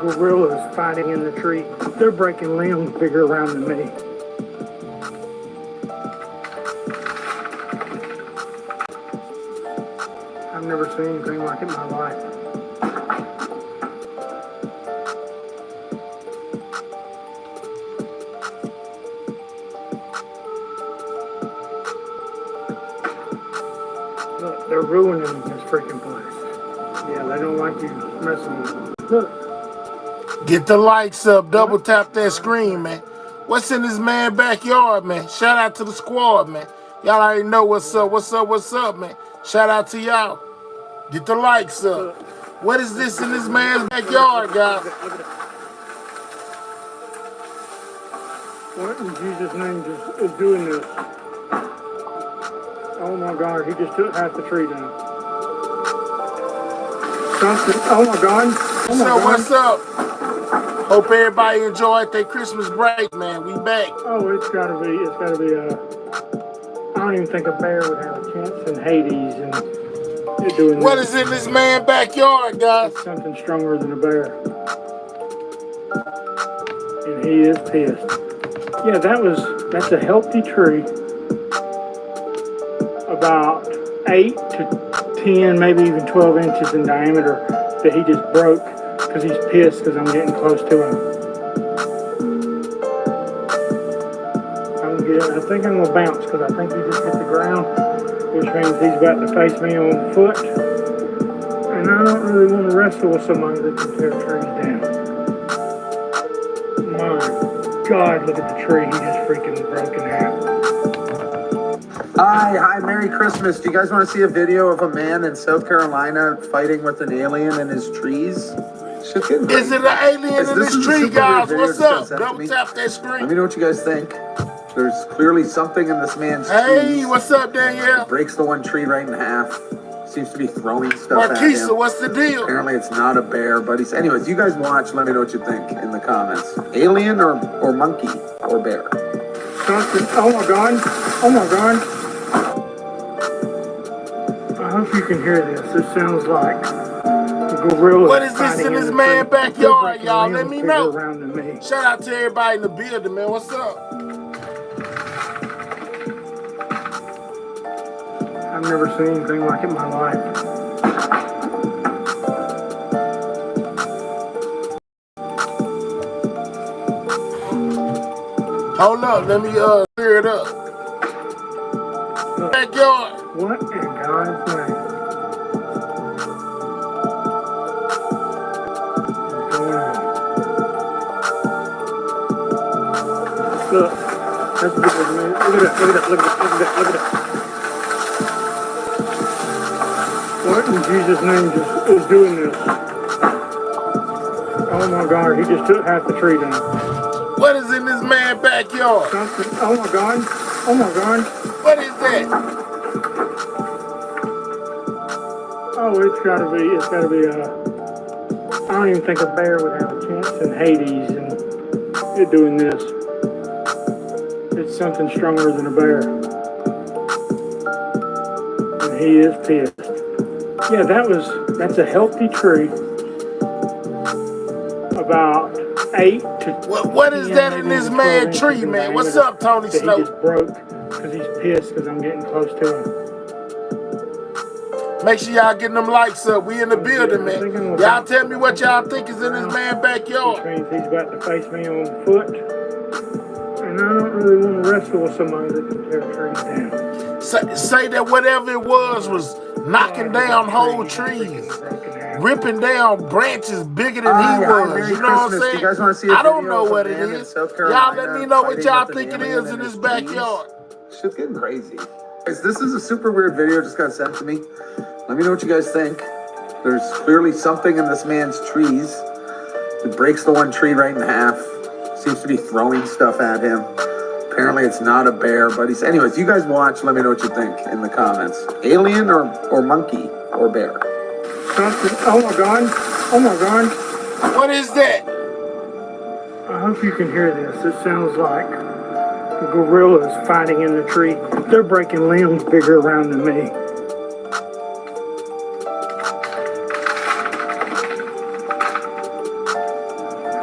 gorillas fighting in the tree. They're breaking limbs bigger around than me. I've never seen anything like it in my life. Look, they're ruining this freaking place. Yeah, they don't like you messing with them. Look. Get the likes up, double tap that screen, man. What's in this man's backyard, man? Shout out to the squad, man. Y'all already know what's up, man. Shout out to y'all. Get the likes up. What is this in this man's backyard, guys? What in Jesus' name is doing this? Oh my God, he just took half the tree down. Something, oh my God. Oh my God. What's up? Hope everybody enjoyed their Christmas break, man. We back. Oh, it's gotta be, I don't even think a bear would have a chance in Hades, and they're doing What this. is in this man's backyard, guys? It's something stronger than a bear. And he is pissed. Yeah, that's a healthy tree. About 8 to 10, maybe even 12 inches in diameter that he just broke because he's pissed because I'm getting close to him. I think I'm going to bounce because I think he just hit the ground, which means he's about to face me on foot. And I don't really want to wrestle with somebody that can tear trees down. My God, look at the tree. He just freaking broke in half. Hi, Merry Christmas. Do you guys want to see a video of a man in South Carolina fighting with an alien in his trees? Is it an alien in this tree, guys? What's up? Double tap that screen. Let me know what you guys think. There's clearly something in this man's trees. Hey, what's up, Danielle? Breaks the one tree right in half. Seems to be throwing stuff at him. What's the deal? Apparently it's not a bear, but he's... Anyways, you guys watch. Let me know what you think in the comments. Alien or monkey or bear? Something, oh my God. Oh my God. I hope you can hear this. This sounds like a gorilla. What is this in this man's backyard, y'all? Let me know. Me. Shout out to everybody in the building, man. What's up? I've never seen anything like it in my life. Hold up, let me clear it up. Backyard. What in God's name? Look, that's bigger than me. Look at that. What in Jesus' name is doing this? Oh my God, he just took half the tree down. What is in this man's backyard? Something, oh my God. Oh my God. What is that? Oh, it's gotta be, I don't even think a bear would have a chance in Hades, and they're doing this. It's something stronger than a bear. And he is pissed. Yeah, that's a healthy tree. About 8 to What is that in this man's tree, man? What's up, Tony Snow? He just broke because he's pissed because I'm getting close to him. Make sure y'all getting them likes up. We in the building, man. Y'all tell me what y'all think is in this man's backyard. Which means he's about to face me on foot. And I don't really want to wrestle with somebody that can tear trees down. Say that whatever it was knocking down whole trees, ripping down branches bigger than he was. You know what I'm saying? You guys want to see a I don't video know of what a it man in is. South Carolina Y'all let me know what y'all fighting think with it an is in alien his his backyard. trees? Shit's getting crazy. Guys, this is a super weird video just got sent to me. Let me know what you guys think. There's clearly something in this man's trees. It breaks the one tree right in half. Seems to be throwing stuff at him. Apparently it's not a bear, but he's... Anyways, you guys watch. Let me know what you think in the comments. Alien or monkey or bear? Something, oh my God. Oh my God. What is that? I hope you can hear this. It sounds like gorillas fighting in the tree. They're breaking limbs bigger around than me.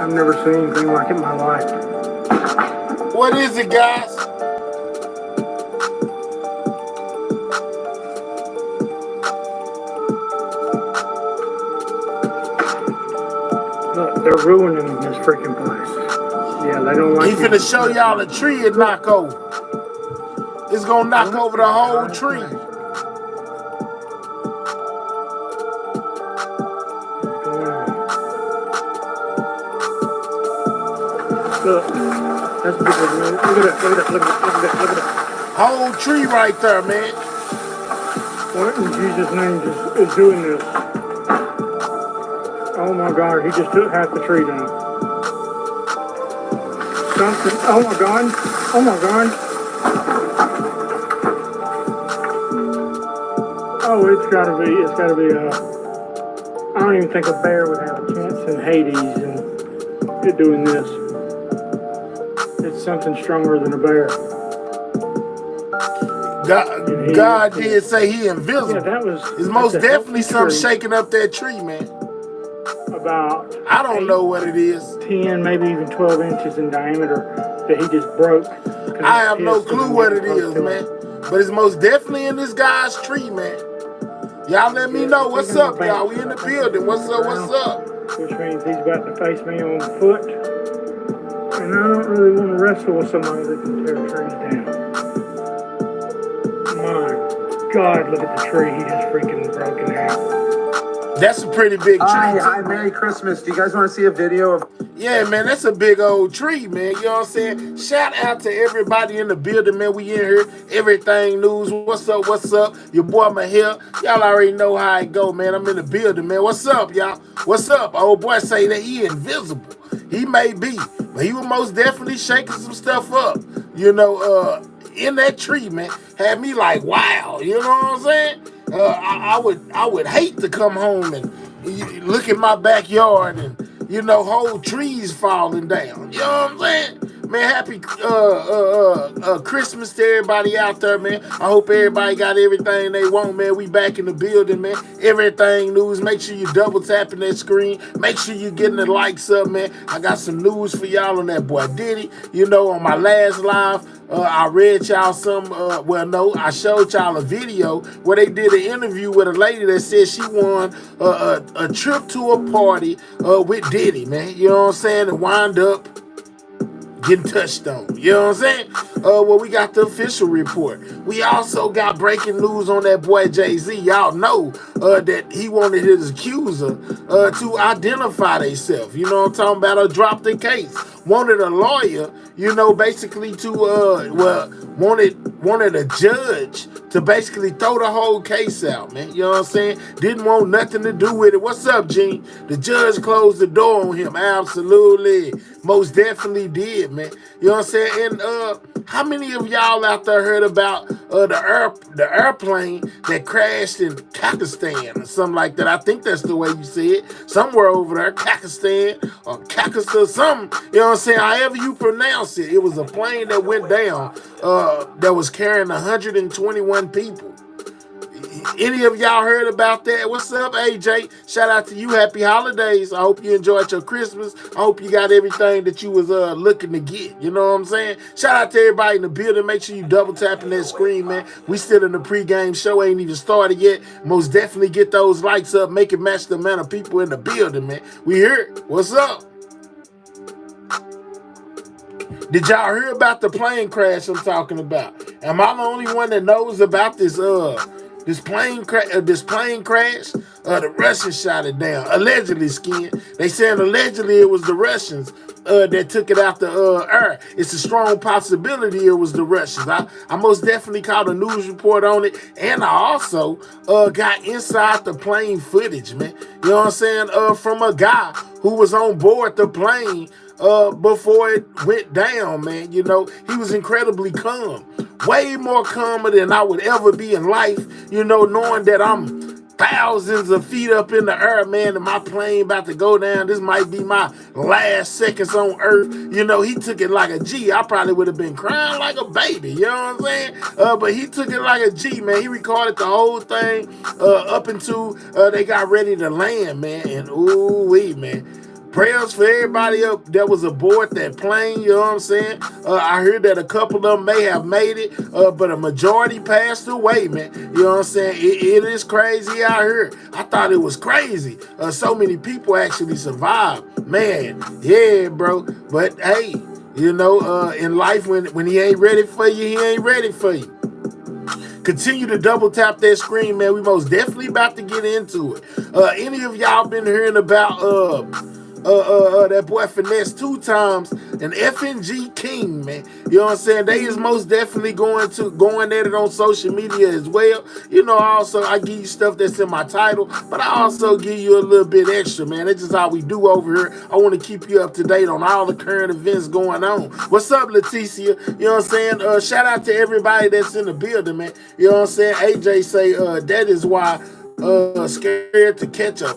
I've never seen anything like it in my life. What is it, guys? Look, they're ruining this freaking place. Yeah, they don't like He finna show y'all a tree and knock over. It's gonna knock over the whole tree. Look, that's big. Look at that. Whole tree right there, man. What in Jesus' name is doing this? Oh my God, he just took half the tree down. Something, oh my God. Oh, it's gotta be, I don't even think a bear would have a chance in Hades and it doing this. It's something stronger than a bear. God did say he invisible. Yeah, it's most definitely something shaking up that tree, man. About I don't know what it is. 10, maybe even 12 inches in diameter that he just broke. I have no clue what it is, man. But it's most definitely in this guy's tree, man. Y'all let me know. What's up, y'all? We in the building. What's up? Which means he's about to face me on foot. And I don't really want to wrestle with somebody that can tear trees down. My God, look at the tree. He just freaking broke in half. That's a pretty big tree. Hi, Merry Christmas. Do you guys want to see a video of... Yeah, man, that's a big old tree, man. You know what I'm saying? Shout out to everybody in the building, man. We in here. Everything news. What's up? Your boy, my here. Y'all already know how it go, man. I'm in the building, man. What's up, y'all? What's up? Old boy say that he invisible. He may be, but he was most definitely shaking some stuff up. You know, in that tree, man. Had me like, wow. You know what I'm saying? I would hate to come home and look at my backyard and, you know, whole trees falling down. You know what I'm saying? Man, happy Christmas to everybody out there, man. I hope everybody got everything they want, man. We back in the building, man. Everything news. Make sure you double tapping that screen. Make sure you getting the likes up, man. I got some news for y'all on that boy Diddy. You know, on my last live, I read y'all some, I showed y'all a video where they did an interview with a lady that said she won a trip to a party with Diddy, man. You know what I'm saying? And wind up getting touched on. You know what I'm saying? Well, we got the official report. We also got breaking news on that boy Jay-Z. Y'all know that he wanted his accuser to identify themselves. You know what I'm talking about? Or drop the case. Wanted a lawyer, you know, basically to, wanted a judge to basically throw the whole case out, man. You know what I'm saying? Didn't want nothing to do with it. What's up, Gene? The judge closed the door on him. Absolutely. Most definitely did, man. You know what I'm saying? And how many of y'all out there heard about the airplane that crashed in Pakistan or something like that? I think that's the way you say it. Somewhere over there, Pakistan or Kakistan, something. You know what I'm saying? However you pronounce it. It was a plane that went down that was carrying 121 people. Any of y'all heard about that? What's up, AJ? Shout out to you. Happy holidays. I hope you enjoyed your Christmas. I hope you got everything that you was looking to get. You know what I'm saying? Shout out to everybody in the building. Make sure you double tapping that screen, man. We still in the pregame show. Ain't even started yet. Most definitely get those likes up. Make it match the amount of people in the building, man. We here. What's up? Did y'all hear about the plane crash I'm talking about? Am I the only one that knows about this plane crash? The Russians shot it down. Allegedly, Skin. They said allegedly it was the Russians that took it out the air. It's a strong possibility it was the Russians. I most definitely caught a news report on it, and I also got inside the plane footage, man. You know what I'm saying? From a guy who was on board the plane before it went down, man. You know, he was incredibly calm. Way more calmer than I would ever be in life, you know, knowing that I'm thousands of feet up in the air, man, and my plane about to go down. This might be my last seconds on earth. You know, he took it like a G. I probably would have been crying like a baby, you know what I'm saying? But he took it like a G, man. He recorded the whole thing up until they got ready to land, man. And ooh-wee, man. Prayers for everybody up that was aboard that plane, you know what I'm saying? I heard that a couple of them may have made it, but a majority passed away, man. You know what I'm saying? It is crazy out here. I thought it was crazy. So many people actually survived. Man, yeah, bro. But hey, you know, in life, when he ain't ready for you, he ain't ready for you. Continue to double tap that screen, man. We most definitely about to get into it. Any of y'all been hearing about that boy Finesse 2 times and FNG King, man? You know what I'm saying? They is most definitely going at it on social media as well. You know, also I give you stuff that's in my title, but I also give you a little bit extra, man. That's just how we do over here. I want to keep you up to date on all the current events going on. What's up, Leticia? You know what I'm saying? Shout out to everybody that's in the building, man. You know what I'm saying? AJ say that is why scared to catch a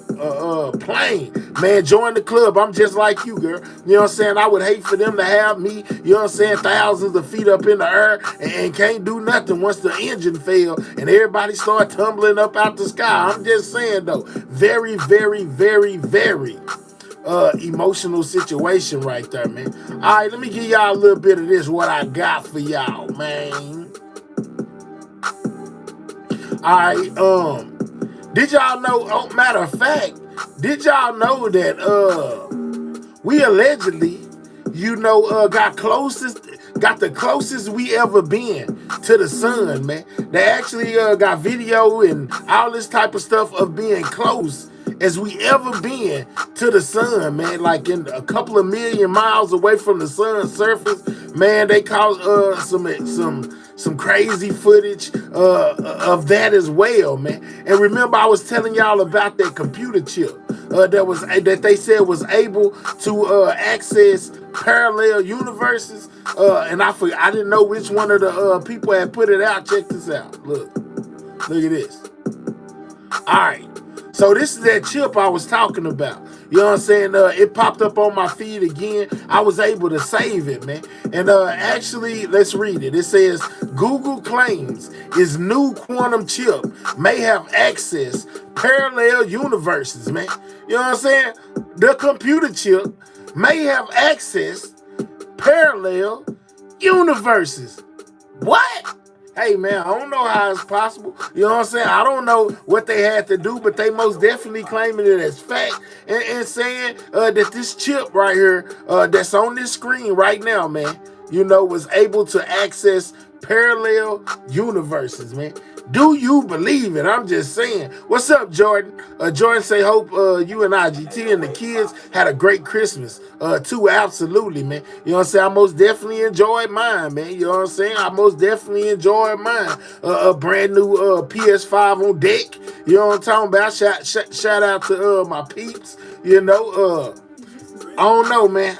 plane. Man, join the club. I'm just like you, girl. You know what I'm saying? I would hate for them to have me, you know what I'm saying, thousands of feet up in the air and can't do nothing once the engine fail and everybody start tumbling up out the sky. I'm just saying, though, very, very, very, very emotional situation right there, man. All right, let me give y'all a little bit of this, what I got for y'all, man. All right, did y'all know, oh, matter of fact, did y'all know that we allegedly, you know, got the closest we ever been to the sun, man? They actually got video and all this type of stuff of being close as we ever been to the sun, man. Like in a couple of million miles away from the sun's surface, man. They caught some crazy footage of that as well, man. And remember, I was telling y'all about that computer chip that they said was able to access parallel universes. And I didn't know which one of the people had put it out. Check this out. Look at this. All right. So this is that chip I was talking about. You know what I'm saying? It popped up on my feed again. I was able to save it, man. And actually, let's read it. It says, Google claims its new quantum chip may have access parallel universes, man. You know what I'm saying? The computer chip may have access parallel universes. What? Hey, man, I don't know how it's possible. You know what I'm saying? I don't know what they had to do, but they most definitely claiming it as fact and saying that this chip right here that's on this screen right now, man, you know, was able to access parallel universes, man. Do you believe it? I'm just saying. What's up, Jordan? Jordan say, hope you and IGT and the kids had a great Christmas. Too, absolutely, man. You know what I'm saying? I most definitely enjoyed mine, man. You know what I'm saying? I most definitely enjoyed mine. A brand new PS5 on deck. You know what I'm talking about? Shout out to my peeps. You know, I don't know, man,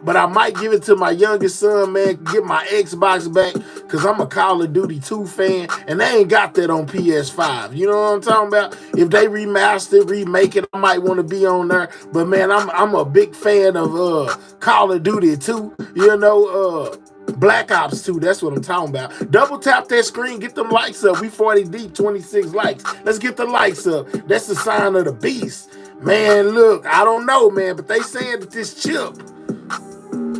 but I might give it to my youngest son, man, get my Xbox back, because I'm a Call of Duty 2 fan, and they ain't got that on PS5. You know what I'm talking about? If they remaster, remake it, I might want to be on there. But, man, I'm a big fan of Call of Duty 2, you know, Black Ops 2, that's what I'm talking about. Double tap that screen, get them likes up. We 40 deep, 26 likes. Let's get the likes up. That's the sign of the beast. Man, look, I don't know, man, but they saying that this chip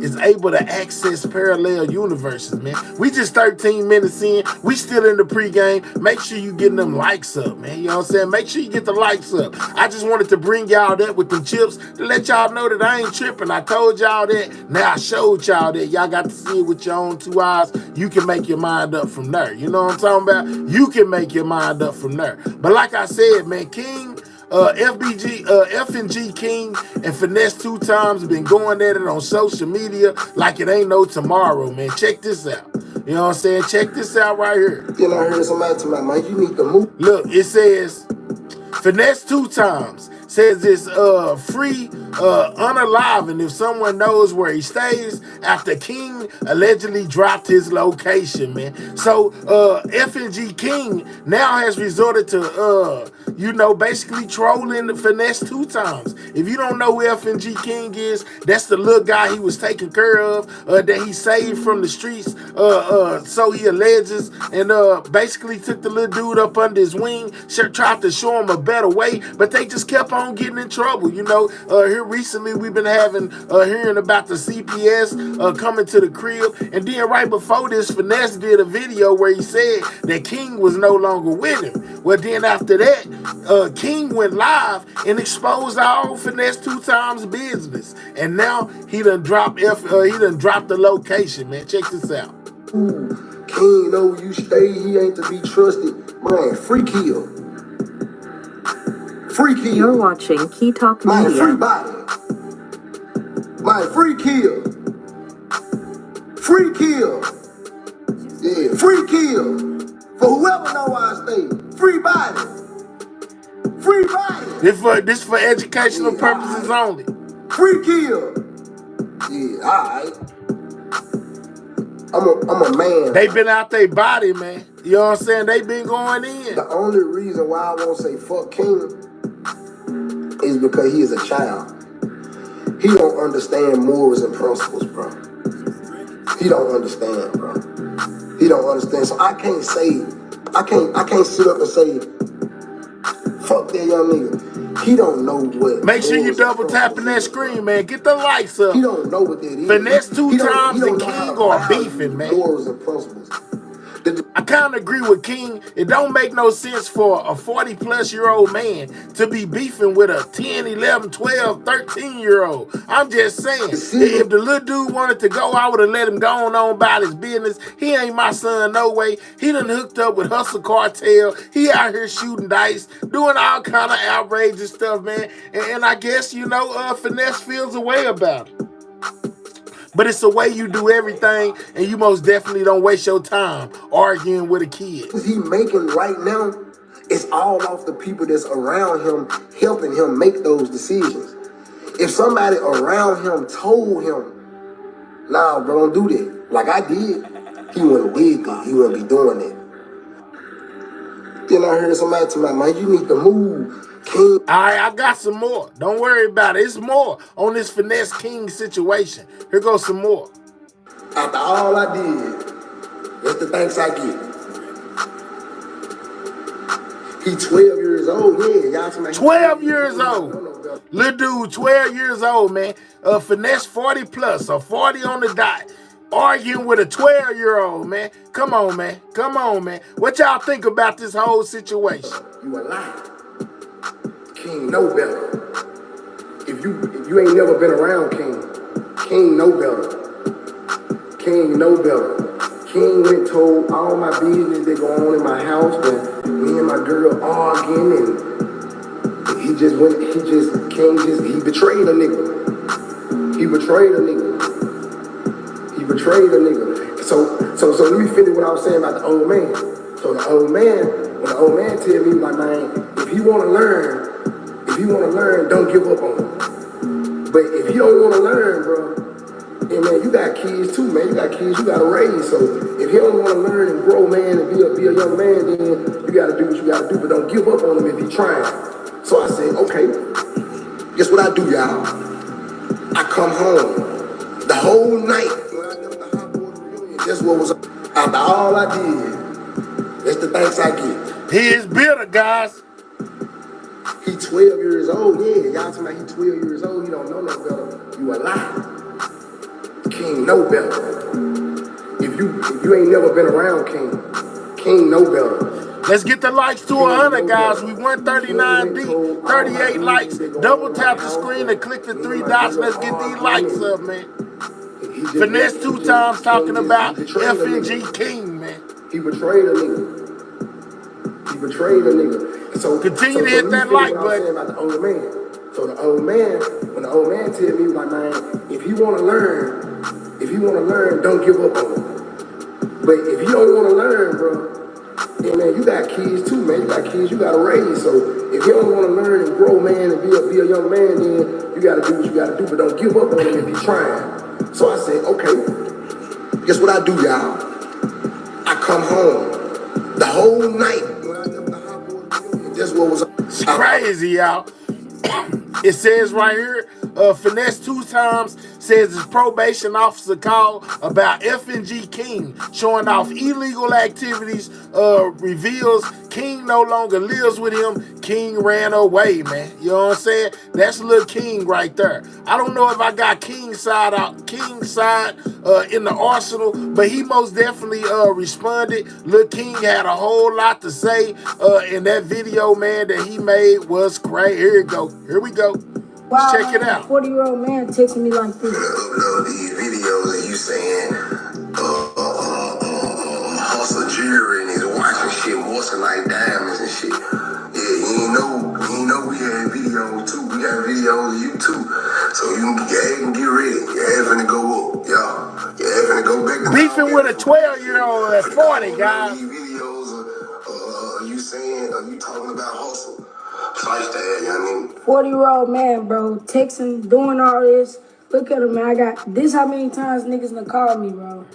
is able to access parallel universes, man. We just 13 minutes in. We still in the pregame. Make sure you getting them likes up, man. You know what I'm saying? Make sure you get the likes up. I just wanted to bring y'all that with them chips to let y'all know that I ain't tripping. I told y'all that. Now I showed y'all that. Y'all got to see it with your own 2 eyes. You can make your mind up from there. You know what I'm talking about? You can make your mind up from there. But like I said, man, King... FNG King and Finesse 2 times been going at it on social media like it ain't no tomorrow, man. Check this out. You know what I'm saying? Check this out right here. You know, I heard somebody tell me, man, you need to move. Look, it says Finesse 2 times says it's free unaliving if someone knows where he stays after King allegedly dropped his location, man. So FNG King now has resorted to you know, basically trolling the Finesse 2 times. If you don't know who FNG King is, that's the little guy he was taking care of, that he saved from the streets, so he alleges, and basically took the little dude up under his wing, tried to show him a better way, but they just kept on on getting in trouble. You know, here recently we've been having hearing about the CPS coming to the crib, and then right before this, Finesse did a video where he said that King was no longer with him. Well, then after that, King went live and exposed all Finesse 2 times business, and now he done dropped the location. Man, check this out. King know you stay, he ain't to be trusted. Man, free kill. Free kill. You're watching Key Talk Man, Media. free body. Man, free kill. Free kill. Yeah, free kill. For whoever know why I stay. Free body. Free body. This for educational purposes only. Free kill. Yeah, alright. I'm a man. They been out their body, man. You know what I'm saying? They been going in. The only reason why I won't say fuck King is because he is a child. He don't understand morals and principles, bro. He don't understand, bro. He don't understand. So I can't sit up and say, fuck that young nigga. He don't know what. Make sure you double tapping that screen, man. Get the likes up. He don't know what that is. Finesse 2 times and know how King to are value beefing, man. morals and principles. I kind of agree with King. It don't make no sense for a 40-plus-year-old man to be beefing with a 10, 11, 12, 13-year-old. I'm just saying, if the little dude wanted to go, I would have let him go on about his business. He ain't my son, no way. He done hooked up with Hustle Cartel. He out here shooting dice, doing all kind of outrageous stuff, man. And I guess, you know, Finesse feels a way about it. But it's the way you do everything, and you most definitely don't waste your time arguing with a kid. He making right now, it's all off the people that's around him, helping him make those decisions. If somebody around him told him, nah, bro, don't do that, like I did, he wouldn't did that. He wouldn't be doing that. Then I heard somebody tell me, man, you need to move, King. All right, I got some more. Don't worry about it. It's more on this Finesse King situation. Here goes some more. After all I did, that's the thanks I get. He 12 years old, yeah. Y'all somebody 12 years old. Little dude, 12 years old, man. Finesse 40 plus, or 40 on the dot. Arguing with a 12-year-old, man. Come on, man. Come on, man. What y'all think about this whole situation? You a liar. King know better. If you ain't never been around King know better. King know better. King went told all my business that go on in my house when me and my girl arguing, and he betrayed a nigga. He betrayed a nigga. So let me finish what I was saying about the old man. So the old man, when the old man tell me, like, man, if you wanna learn, don't give up on him. But if you don't wanna learn, bro, and man, you got kids too, man. You got kids you gotta raise. So if you don't wanna learn and grow, man, and be a young man, then you gotta do what you gotta do, but don't give up on him if he's trying. So I said, okay, guess what I do, y'all? I come home the whole night. That's what was after all I did. That's the thanks I get. He is bitter, guys. He 12 years old, yeah. Y'all talking about he 12 years old, he don't know no better. You a liar. King know better. If you ain't never been around King know better. Let's get the likes to 100, guys. We went 39 deep, 38 likes. Double tap the screen and click the 3 dots. Let's get these likes up, man. Finesse 2 times talking about FNG King, man. He betrayed a nigga. So continue to hit that like button. About the old man. So the old man, when the old man tell me, like, man, if you wanna learn, don't give up on him. But if you don't wanna learn, bro, and man, you got kids too, man. You got kids you gotta raise. So if you don't wanna learn and grow, man, and be a young man, then you gotta do what you gotta do, but don't give up on him if you're trying. So I said, okay, guess what I do, y'all? I come home the whole night. That's what was it's crazy, y'all. It says right here, Finesse 2 times says his probation officer called about FNG King showing off illegal activities, reveals King no longer lives with him. King ran away, man. You know what I'm saying? That's Lil King right there. I don't know if I got King's side in the arsenal, but he most definitely responded. Lil King had a whole lot to say in that video, man, that he made was crazy. Here we go. Wow, Let's check it out. 40-year-old man texting me like this. Upload these videos of you saying hustle jewelry and he's watching shit moisture like diamonds and shit. Yeah, you ain't know we had videos too. We got videos of you too. So you can get ready. You're finna go up, y'all. You're finna go back to beefing with a 12-year-old at 40, guys. These videos of you saying, you talking about hustle. Fight that, young nigga. 40-year-old man, bro, texting, doing all this. Look at him, man. I got this how many times niggas done called me, bro.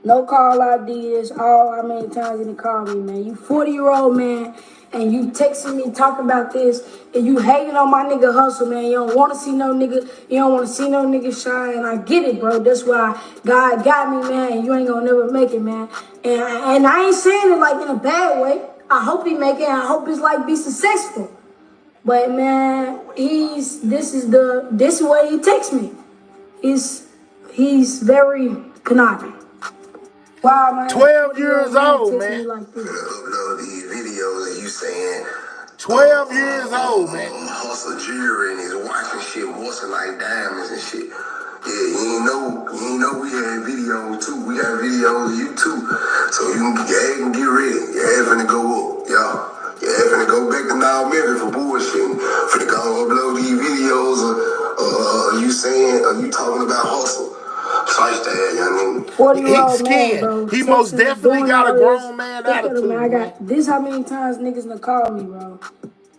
No call ideas, all how many times he done called me, man. You 40-year-old man, and you texting me, talking about this, and you hating on my nigga hustle, man. You don't want to see no nigga, you don't want to see no nigga shine. I get it, bro. That's why God got me, man, and you ain't gonna never make it, man. And I ain't saying it like in a bad way. I hope he make it, I hope it's like be successful. But man, this is the way he texts me. He's very conniving. Wow, man. 12 years old, man. Like this. Upload these videos of you saying 12 years old, man. Hustle jewelry and he's watching shit moisture like diamonds and shit. Yeah, you ain't know we had videos too. We got videos of you too. So you can get ready. You're finna go up, y'all. You're finna go back to now Memphis for bullshitting. Finna go upload these videos of you saying, you talking about hustle. Fight that, young nigga. 40-year-old man, bro. He most definitely got a grown man attitude, man. I got this how many times niggas done called me, bro.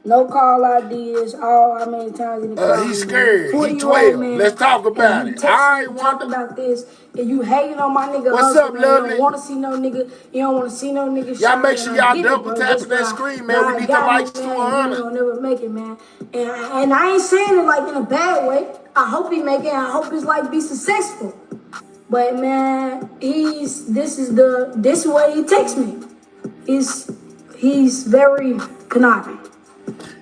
No call ideas, all how many times he done called me. He's scared. He 40-year-old 12. man, Let's talk about it. I ain't talk about this, and you hating on my nigga What's hustle, up, man. lovely? You don't want to see no nigga. You don't want to see no nigga. Y'all make sure y'all double tap that screen, man. We need the likes to 100. You don't never make it, man. And I ain't saying it like in a bad way. I hope he make it. I hope it's like be successful. But man, this is the way he texts me. He's very conniving.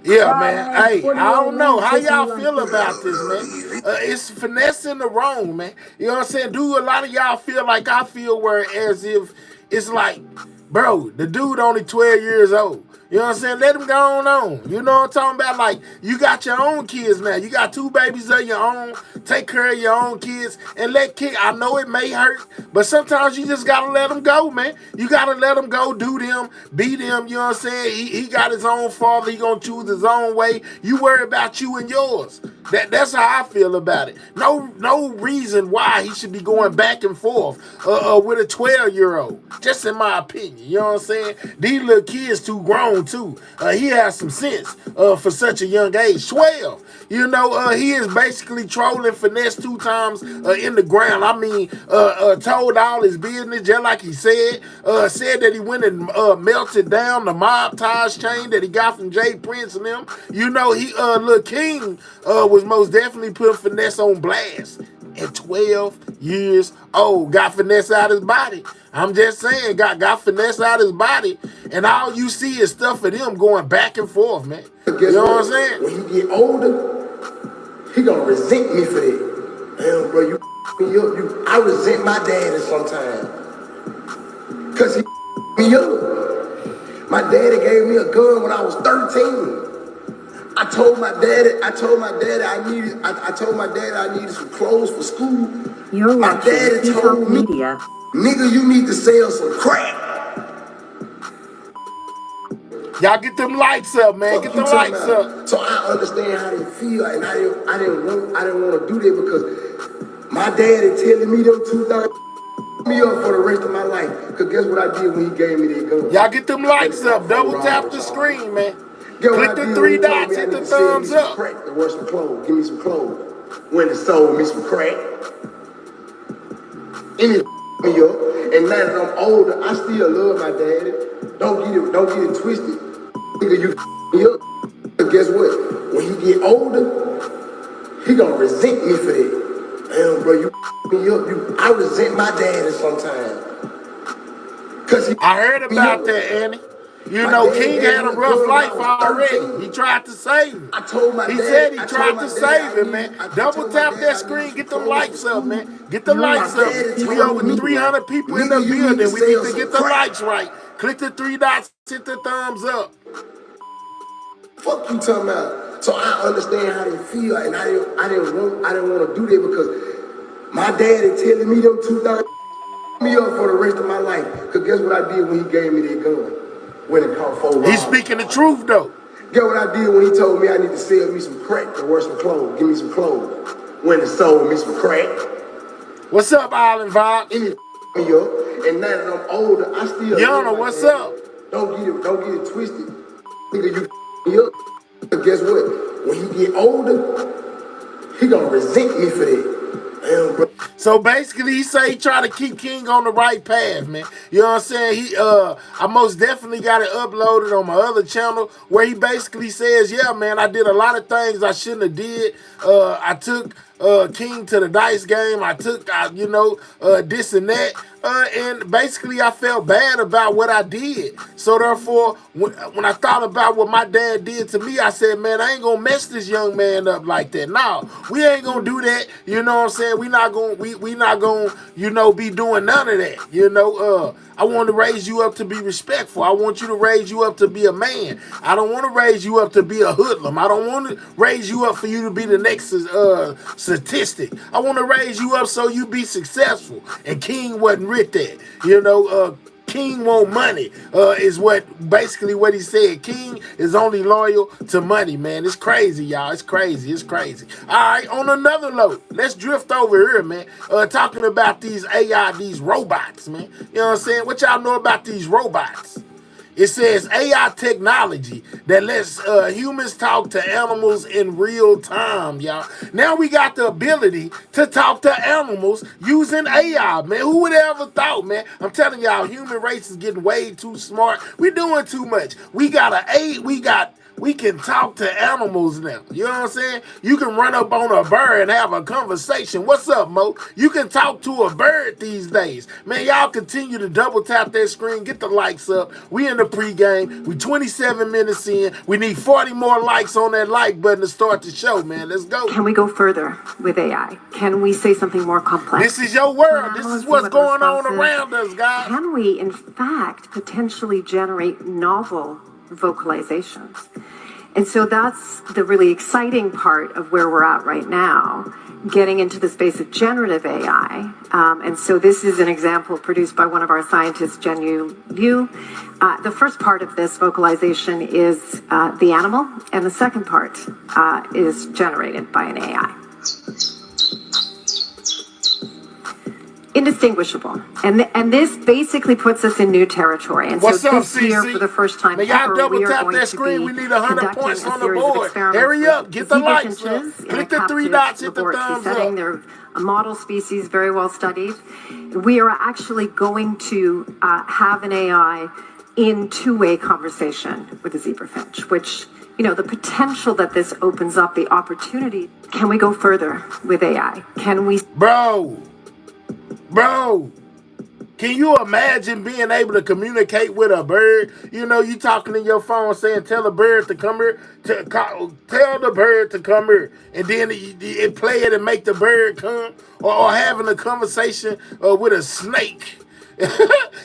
Yeah, man. Hey, I don't know how y'all feel about this, man. It's Finesse in the wrong, man. You know what I'm saying? Do a lot of y'all feel like I feel, where as if it's like, bro, the dude only 12 years old. You know what I'm saying? Let him go on. You know what I'm talking about? Like, you got your own kids now. You got 2 babies of your own. Take care of your own kids and let kids. I know it may hurt, but sometimes you just got to let them go, man. You got to let them go, do them, be them. You know what I'm saying? He got his own father. He going to choose his own way. You worry about you and yours. That's how I feel about it. No reason why he should be going back and forth with a 12-year-old. Just in my opinion. You know what I'm saying? These little kids too grown too. He has some sense for such a young age. 12. You know, he is basically trolling Finesse 2 times in the ground. I mean, told all his business, just like he said. Said that he went and melted down the mob ties chain that he got from Jay Prince and them. You know, Lil King was most definitely putting Finesse on blast. At 12 years old, got Finesse out his body. I'm just saying, got Finesse out his body, and all you see is stuff of them going back and forth, man. You know what I'm saying? When you get older, he gonna resent me for that. Damn, bro, you I resent my daddy sometimes. Cause he me up. My daddy gave me a gun when I was 13. I told my daddy I needed some clothes for school. You're My watching daddy told me, Media. nigga, you need to sell some crack. Y'all get them lights up, man. Get them lights up. So I understand how they feel, and I didn't want to do that because my daddy telling me them 2,000 me up for the rest of my life. Cause guess what I did when he gave me that gun? Y'all get them lights up. Double tap the screen, man. Click the 3 dots, hit the thumbs up. Crack to wear some clothes. Give me some clothes. When he sold me some crack. And it me up. And now that I'm older, I still love my daddy. Don't get it twisted. Nigga, you me up. But guess what? When he get older, he gonna resent me for that. Damn, bro, you me up. I resent my daddy sometimes. Cause he I heard me about up. that, Annie. You My know, daddy King gave had me a a rough gun when I life was already. 13. He tried to save him. I told my He dad, said he I told tried my to dad save I him, need, man. I Double told my tap that dad I needed screen. some Get the clothes for likes up, school. man. Get the My likes up. daddy We told over me, 300 people in the nigga, you need to building. We need sell to some get the crack. likes right. Click the three dots. Hit the thumbs up. Fuck you talking about. So I understand how they feel, and I didn't want to do that because my daddy telling me them 2,000 me up for the rest of my life. Cause guess what I did when he gave me that gun? When it caught 4 He's robbers. speaking the truth, though. Guess what I did when he told me I need to sell me some crack to wear some clothes, give me some clothes. When he sold me some crack, What's up, Island Vibes? and he me up. And now that I'm older, I still love Yana, my what's daddy. up? Don't get it twisted. Nigga, you me up. But guess what? When he get older, he gonna resent me for that. Damn, bro. So basically, he say he try to keep King on the right path, man. You know what I'm saying? I most definitely got it uploaded on my other channel where he basically says, yeah, man, I did a lot of things I shouldn't have did. I took King to the dice game. I took, this and that. And basically, I felt bad about what I did. So therefore, when I thought about what my dad did to me, I said, man, I ain't gonna mess this young man up like that. No, we ain't gonna do that. You know what I'm saying? We not gonna, be doing none of that. I want to raise you up to be respectful. I want you to raise you up to be a man. I don't want to raise you up to be a hoodlum. I don't want to raise you up for you to be the next statistic. I want to raise you up so you be successful. And King wasn't with that. King want money, is basically what he said. King is only loyal to money, man. It's crazy, y'all. It's crazy. It's crazy. All right, on another note, let's drift over here, man. Talking about these AI, these robots, man. You know what I'm saying? What y'all know about these robots? It says AI technology that lets humans talk to animals in real time, y'all. Now we got the ability to talk to animals using AI, man. Who would have ever thought, man? I'm telling y'all, human race is getting way too smart. We doing too much. We can talk to animals now. You know what I'm saying? You can run up on a bird and have a conversation. What's up, Mo? You can talk to a bird these days. Man, y'all continue to double tap that screen. Get the likes up. We in the pregame. We 27 minutes in. We need 40 more likes on that like button to start the show, man. Let's go. Can we go further with AI? Can we say something more complex? This is your world. This is what's going on around us, guys. Can we, in fact, potentially generate novel vocalizations? And so that's the really exciting part of where we're at right now, getting into the space of generative AI. And so this is an example produced by one of our scientists, Jen Liu. The first part of this vocalization is the animal, and the second part is generated by an AI. Indistinguishable. And this basically puts us in new territory. And What's so up, this year, CC? for the first time Man, y'all ever, double we are tap going that to screen. be We need 100 conducting points a on the series of board. experiments Hurry with up. Get the zebra likes up. finches in a Click the three captive dots. Hit the laboratory thumbs setting. up. They're a model species, very well studied. We are actually going to have an AI in two-way conversation with a zebra finch, which, the potential that this opens up, the opportunity. Can we go further with AI? Can we? Bro. Can you imagine being able to communicate with a bird? You talking in your phone saying, tell the bird to come here, tell the bird to come here. And then it play it and make the bird come. Or having a conversation with a snake.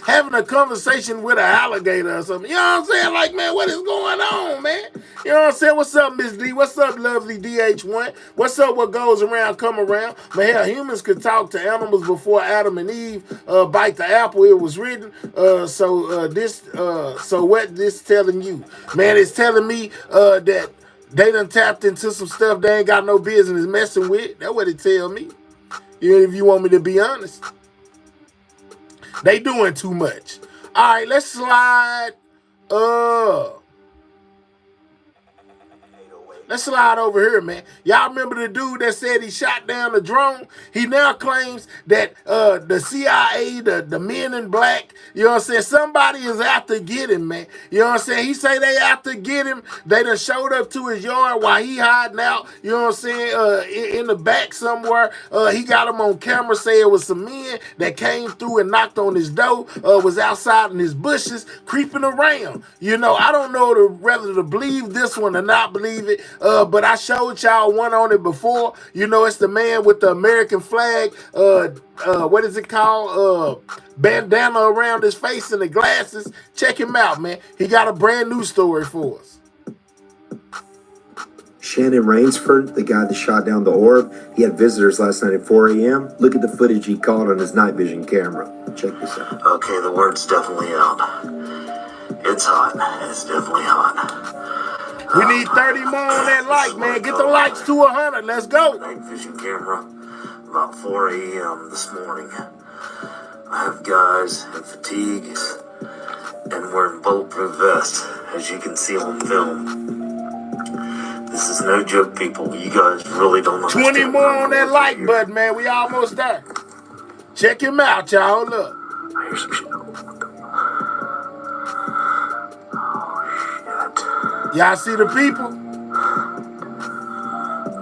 Having a conversation with an alligator or something. You know what I'm saying? Like, man, what is going on, man? You know what I'm saying? What's up, Miss D? What's up, lovely DH1? What's up, what goes around, come around? Man, hell, humans could talk to animals before Adam and Eve bite the apple. It was written. So what this telling you? Man, it's telling me that they done tapped into some stuff they ain't got no business messing with. That's what it tell me. If you want me to be honest. They doing too much. All right, let's slide. Let's slide over here, man. Y'all remember the dude that said he shot down the drone? He now claims that the CIA, the men in black, you know what I'm saying, somebody is out to get him, man. You know what I'm saying? He say they out to get him. They done showed up to his yard while he hiding out, you know what I'm saying, in the back somewhere. He got him on camera, say it was some men that came through and knocked on his door, was outside in his bushes, creeping around. You know, I don't know whether to believe this one or not believe it. But I showed y'all one on it before. You know, it's the man with the American flag. What is it called? Bandana around his face and the glasses. Check him out, man. He got a brand new story for us. Shannon Rainsford, the guy that shot down the orb, he had visitors last night at 4 a.m. Look at the footage he caught on his night vision camera. Check this out. Okay, the word's definitely out. It's hot. It's definitely hot. We need 30 more on that like, man. Get the likes to 100. Let's go. Night vision camera, about 4 a.m. this morning. I have guys in fatigues and wearing bulletproof vests, as you can see on film. This is no joke, people. You guys really don't understand. 20 more on that like button, man. We almost there. Check him out, y'all. Look. I hear some shit. Y'all see the people?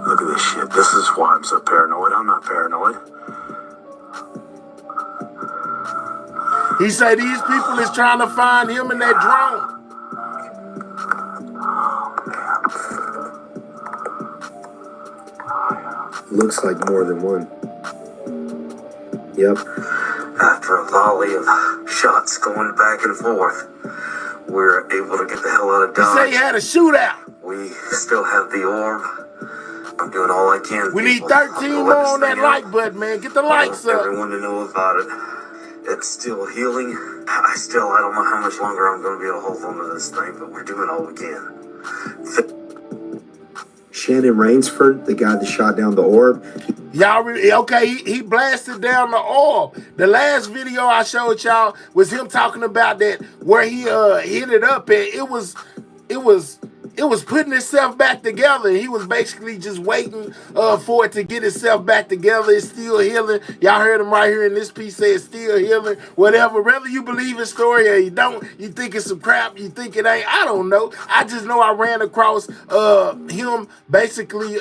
Look at this shit. This is why I'm so paranoid. I'm not paranoid. He say these people is trying to find him in that drone. Looks like more than one. Yep. After a volley of shots going back and forth, we're able to get the hell out of Dodge. He say he had a shootout. We still have the orb. I'm doing all I can. We need 13 more on that like button, man. Get the likes up. Everyone to know about it. It's still healing. I don't know how much longer I'm going to be able to hold on to this thing, but we're doing all we can. Shannon Rainsford, the guy that shot down the orb. Y'all, okay, he blasted down the orb. The last video I showed y'all was him talking about that where he hit it up at. It was putting itself back together. He was basically just waiting for it to get itself back together. It's still healing. Y'all heard him right here in this piece say it's still healing. Whatever, whether you believe his story or you don't, you think it's some crap, you think it ain't, I don't know. I just know I ran across him basically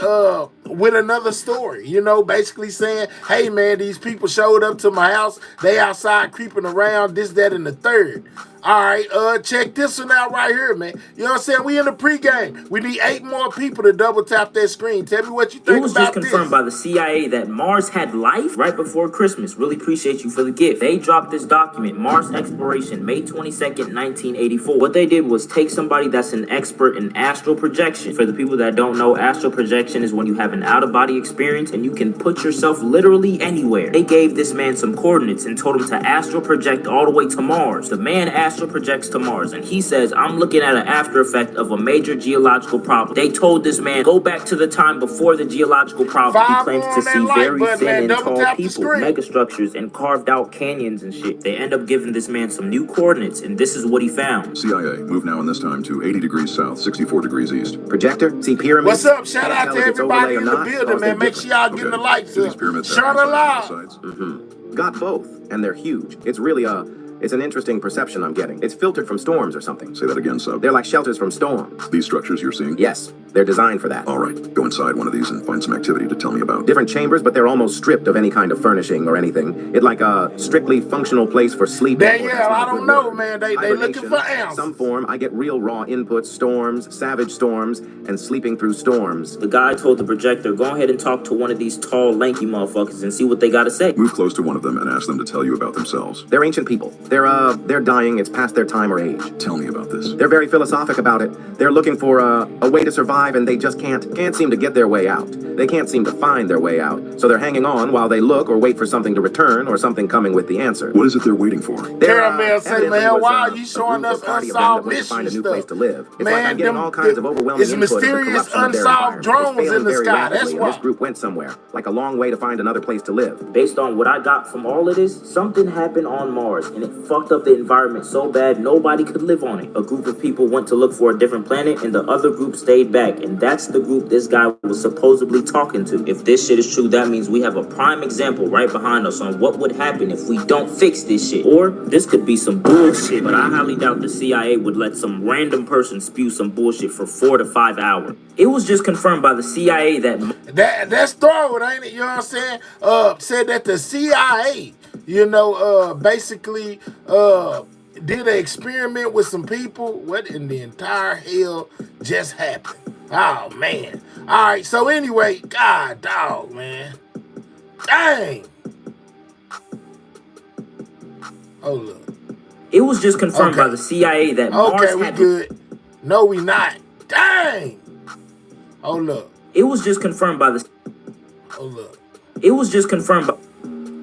with another story, you know, basically saying, hey man, these people showed up to my house. They outside creeping around, this, that, and the third. All right, check this one out right here, man. You know what I'm saying? We in the pregame. We need 8 more people to double tap that screen. Tell me what you think about this. It was just confirmed by the CIA that Mars had life right before Christmas. Really appreciate you for the gift. They dropped this document, Mars Exploration, May 22nd, 1984. What they did was take somebody that's an expert in astral projection. For the people that don't know, astral projection is when you have an out-of-body experience and you can put yourself literally anywhere. They gave this man some coordinates and told him to astral project all the way to Mars. The man astral projects to Mars, and he says, I'm looking at an after effect of a major geological problem. They told this man, go back to the time before the geological problem. He claims to see very thin and tall people, megastructures, and carved out canyons and shit. They end up giving this man some new coordinates, and this is what he found. CIA, move now in this time to 80 degrees south, 64 degrees east. Projector, see pyramids. What's up? Shout out to everybody in the building, man. Make sure y'all getting the likes up. Shout out. Got both, and they're huge. It's really it's an interesting perception I'm getting. It's filtered from storms or something. Say that again, sub. They're like shelters from storms. These structures you're seeing? Yes, they're designed for that. All right, go inside one of these and find some activity to tell me about. Different chambers, but they're almost stripped of any kind of furnishing or anything. It's like a strictly functional place for sleeping. Yeah, I don't know, man. They looking for ounces. Some form, I get real raw inputs, storms, savage storms, and sleeping through storms. The guy told the projector, go ahead and talk to one of these tall, lanky motherfuckers and see what they got to say. Move close to one of them and ask them to tell you about themselves. They're ancient people. They're dying. It's past their time or age. Tell me about this. They're very philosophic about it. They're looking for a way to survive, and they just can't seem to get their way out. They can't seem to find their way out. So they're hanging on while they look or wait for something to return or something coming with the answer. What is it they're waiting for? Caramel say, man, why are you showing us unsolved mystery find a new stuff? place to live. It's Man, like I'm getting all kinds of overwhelming it's input of the mysterious corruption of their unsolved environment. drones It's failing in the very sky. rapidly, That's and why. this group went somewhere, like a long way to find another place to live. Based on what I got from all of this, something happened on Mars, and it fucked up the environment so bad nobody could live on it. A group of people went to look for a different planet, and the other group stayed back. back, and that's the group this guy was supposedly talking to. If this shit is true, that means we have a prime example right behind us on what would happen if we don't fix this shit. Or this could be some bullshit, but I highly doubt the CIA would let some random person spew some bullshit for 4 to 5 hours. It was just confirmed by the CIA that's thorough, ain't it? You know what I'm saying? Said that the CIA, basically did an experiment with some people. What in the entire hell just happened? Oh man. All right, so anyway, God dog, man. Dang. Oh look. It was just confirmed by the CIA that Mars we good. No, we not. Dang. Oh look. It was just confirmed by the. Oh look. It was just confirmed by.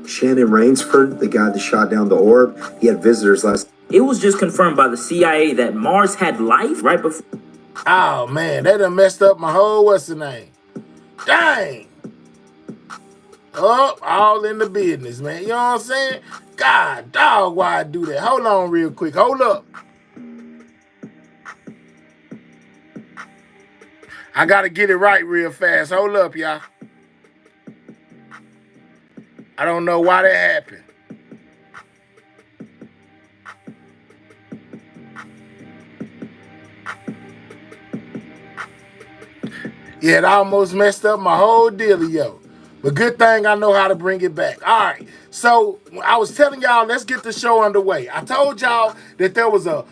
Shannon Rainsford, the guy that shot down the orb, he had visitors last. It was just confirmed by the CIA that Mars had life right before. Oh man, that done messed up my whole what's the name? Dang. Oh, all in the business, man. You know what I'm saying? God dog, why I do that? Hold on real quick. Hold up. I gotta get it right real fast. Hold up, y'all. I don't know why that happened. Yeah, it almost messed up my whole dealio. But good thing I know how to bring it back. All right. So I was telling y'all, let's get the show underway. I told y'all that there was a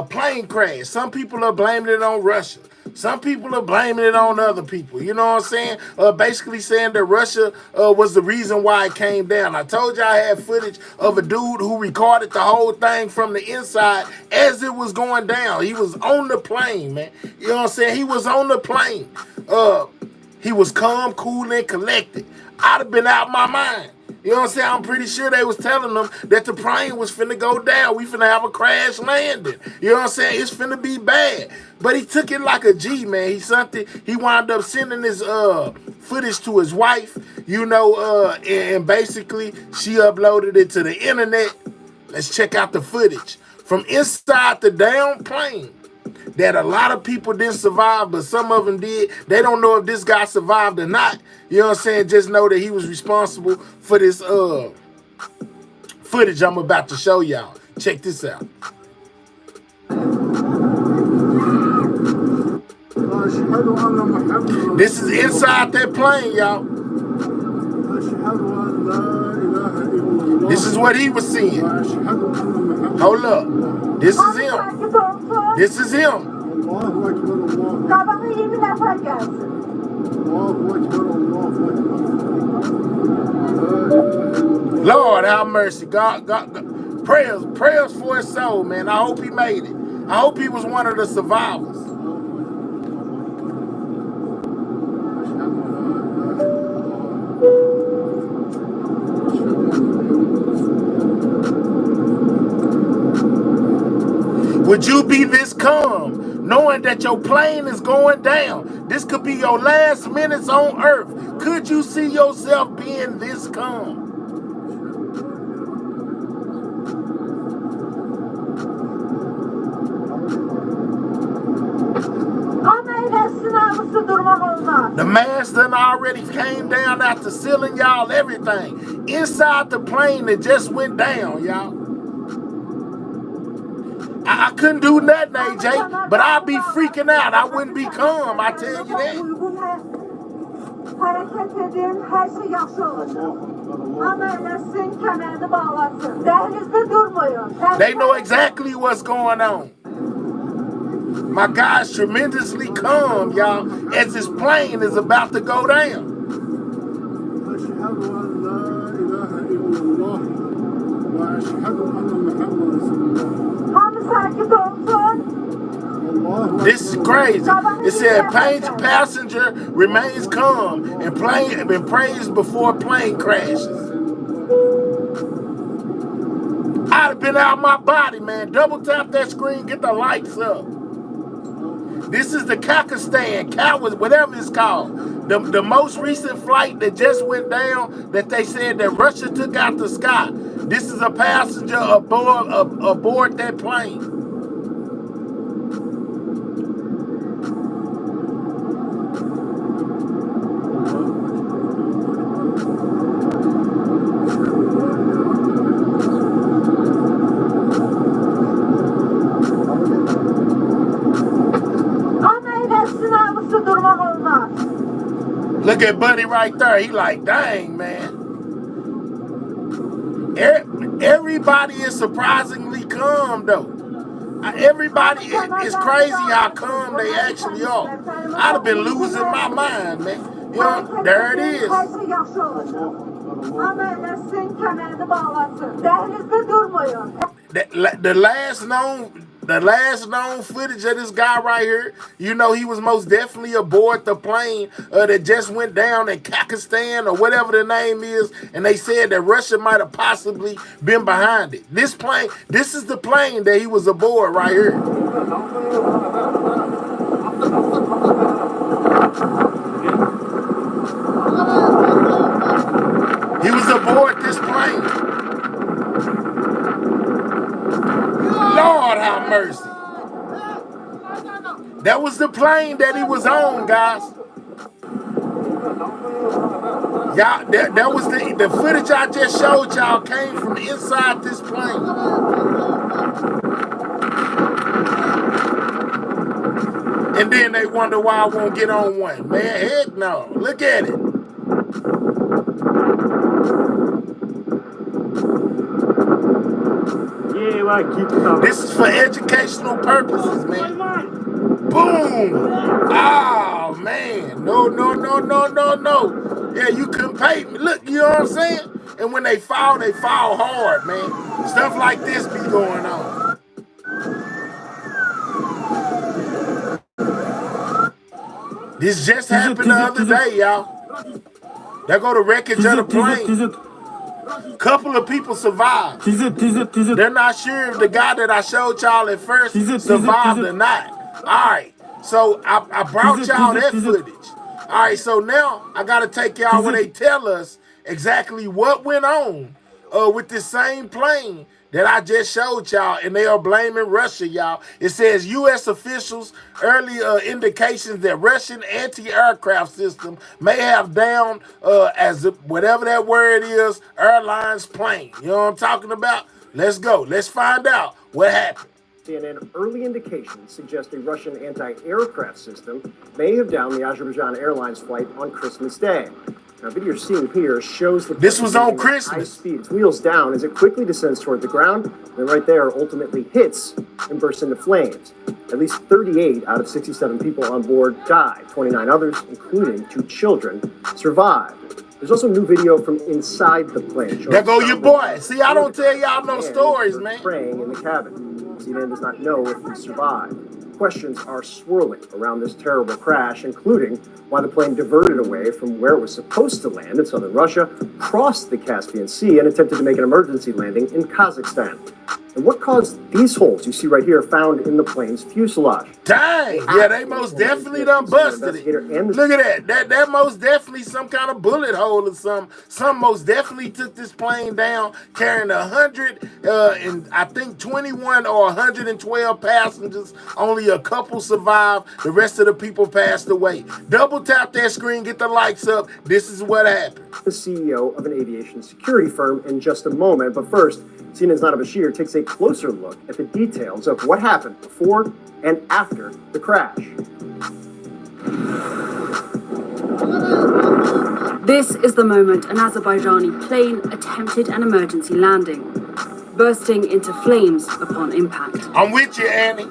plane crash. Some people are blaming it on Russia. Some people are blaming it on other people. You know what I'm saying? Basically saying that Russia was the reason why it came down. I told y'all I had footage of a dude who recorded the whole thing from the inside as it was going down. He was on the plane, man. You know what I'm saying? He was on the plane. He was calm, cool, and collected. I'd have been out my mind. You know what I'm saying? I'm pretty sure they was telling them that the plane was finna go down. We finna have a crash landing. You know what I'm saying? It's finna be bad. But he took it like a G, man. He wound up sending his footage to his wife, and basically she uploaded it to the internet. Let's check out the footage from inside the damn plane. That a lot of people didn't survive, but some of them did. They don't know if this guy survived or not. You know what I'm saying? Just know that he was responsible for this footage I'm about to show y'all. Check this out. This is inside that plane, y'all. This is what he was seeing. Hold up. This is him. This is him. Lord have mercy. God, prayers for his soul, man. I hope he made it. I hope he was one of the survivors. Would you be this calm, knowing that your plane is going down? This could be your last minutes on Earth. Could you see yourself being this calm? The mask done already came down after sealing y'all everything. Inside the plane that just went down, y'all. I couldn't do nothing, AJ, but I'd be freaking out. I wouldn't be calm, I tell you that. They know exactly what's going on. My guy's tremendously calm, y'all, as his plane is about to go down. This is crazy. It said passenger remains calm and prays before plane crashes. I'd have been out my body, man. Double tap that screen, get the lights up. This is the Kakistan, whatever it's called. The most recent flight that just went down that they said that Russia took out the sky. This is a passenger aboard that plane. money right there. He like, dang, man. Everybody is surprisingly calm, though. Everybody, it's crazy how calm they actually are. I'd have been losing my mind, man. You know, there it is. The last known footage of this guy right here, you know, he was most definitely aboard the plane that just went down in Pakistan or whatever the name is, and they said that Russia might have possibly been behind it. This is the plane that he was aboard right here. He was aboard this plane. Lord have mercy. That was the plane that he was on, guys. Y'all, that was the footage I just showed y'all came from inside this plane. And then they wonder why I won't get on one. Man, heck no. Look at it. This is for educational purposes, man. Boom! Oh, man. No. Yeah, you couldn't pay me. Look, you know what I'm saying? And when they fall hard, man. Stuff like this be going on. This just happened the other day, y'all. There go the wreckage of the plane. Couple of people survived. They're not sure if the guy that I showed y'all at first survived or not. All right, so I brought y'all that footage. All right, so now I got to take y'all where they tell us exactly what went on with this same plane that I just showed y'all, and they are blaming Russia, y'all. It says U.S. officials early indications that Russian anti-aircraft system may have downed as whatever that word is, airlines plane. You know what I'm talking about? Let's go. Let's find out what happened. CNN early indications suggest a Russian anti-aircraft system may have downed the Azerbaijan Airlines flight on Christmas Day. Now, video you're seeing here shows the this was on Christmas. High speed. Its wheels down as it quickly descends toward the ground, and right there ultimately hits and bursts into flames. At least 38 out of 67 people on board died. 29 others, including 2 children, survived. There's also new video from inside the plane. There go your boy. See, I don't tell y'all no stories, man. Praying in the cabin. CNN does not know if he survived. Questions are swirling around this terrible crash, including why the plane diverted away from where it was supposed to land in southern Russia, crossed the Caspian Sea, and attempted to make an emergency landing in Kazakhstan. And what caused these holes you see right here found in the plane's fuselage? Dang! Yeah, they most definitely done busted it. Look at that. That most definitely some kind of bullet hole or something. Some most definitely took this plane down, carrying 100 and I think 21 or 112 passengers. Only a couple survived. The rest of the people passed away. Double tap that screen, get the lights up. This is what happened. The CEO of an aviation security firm in just a moment. But first, CNN's Nana Bashir takes a closer look at the details of what happened before and after the crash. This is the moment an Azerbaijani plane attempted an emergency landing, bursting into flames upon impact. I'm with you, Annie.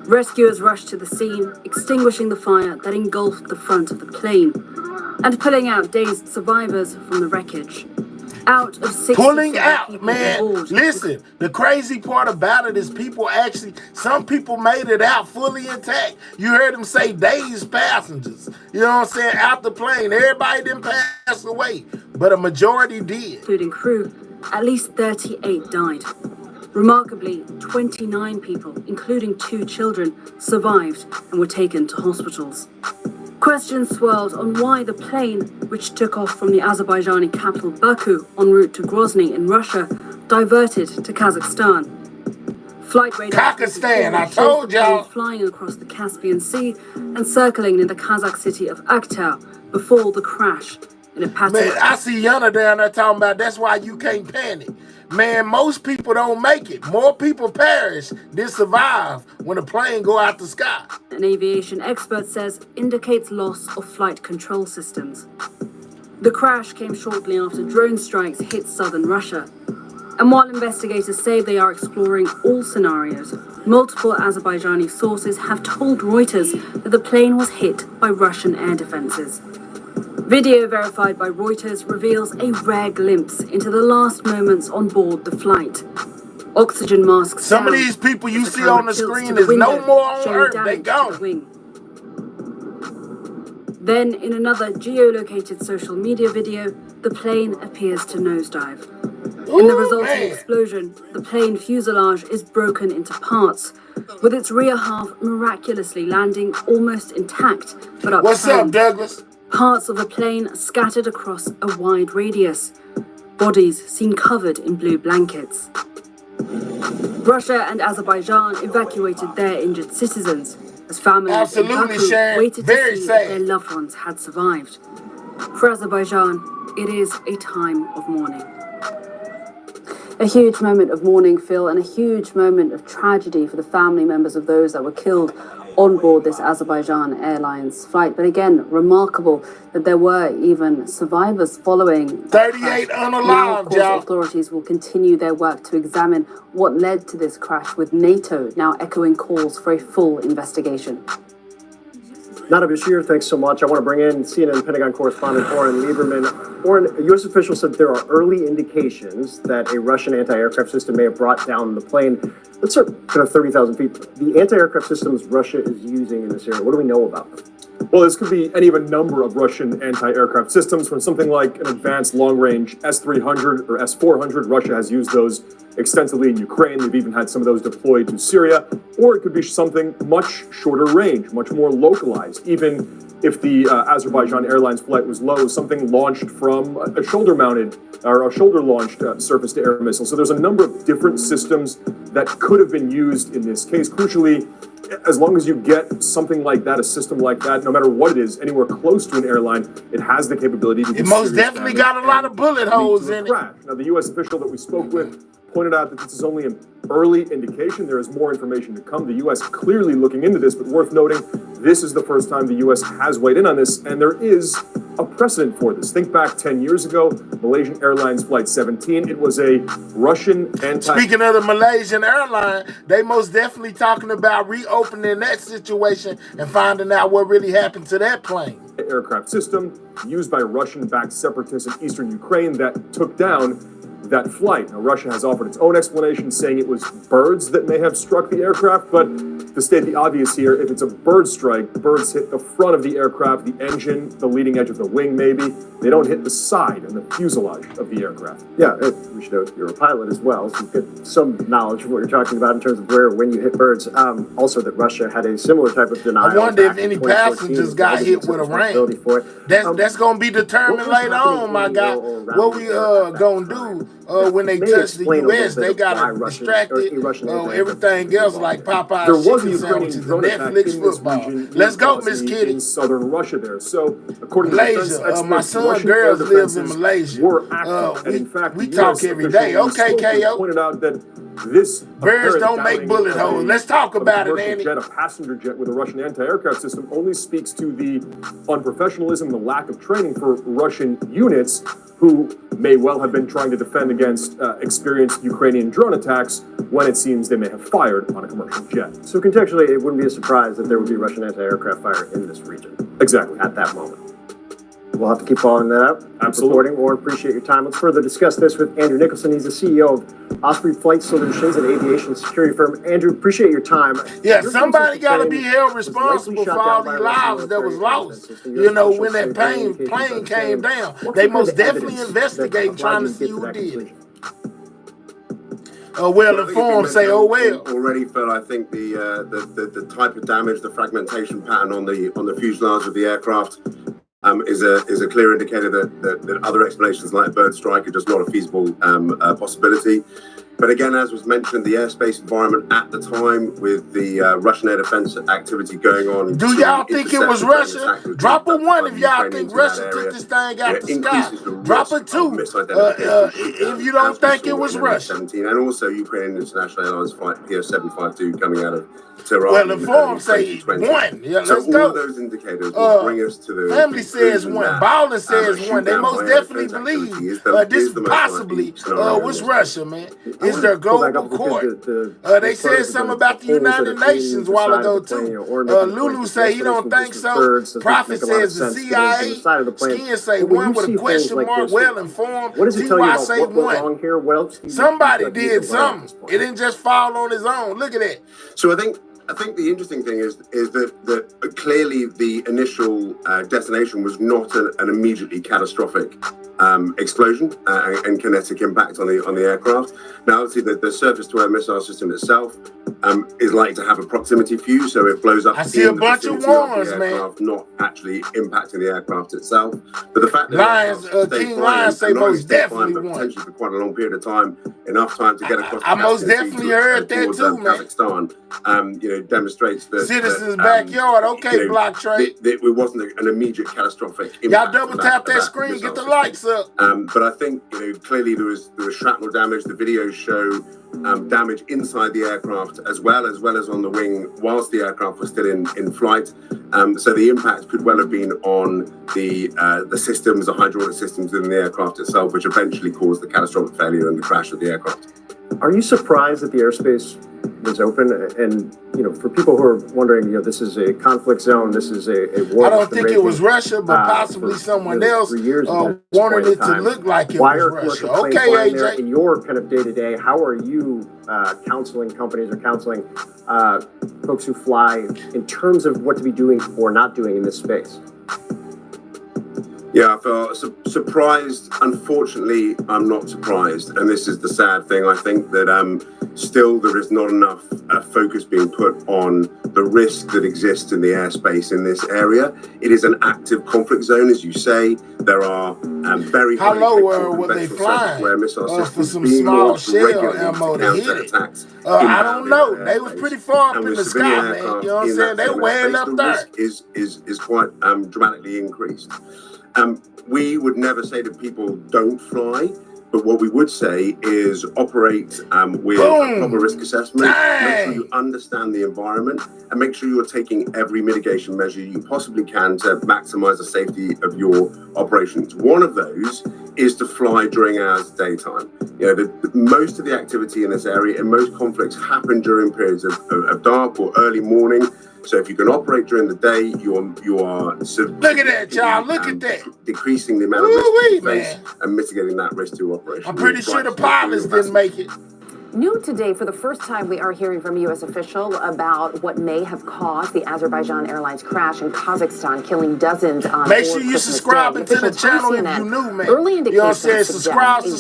Rescuers rushed to the scene, extinguishing the fire that engulfed the front of the plane and pulling out dazed survivors from the wreckage. Out of 60 pulling out, man. Listen, the crazy part about it is some people made it out fully intact. You heard them say dazed passengers. You know what I'm saying? Out the plane. Everybody didn't pass away, but a majority did. Including crew, at least 38 died. Remarkably, 29 people, including 2 children, survived and were taken to hospitals. Questions swirled on why the plane, which took off from the Azerbaijani capital Baku en route to Grozny in Russia, diverted to Kazakhstan. Flight radar Kazakhstan, I told y'all. Flying across the Caspian Sea and circling in the Kazakh city of Aktau before the crash in a pattern. Man, I see Yana down there talking about that's why you can't panic. man, most people don't make it. More people perish than survive when a plane go out the sky. An aviation expert says indicates loss of flight control systems. The crash came shortly after drone strikes hit southern Russia. And while investigators say they are exploring all scenarios, multiple Azerbaijani sources have told Reuters that the plane was hit by Russian air defenses. Video verified by Reuters reveals a rare glimpse into the last moments on board the flight. Oxygen masks. Some of these people you see on the screen is no more on Earth. They gone. Then, in another geolocated social media video, the plane appears to nosedive. In the resulting explosion, the plane fuselage is broken into parts, with its rear half miraculously landing almost intact, but upturned. What's up, Douglas? Parts of the plane scattered across a wide radius. Bodies seen covered in blue blankets. Russia and Azerbaijan evacuated their injured citizens, as families in Baku waited to see if their loved ones had survived. For Azerbaijan, it is a time of mourning. A huge moment of mourning, Phil, and a huge moment of tragedy for the family members of those that were killed on board this Azerbaijan Airlines flight. But again, remarkable that there were even survivors following 38 unalive, now, of course, authorities will continue their work to examine what led to this crash, with NATO now echoing calls for a full investigation. Nada Bashir, thanks so much. I want to bring in CNN Pentagon correspondent Oren Lieberman. Oren, a U.S. official said there are early indications that a Russian anti-aircraft system may have brought down the plane. Let's start kind of 30,000 feet. The anti-aircraft systems Russia is using in this area, what do we know about them? Well, this could be any of a number of Russian anti-aircraft systems, from something like an advanced long-range S-300 or S-400. Russia has used those extensively in Ukraine. They've even had some of those deployed to Syria. Or it could be something much shorter range, much more localized. Even if the Azerbaijan Airlines flight was low, something launched from a shoulder-mounted or a shoulder-launched surface-to-air missile. So there's a number of different systems that could have been used in this case. Crucially, as long as you get something like that, a system like that, no matter what it is, anywhere close to an airline, it has the capability to do it most definitely got a lot of bullet holes in it. Now, the U.S. official that we spoke with pointed out that this is only an early indication. There is more information to come. The U.S. clearly looking into this, but worth noting, this is the first time the U.S. has weighed in on this, and there is a precedent for this. Think back 10 years ago, Malaysian Airlines Flight 17. It was a Russian Speaking of the Malaysian airline, they most definitely talking about reopening that situation and finding out what really happened to that plane. Aircraft system used by Russian-backed separatists in eastern Ukraine that took down that flight. Now, Russia has offered its own explanation, saying it was birds that may have struck the aircraft, but to state the obvious here, if it's a bird strike, birds hit the front of the aircraft, the engine, the leading edge of the wing maybe. They don't hit the side and the fuselage of the aircraft. Yeah, we should know you're a pilot as well, so you get some knowledge of what you're talking about in terms of where, when you hit birds. Also that Russia had a similar type of denial. I wonder if any passengers got hit with a rain. That's going to be determined later on, my guy. What we going to do when they touch the U.S., they got to distract it. Everything else like Popeye's there was a chicken Ukrainian sandwiches and drone attack Netflix in this football. region. Let's go, Miss Kitty. In southern Russia there. So, according to Malaysia, defense my experts, son Russian girls air lives in defenses Malaysia. were active. And in fact, we the talk US every day. official Okay, we spoke with KO. pointed out that this birds don't make bullet holes. Let's talk about it, Andy. A passenger jet with a Russian anti-aircraft system only speaks to the unprofessionalism, the lack of training for Russian units who may well have been trying to defend against experienced Ukrainian drone attacks when it seems they may have fired on a commercial jet. So contextually, it wouldn't be a surprise that there would be Russian anti-aircraft fire in this region. Exactly. At that moment. We'll have to keep following that up. Absolutely. Warren, appreciate your time. Let's further discuss this with Andrew Nicholson. He's the CEO of Osprey Flight Solutions, an aviation security firm. Andrew, appreciate your time. Yeah, somebody got to be held responsible for all the lives that was lost. You know, when that plane came down, they most definitely investigating, trying to see who did. Well, the form say, oh well. Already, Phil, I think the type of damage, the fragmentation pattern on the fuselage of the aircraft is a clear indicator that other explanations like bird strike are just not a feasible possibility. But again, as was mentioned, the airspace environment at the time with the Russian air defense activity going on. Do y'all think it was Russia? Drop a 1 if y'all think Russia took this thing out the sky. Drop a 2 if you don't think it was Russia. And also Ukrainian International Airlines flight PS752 coming out of Tehran. Well, the form say 1. Yeah, let's so go. All of those indicators will bring us to the family says 1. Ballin says 1. They most definitely believe this possibly was Russia, man. Is their global court? They said something about the United Nations a while ago too. Lulu say he don't think so. Prophet says the CIA. Skin say 1 with a question mark. Well informed. TY say 1. Somebody did something. It didn't just fall on his own. Look at that. So I think the interesting thing is that clearly the initial detonation was not an immediately catastrophic explosion and kinetic impact on the aircraft. Now, obviously, the surface-to-air missile system itself is likely to have a proximity fuse, so it blows up. I see a bunch of warns, man. Not actually impacting the aircraft itself, but the fact that King Lions say most definitely won. Potentially for quite a long period of time, enough time to get across. I most definitely heard that too, man. Kazakhstan, demonstrates that citizens' backyard. Okay, block trade. It wasn't an immediate catastrophic impact. Y'all double tap that screen, get the lights up. But I think clearly there was shrapnel damage. The videos show damage inside the aircraft as well as on the wing whilst the aircraft was still in flight. So the impact could well have been on the systems, the hydraulic systems in the aircraft itself, which eventually caused the catastrophic failure and the crash of the aircraft. Are you surprised that the airspace was open? And for people who are wondering, this is a conflict zone. This is a war. I don't think it was Russia, but possibly someone else wanted it to look like it was Russia. Okay, AJ. In your kind of day-to-day, how are you counseling companies or counseling folks who fly in terms of what to be doing or not doing in this space? Yeah, I felt surprised. Unfortunately, I'm not surprised. And this is the sad thing. I think that still there is not enough focus being put on the risk that exists in the airspace in this area. It is an active conflict zone, as you say. There are very how low were they flying for some small shell ammo to hit it? I don't know. They was pretty far up in the sky, man. You know what I'm saying? They way up there. Is quite dramatically increased. We would never say that people don't fly, but what we would say is operate with a proper risk assessment, make sure you understand the environment, and make sure you're taking every mitigation measure you possibly can to maximize the safety of your operations. One of those is to fly during hours of daytime. Most of the activity in this area and most conflicts happen during periods of dark or early morning. So if you can operate during the day, you are look at that, y'all. Look at that. Decreasing the amount of risk you face and mitigating that risk to operation. I'm pretty sure the pilots didn't make it. New today, for the first time, we are hearing from a U.S. official about what may have caused the Azerbaijan Airlines crash in Kazakhstan, killing dozens on Make sure you subscribe to the channel if you new, man. Early indications subscribe. Road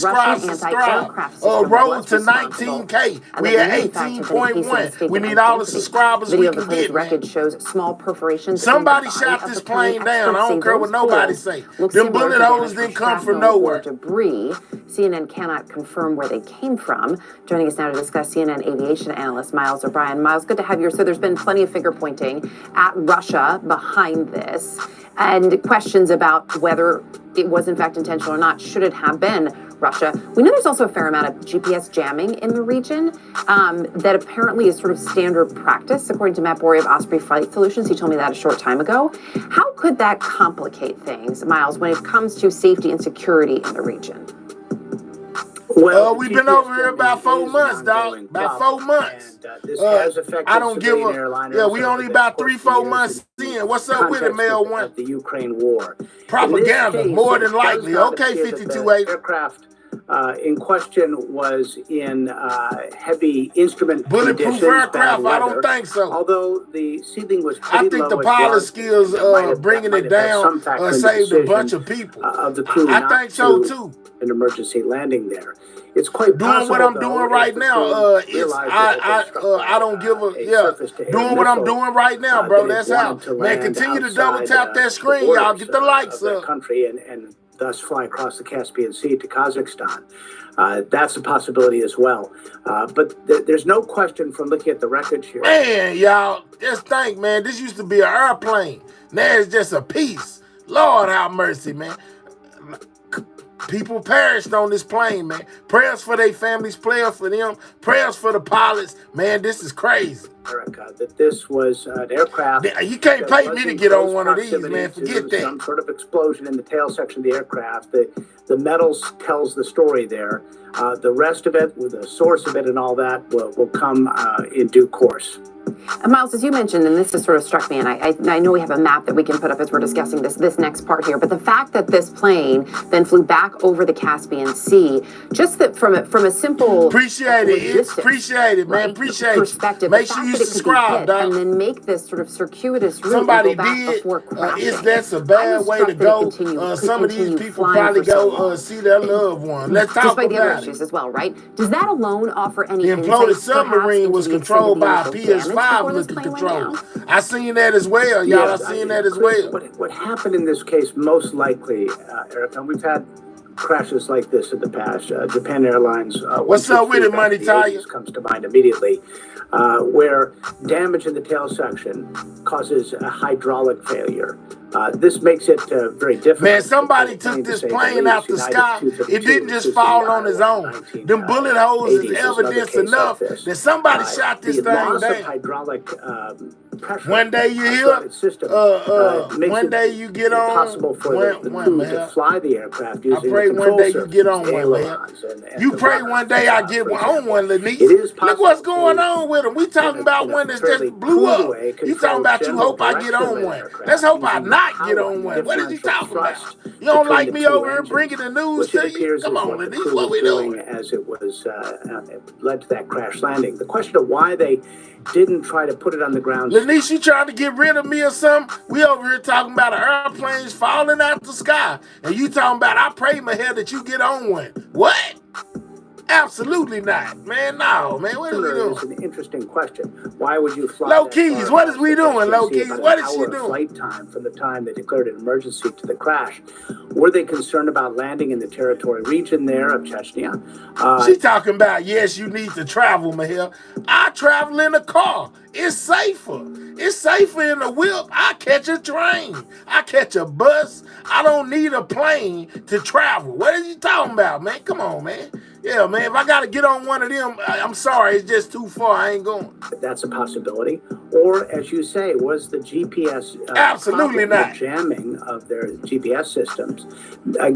to 19K. We at 18.1. We need all the subscribers we can get, record shows small perforations. Somebody shot this plane down. I don't care what nobody say. Them bullet holes didn't come from nowhere. Debris. CNN cannot confirm where they came from. Joining us now to discuss, CNN aviation analyst Miles O'Brien. Miles, good to have you here. So there's been plenty of finger pointing at Russia behind this and questions about whether it was in fact intentional or not. Should it have been Russia? We know there's also a fair amount of GPS jamming in the region that apparently is sort of standard practice, according to Matt Borey of Osprey Flight Solutions. He told me that a short time ago. How could that complicate things, Miles, when it comes to safety and security in the region? Well, we've been over here about 4 months, dog. About 4 months. I don't give a. Yeah, we only about 3-4 months in. What's up with it, Mel One? The Ukraine war. Propaganda, more than likely. Okay, 52-8. Aircraft in question was in heavy instrument bulletproof aircraft. I don't think so. Although the ceiling was pretty I think low the pilot skills bringing it down saved a bunch of people. Of the crew I think so too. An emergency landing there. It's quite doing what I'm doing right now. I don't give a doing what I'm doing right now, bro. That's how. Man, continue to double tap that screen, y'all. Get the likes up. Country and thus fly across the Caspian Sea to Kazakhstan. That's a possibility as well. But there's no question from looking at the wreckage here. Man, y'all, just think, man, this used to be an airplane. Now it's just a piece. Lord have mercy, man. People perished on this plane, man. Prayers for their families, prayers for them, prayers for the pilots. Man, this is crazy. America, that this was an aircraft. You can't pay me to get on one of these, man. Forget that. Some sort of explosion in the tail section of the aircraft. The metals tells the story there. The rest of it, the source of it and all that will come in due course. Miles, as you mentioned, and this has sort of struck me, and I know we have a map that we can put up as we're discussing this next part here, but the fact that this plane then flew back over the Caspian Sea, just that from a simple appreciate it, man. Appreciate perspective. Make sure you subscribe, dog. And then make this sort of circuitous route. Somebody did. That's a bad way to go. Some of these people probably go see their loved one. Let's talk Despite the other about issues as well, right? Does that alone offer any? The imploded submarine was controlled by a PS5 looking control. I seen that as well, y'all. I seen that as well. What happened in this case, most likely, Eric, and we've had crashes like this in the past. Japan Airlines. What's up with it, Money Tire? Comes to mind immediately, where damage in the tail section causes a hydraulic failure. This makes it very difficult. Man, somebody took this plane out the sky. It didn't just fall on its own. Them bullet holes is evidence enough that somebody shot this thing down. Hydraulic pressure. One day you hear, one day you get on. Possible for the crew to fly the aircraft using I pray one day you get on one, man. You pray one day I get on one, Lenise. Look what's going on with them. We talking about one that's just blew up. You talking about you hope I get on one. Let's hope I not get on one. What is you talking about? You don't like me over here bringing the news to you? Come on, Lenise, what we doing? As it was led to that crash landing. The question of why they didn't try to put it on the ground. Lenise, you trying to get rid of me or something? We over here talking about airplanes falling out the sky. And you talking about, I pray, Mahel, that you get on one. What? Absolutely not, man. No, man. What are we doing? It's an interesting question. Why would you fly? Low Keys, what is we doing, Low Keys? What is she doing? Flight time from the time they declared an emergency to the crash. Were they concerned about landing in the territory region there of Chechnya? She talking about, yes, you need to travel, Mahel. I travel in a car. It's safer. It's safer in a whip. I catch a train. I catch a bus. I don't need a plane to travel. What are you talking about, man? Come on, man. Yeah, man, if I got to get on one of them, I'm sorry, it's just too far. I ain't going. That's a possibility. Or, as you say, was the GPS absolutely not jamming of their GPS systems,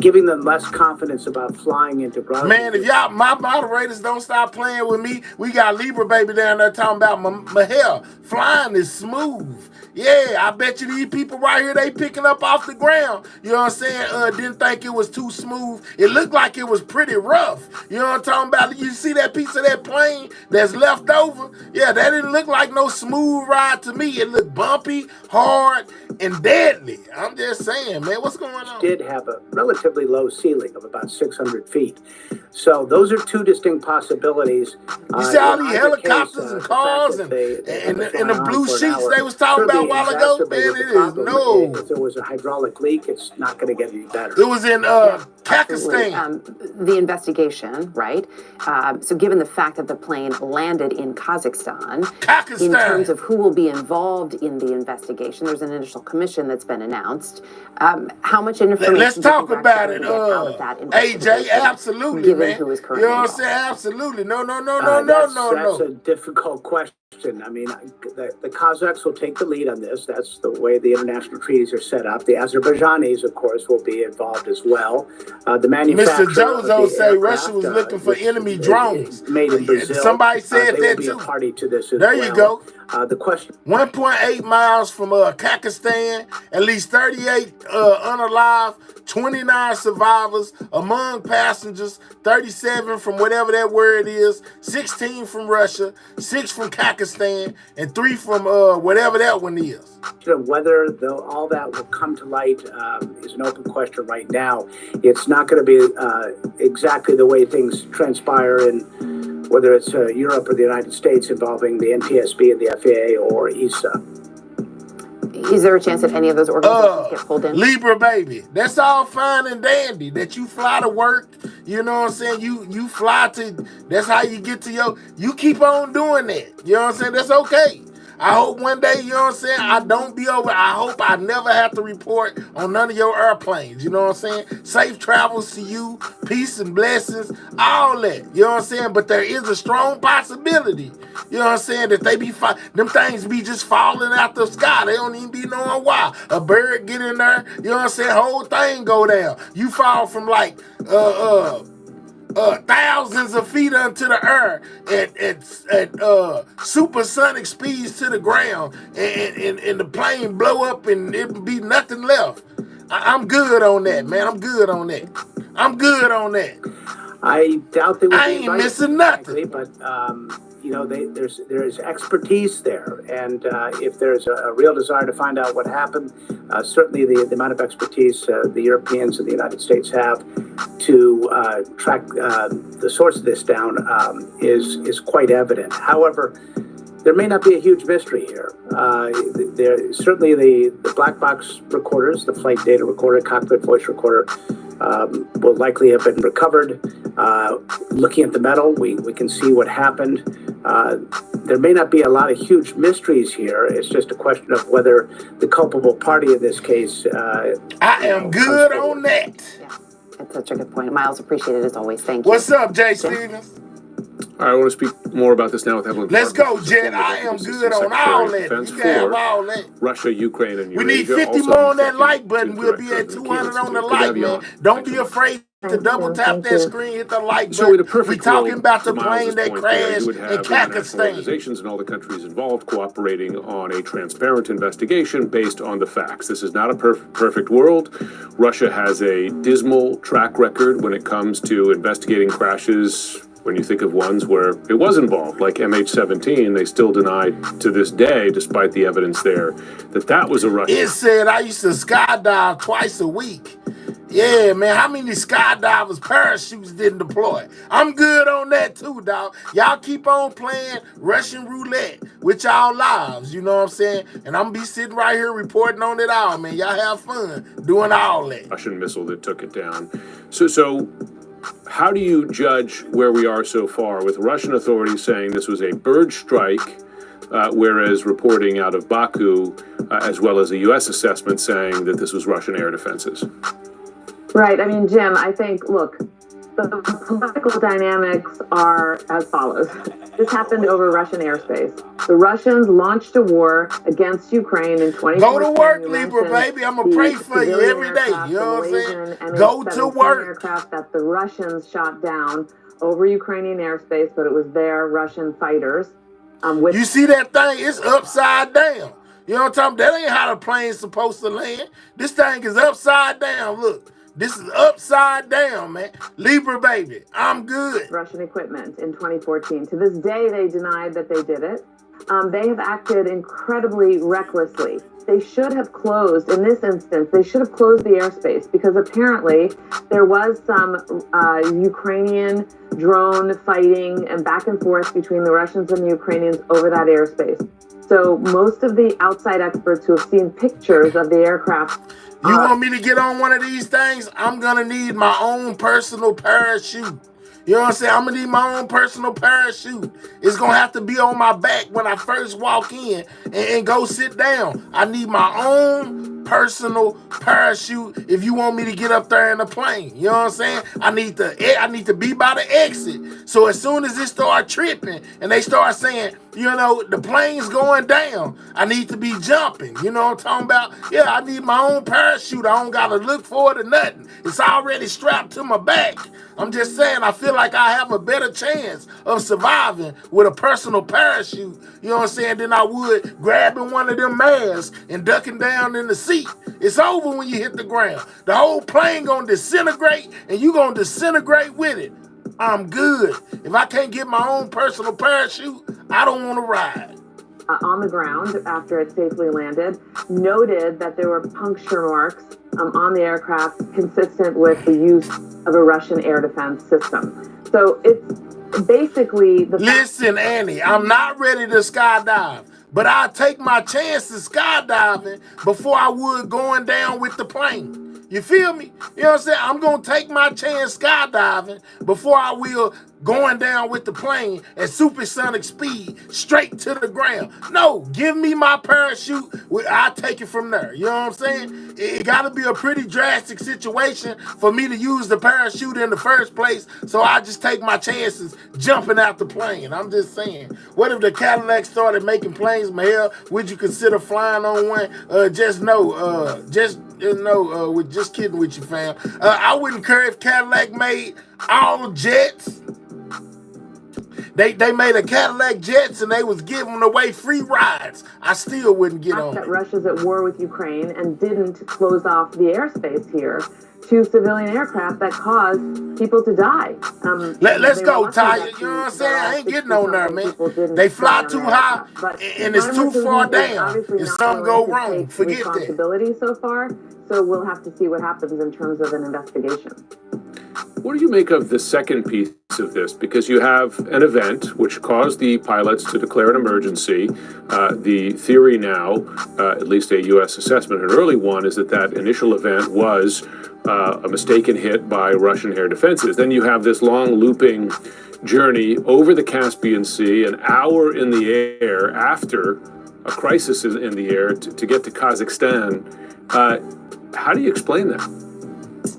giving them less confidence about flying into ground? Man, if y'all, my moderators don't stop playing with me, we got Libra Baby down there talking about Mahel. Flying is smooth. Yeah, I bet you these people right here, they picking up off the ground. You know what I'm saying? Didn't think it was too smooth. It looked like it was pretty rough. You know what I'm talking about? You see that piece of that plane that's left over? Yeah, that didn't look like no smooth ride to me. It looked bumpy, hard, and deadly. I'm just saying, man, what's going on? Did have a relatively low ceiling of about 600 feet. So those are two distinct possibilities. You see all these helicopters and cars and the blue sheets they was talking about a while ago? Man, it is no. If there was a hydraulic leak, it's not going to get any better. It was in Pakistan. The investigation, right? So given the fact that the plane landed in Kazakhstan, in terms of who will be involved in the investigation, there's an initial commission that's been announced. How much information? Let's talk about it. AJ, absolutely, man. Who is you know what I'm saying? Absolutely. No. That's a difficult question. I mean, the Kazakhs will take the lead on this. That's the way the international treaties are set up. The Azerbaijanis, of course, will be involved as well. The manufacturer Mr. Jozo say Russia was looking for enemy drones. Made in Brazil. Somebody said they that will be too. A party to this as there well. You go. The question: 1.8 miles from Pakistan, at least 38 unalive, 29 survivors among passengers, 37 from whatever that word is, 16 from Russia, 6 from Pakistan, and 3 from whatever that one is. Whether all that will come to light is an open question right now. It's not going to be exactly the way things transpire in whether it's Europe or the United States involving the NTSB and the FAA or ESA. Is there a chance that any of those organizations get pulled in? Libra baby. That's all fine and dandy. That you fly to work, you know what I'm saying? You fly to, that's how you get to you keep on doing that. You know what I'm saying? That's okay. I hope one day, you know what I'm saying, I don't be over. I hope I never have to report on none of your airplanes. You know what I'm saying? Safe travels to you, peace and blessings, all that. You know what I'm saying? But there is a strong possibility, you know what I'm saying, that they be, them things be just falling out the sky. They don't even be knowing why. A bird get in there, you know what I'm saying, whole thing go down. You fall from like, thousands of feet into the air at supersonic speeds to the ground, and the plane blow up and it be nothing left. I'm good on that, man. I'm good on that. I doubt they would. I ain't missing nothing. But you know, there's expertise there, and if there's a real desire to find out what happened, certainly the amount of expertise the Europeans and the United States have to track the source of this down is quite evident. However, there may not be a huge mystery here. There certainly the black box recorders, the flight data recorder, cockpit voice recorder, will likely have been recovered. Looking at the metal, we can see what happened. There may not be a lot of huge mysteries here. It's just a question of whether the culpable party in this case. I am good on that. Yeah, that's such a good point. Miles, appreciate it as always. Thank you. What's up, Jay Stevens? All right, I want to speak more about this now with Evelyn. Let's go, Jet. I am good on all that. You can have all that. Russia, Ukraine, and we need 50 more on that like button. We'll be at 200 on the like, man. Don't be afraid to double tap that screen, hit the like button. We talking about the plane that crashed in Pakistan. Organizations and all the countries involved cooperating on a transparent investigation based on the facts. This is not a perfect world. Russia has a dismal track record when it comes to investigating crashes. When you think of ones where it was involved, like MH17, they still deny to this day, despite the evidence there, that was a Russian. It said I used to skydive twice a week. Yeah, man, how many skydivers' parachutes didn't deploy? I'm good on that too, dog. Y'all keep on playing Russian roulette with y'all lives, you know what I'm saying? And I'm gonna be sitting right here reporting on it all, man. Y'all have fun doing all that. Russian missile that took it down. So how do you judge where we are so far with Russian authorities saying this was a bird strike, whereas reporting out of Baku, as well as a U.S. assessment saying that this was Russian air defenses? Right. I mean, Jim, I think, look, the political dynamics are as follows. This happened over Russian airspace. The Russians launched a war against Ukraine in 2014. Go to work, Libra, baby. I'm going to pray for you every day. You know what I'm saying? Go to work. Aircraft that the Russians shot down over Ukrainian airspace, but it was their Russian fighters. You see that thing? It's upside down. You know what I'm talking about? That ain't how the plane's supposed to land. This thing is upside down. Look. This is upside down, man. Libra, baby. I'm good. Russian equipment in 2014. To this day, they denied that they did it. They have acted incredibly recklessly. They should have closed, in this instance, they should have closed the airspace because apparently there was some Ukrainian drone fighting and back and forth between the Russians and the Ukrainians over that airspace. So most of the outside experts who have seen pictures of the aircraft. You want me to get on one of these things? I'm going to need my own personal parachute. You know what I'm saying? I'm going to need my own personal parachute. It's going to have to be on my back when I first walk in and go sit down. I need my own personal parachute if you want me to get up there in the plane. You know what I'm saying? I need to be by the exit. So as soon as it start tripping and they start saying, you know, the plane's going down, I need to be jumping. You know what I'm talking about? Yeah, I need my own parachute. I don't got to look for it or nothing. It's already strapped to my back. I'm just saying, I feel like I have a better chance of surviving with a personal parachute, you know what I'm saying, than I would grabbing one of them masks and ducking down in the seat. It's over when you hit the ground. The whole plane gonna disintegrate and you gonna disintegrate with it. I'm good. If I can't get my own personal parachute, I don't want to ride. On the ground after it safely landed, noted that there were puncture marks on the aircraft consistent with the use of a Russian air defense system. So it's basically Listen, Annie, I'm not ready to skydive. but I take my chances skydiving before I would going down with the plane. You feel me? You know what I'm saying? I'm going to take my chance skydiving before I will going down with the plane at supersonic speed straight to the ground. No, give me my parachute. I'll take it from there. You know what I'm saying? It got to be a pretty drastic situation for me to use the parachute in the first place, so I just take my chances jumping out the plane. I'm just saying. What if the Cadillac started making planes, Mahel? Would you consider flying on one? Just kidding with you, fam. I wouldn't care if Cadillac made all jets. They made a Cadillac Jets and they was giving away free rides. I still wouldn't get on that it. Russia's at war with Ukraine and didn't close off the airspace here to civilian aircraft that caused people to die. Let's go, Ty. You know what I'm saying? I ain't getting on there, man. They fly too high and it's too far down. If something go wrong, forget that. Responsibility so far, so we'll have to see what happens in terms of an investigation. What do you make of the second piece of this? Because you have an event which caused the pilots to declare an emergency. The theory now, at least a U.S. assessment, an early one, is that initial event was a mistaken hit by Russian air defenses. Then you have this long looping journey over the Caspian Sea, an hour in the air after a crisis is in the air to get to Kazakhstan. How do you explain that?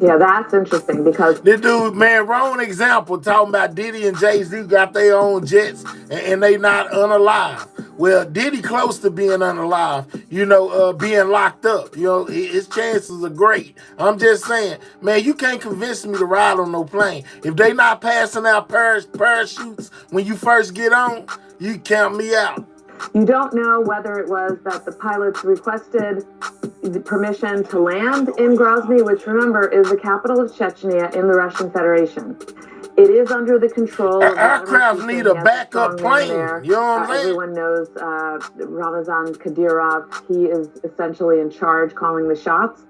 Yeah, that's interesting because this dude, man, wrong example talking about Diddy and Jay-Z got their own jets and they not unalive. Well, Diddy close to being unalive, being locked up. His chances are great. I'm just saying, man, you can't convince me to ride on no plane. If they not passing out parachutes when you first get on, you count me out. You don't know whether it was that the pilots requested the permission to land in Grozny, which, remember, is the capital of Chechnya in the Russian Federation. It is under the control of aircraft need a backup plane. You know what I'm saying? Everyone knows Ramazan Kadyrov. He is essentially in charge, calling the shots.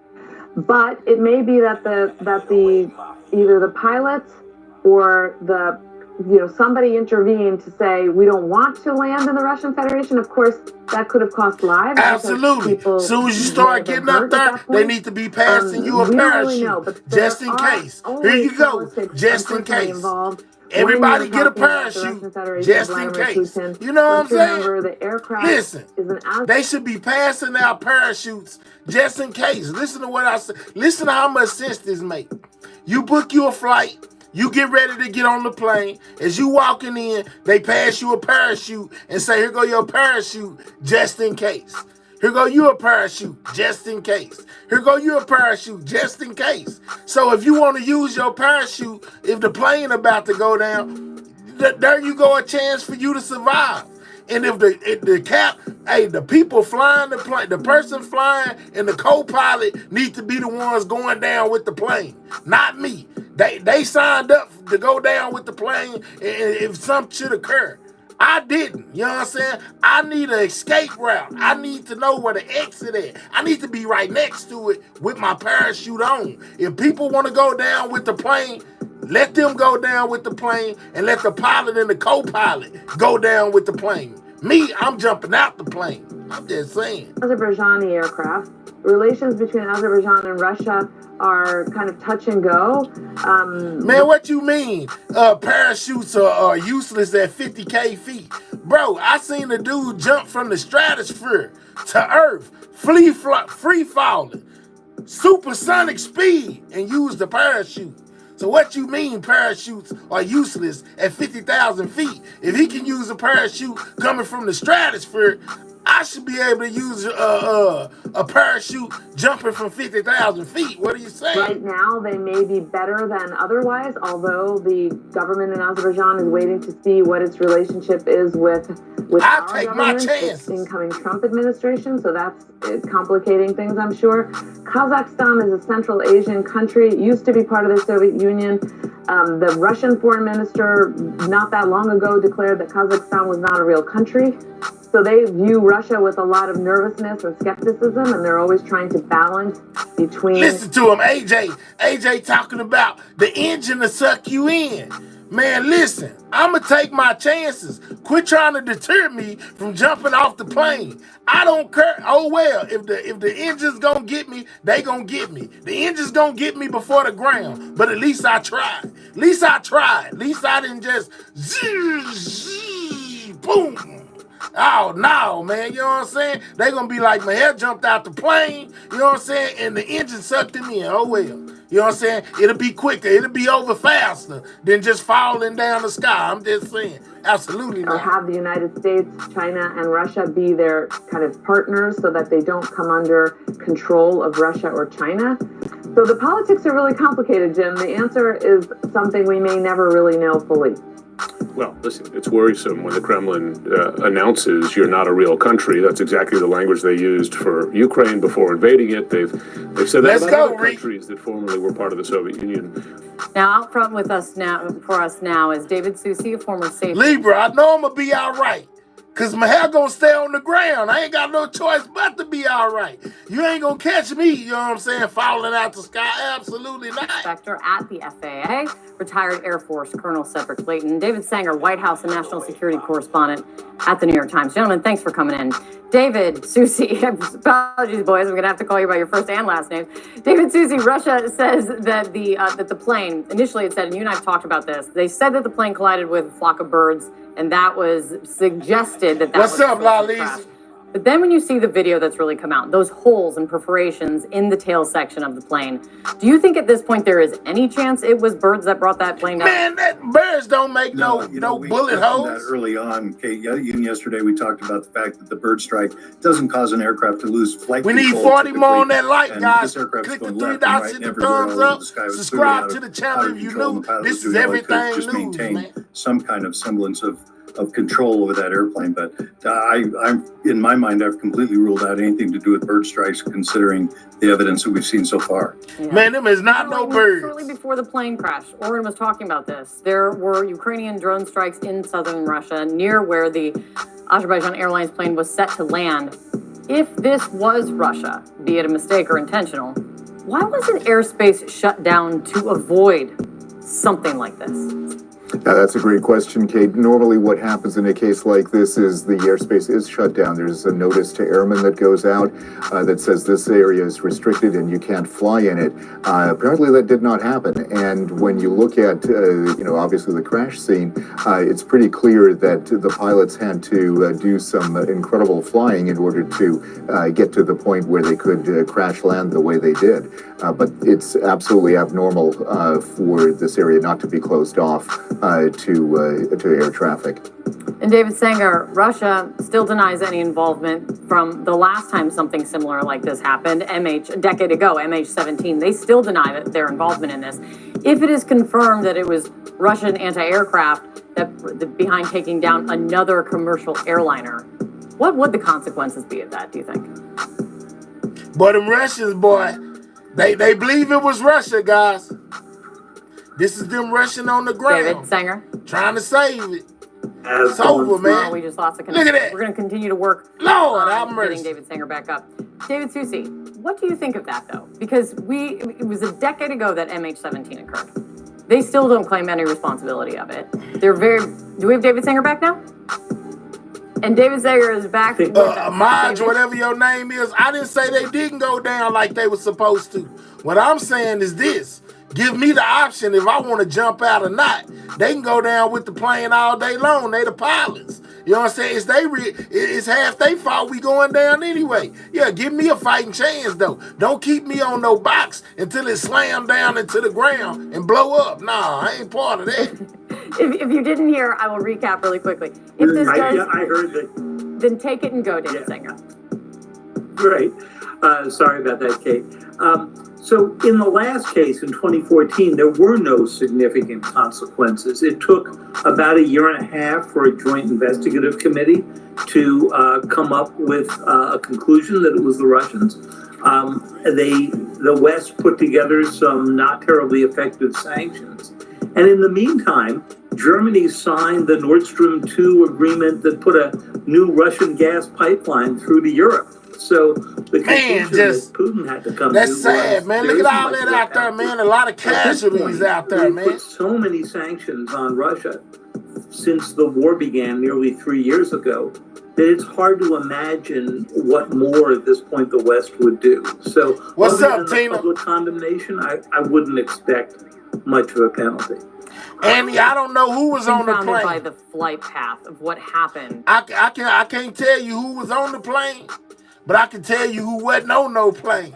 But it may be that either the pilots or somebody intervened to say we don't want to land in the Russian Federation. Of course, that could have cost lives. Absolutely. As soon as you start getting up there, they need to be passing you a parachute, really just in case. Here you go, just in case. Everybody get a parachute, just in case. You know what I'm saying? The aircraft Listen, they should be passing out parachutes just in case. Listen to what I say. Listen to how much sense this makes. You book you a flight. You get ready to get on the plane. As you walking in, they pass you a parachute and say, here go your parachute, just in case. Here go you a parachute, just in case. Here go you a parachute, just in case. So if you want to use your parachute, if the plane about to go down, there you go, a chance for you to survive. And if the people flying the plane, the person flying and the co-pilot need to be the ones going down with the plane, not me. They signed up to go down with the plane and if something should occur. I didn't. You know what I'm saying? I need an escape route. I need to know where the exit is. I need to be right next to it with my parachute on. If people want to go down with the plane, let them go down with the plane and let the pilot and the co-pilot go down with the plane. Me, I'm jumping out the plane. I'm just saying. Azerbaijani aircraft. Relations between Azerbaijan and Russia are kind of touch and go. Man, what you mean? Parachutes are useless at 50K feet. Bro, I seen a dude jump from the stratosphere to Earth, free falling, supersonic speed, and use the parachute. So what you mean parachutes are useless at 50,000 feet? If he can use a parachute coming from the stratosphere, I should be able to use a parachute jumping from 50,000 feet. What are you saying? Right now, they may be better than otherwise, although the government in Azerbaijan is waiting to see what its relationship is with our government, its incoming Trump administration. So that's complicating things, I'm sure. Kazakhstan is a Central Asian country. It used to be part of the Soviet Union. The Russian foreign minister not that long ago declared that Kazakhstan was not a real country. So they view Russia with a lot of nervousness and skepticism, and they're always trying to balance between... Listen to him, AJ. AJ talking about the engine to suck you in. Man, listen, I'm going to take my chances. Quit trying to deter me from jumping off the plane. I don't care. Oh well, if the engine's gonna get me, they gonna get me. The engine's gonna get me before the ground. But at least I tried. At least I tried. At least I didn't just boom. Oh no, man, you know what I'm saying? They gonna be like, my head jumped out the plane, you know what I'm saying? And the engine sucked him in. Oh well. You know what I'm saying? It'll be quicker, it'll be over faster than just falling down the sky. I'm just saying. Absolutely Or not. have the United States, China, and Russia be their kind of partners so that they don't come under control of Russia or China. So the politics are really complicated, Jim. The answer is something we may never really know fully. Well, listen, it's worrisome when the Kremlin announces you're not a real country. That's exactly the language they used for Ukraine before invading it. They've said that about other countries that formerly were part of the Soviet Union. Now, out front with us now, for us now, is David Susi, a former safety. Libra, I know I'm gonna be all right. Cause my hair gonna stay on the ground. I ain't got no choice but to be all right. You ain't gonna catch me, you know what I'm saying, falling out the sky. Absolutely not. Inspector at the FAA, retired Air Force Colonel Cedric Clayton, David Sanger, White House and national security correspondent at the New York Times. Gentlemen, thanks for coming in. David Susi, apologies, boys, I'm gonna have to call you by your first and last name. David Susi, Russia says that the plane, initially it said, and you and I have talked about this, they said that the plane collided with a flock of birds, and that was suggested that What's was up, Lalise? But then when you see the video that's really come out, those holes and perforations in the tail section of the plane, do you think at this point there is any chance it was birds that brought that plane down? Man, that birds don't make no bullet holes. That early on, Kate. Even yesterday we talked about the fact that the bird strike doesn't cause an aircraft to lose flight We need control 40 more on that typically. light, And guys. this aircraft's Click the going three left and dots, right hit and the everywhere, thumbs all over up, the sky was subscribe clearly to the out channel of if you control, and new. the pilot This was is doing all he could everything to just news, maintain man. some kind of semblance of control over that airplane. But I'm in my mind, I've completely ruled out anything to do with bird strikes, considering the evidence that we've seen so far. Yeah. Man, them is not no birds. Shortly before the plane crash, Oren was talking about this. There were Ukrainian drone strikes in southern Russia near where the Azerbaijan Airlines plane was set to land. If this was Russia, be it a mistake or intentional, why wasn't airspace shut down to avoid something like this? That's a great question, Kate. Normally what happens in a case like this is the airspace is shut down. There's a notice to airmen that goes out that says this area is restricted and you can't fly in it. Apparently that did not happen. And when you look at, obviously the crash scene, it's pretty clear that the pilots had to do some incredible flying in order to get to the point where they could crash land the way they did. But it's absolutely abnormal for this area not to be closed off to air traffic. And David Sanger, Russia still denies any involvement from the last time something similar like this happened, a decade ago, MH17. They still deny that their involvement in this. If it is confirmed that it was Russian anti-aircraft that behind taking down another commercial airliner, what would the consequences be of that, do you think? But them Russians, boy, they believe it was Russia, guys. This is them rushing on the ground. David Sanger. Trying to save it. It's over, man. Oh, we just lost the Look at that. We're going to continue to work Lord, on have mercy. getting David Sanger back up. David Susi, what do you think of that, though? Because it was a decade ago that MH17 occurred. They still don't claim any responsibility of it. Do we have David Sanger back now? And David Sanger is back. Marge, whatever your name is, I didn't say they didn't go down like they were supposed to. What I'm saying is this. Give me the option if I want to jump out or not. They can go down with the plane all day long. They the pilots. You know what I'm saying? It's half they fault we going down anyway. Yeah, give me a fighting chance, though. Don't keep me on no box until it slam down into the ground and blow up. Nah, I ain't part of that. If you didn't hear, I will recap really quickly. If this does, I heard that. Then take it and go, David Sanger. Great. Sorry about that, Kate. So in the last case in 2014, there were no significant consequences. It took about a year and a half for a joint investigative committee to come up with a conclusion that it was the Russians. The West put together some not terribly effective sanctions. And in the meantime, Germany signed the Nord Stream 2 agreement that put a new Russian gas pipeline through to Europe. So the conclusion that Putin had to come to that's sad, man. Look at all that out there, man. A lot of casualties out there, man. Put so many sanctions on Russia since the war began nearly 3 years ago, that it's hard to imagine what more at this point the West would do. So What's other up, than the Tina? public condemnation, I wouldn't expect much of a penalty. Andy, I don't know who was on the Confounded by plane. the flight path of what happened. I can't tell you who was on the plane, but I can tell you who wasn't on no plane.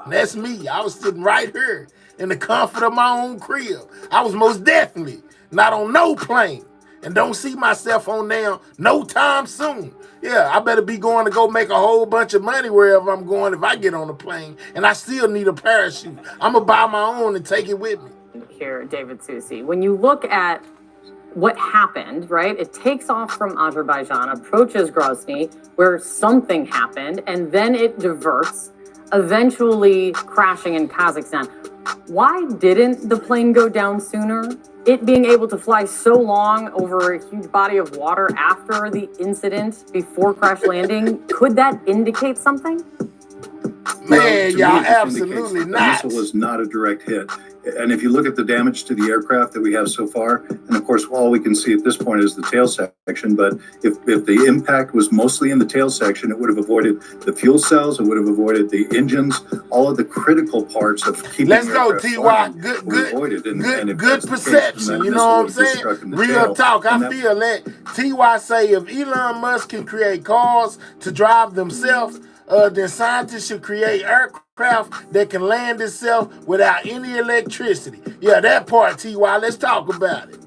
And that's me. I was sitting right here in the comfort of my own crib. I was most definitely not on no plane. And don't see myself on there no time soon. Yeah, I better be going to go make a whole bunch of money wherever I'm going if I get on a plane. And I still need a parachute. I'm going to buy my own and take it with me. Here, David Susi, when you look at what happened, right? It takes off from Azerbaijan, approaches Grozny, where something happened, and then it diverts, eventually crashing in Kazakhstan. Why didn't the plane go down sooner? It being able to fly so long over a huge body of water after the incident, before crash landing, could that indicate something? Man, y'all, absolutely not. The missile was not a direct hit. And if you look at the damage to the aircraft that we have so far, and of course, all we can see at this point is the tail section, but if the impact was mostly in the tail section, it would have avoided the fuel cells, it would have avoided the engines, all of the critical parts of keeping Let's the go, aircraft T.Y. flying Good, were avoided. And if good that's the case, then perception. that You know missile what I'm would have just saying? struck in the Real tail. talk. And I feel that T.Y. say if Elon Musk can create cars to drive themselves, then scientists should create aircraft that can land itself without any electricity. Yeah, that part, T.Y. Let's talk about it.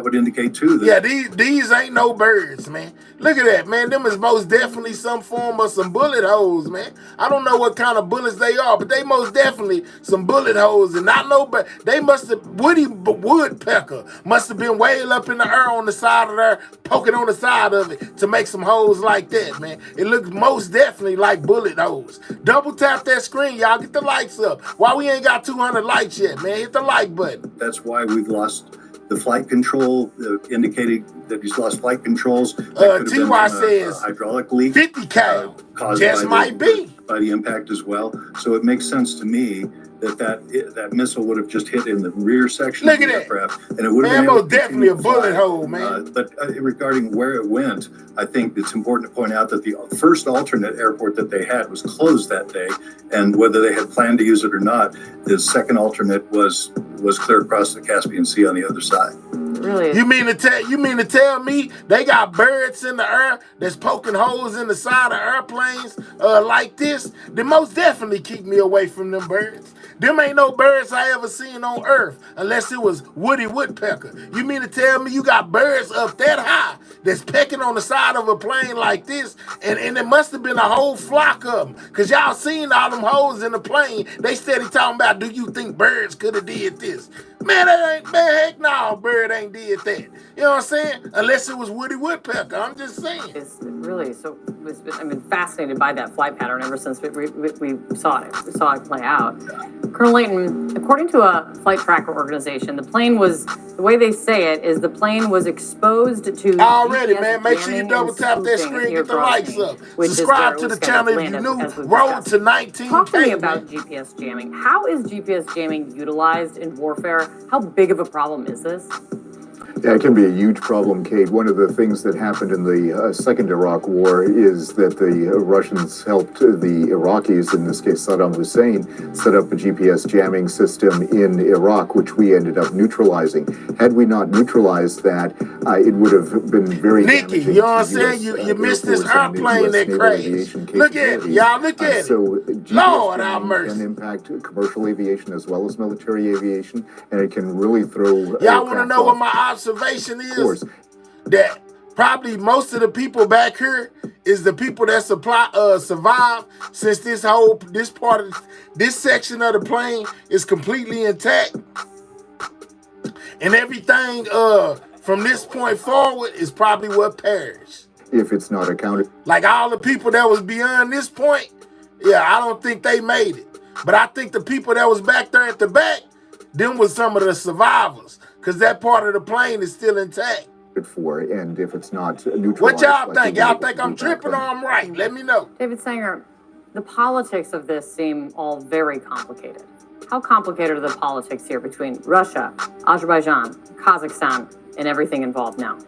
that would indicate too that Yeah, these ain't no birds, man. Look at that, man. Them is most definitely some form of some bullet holes, man. I don't know what kind of bullets they are, but they most definitely some bullet holes, and not no, but they must have woodpecker must have been way up in the air on the side of there, poking on the side of it to make some holes like that, man. It looks most definitely like bullet holes. Double tap that screen, y'all. Get the lights up. Why we ain't got 200 likes yet, man? Hit the like button. that's why we've lost the flight control, indicating that he's lost flight controls. T.Y. says hydraulic leak, 50 cal. caused Just might be by the impact as well. So it makes sense to me that missile would have just hit in the rear section of the aircraft, and it would have been able to definitely a bullet hole, man. But regarding where it went, I think it's important to point out that the first alternate airport that they had was closed that day, and whether they had planned to use it or not, the second alternate was clear across the Caspian Sea on the other side. Really? You mean to tell me they got birds in the air that's poking holes in the side of airplanes like this? They most definitely keep me away from them birds. Them ain't no birds I ever seen on Earth unless it was Woody Woodpecker. You mean to tell me you got birds up that high that's pecking on the side of a plane like this, and it must have been a whole flock of them, because y'all seen all them holes in the plane. They steady talking about, do you think birds could have did this? Man, heck no, bird ain't did that. You know what I'm saying? Unless it was Woody Woodpecker. I'm just saying. It's really so. I've been fascinated by that flight pattern ever since we saw it. We saw it play out. Colonel Layton, according to a flight tracker organization, the plane was, the way they say it, is the plane was exposed to already, GPS man. Make sure you double tap that screen, get the likes up. Subscribe to the channel if you're new. Road to 19K. Talk to me about GPS jamming. How is GPS jamming utilized in warfare? How big of a problem is this? Yeah, it can be a huge problem, Kate. One of the things that happened in the Second Iraq War is that the Russians helped the Iraqis, in this case Saddam Hussein, set up a GPS jamming system in Iraq, which we ended up neutralizing. Had we not neutralized that, it would have been very damaging. You know what I'm saying? You missed this airplane that crashed. Look at it, y'all. Look at it. So Lord have mercy. Can impact commercial aviation as well as military aviation, and it can really throw. Y'all want to know what my observation is? That probably most of the people back here is the people that survive, since this section of the plane is completely intact, and everything from this point forward is probably what perished. If it's not accounted. Like all the people that was beyond this point, yeah, I don't think they made it. But I think the people that was back there at the back, them was some of the survivors, because that part of the plane is still intact. For, and if it's not neutralized. What y'all think? Y'all think I'm tripping or I'm right? Let me know. David Sanger, the politics of this seem all very complicated. How complicated are the politics here between Russia, Azerbaijan, Kazakhstan, and everything involved now?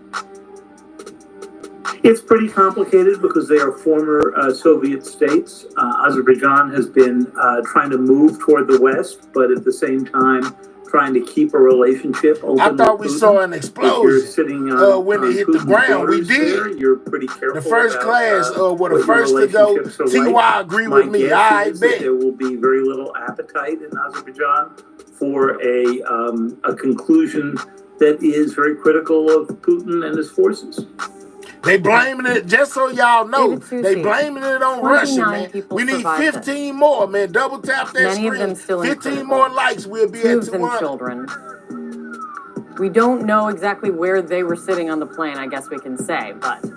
It's pretty complicated because they are former Soviet states. Azerbaijan has been trying to move toward the West, but at the same time trying to keep a relationship open. I thought we with Putin. saw an explosion. If you're sitting on, when it hit the Putin's ground. We borders there, did. you're pretty careful. The first about, class were the what your first to go. relationships are like. TY agree My with me. guess I is that bet. there will be very little appetite in Azerbaijan for a conclusion that is very critical of Putin and his forces. They blaming it, just so y'all know, David they Susi, blaming it on Russia, 29 man. people We need survived 15 more, man. Double tap that Many of screen. them still in 15 critical. more likes, we'll be 2 at of them 200. children. We don't know exactly where they were sitting on the plane, I guess we can say, but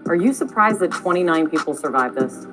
are you surprised that 29 people survived this?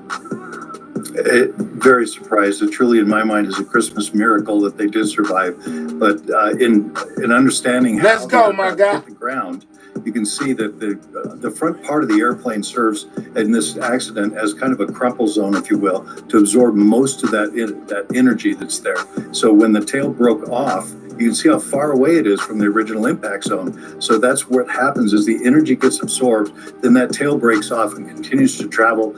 Very surprised. It truly, in my mind, is a Christmas miracle that they did survive. But in understanding Let's how go, the my aircraft guy. hit the ground, you can see that the front part of the airplane serves in this accident as kind of a crumple zone, if you will, to absorb most of that energy that's there. So when the tail broke off, you can see how far away it is from the original impact zone. So that's what happens is the energy gets absorbed, then that tail breaks off and continues to travel,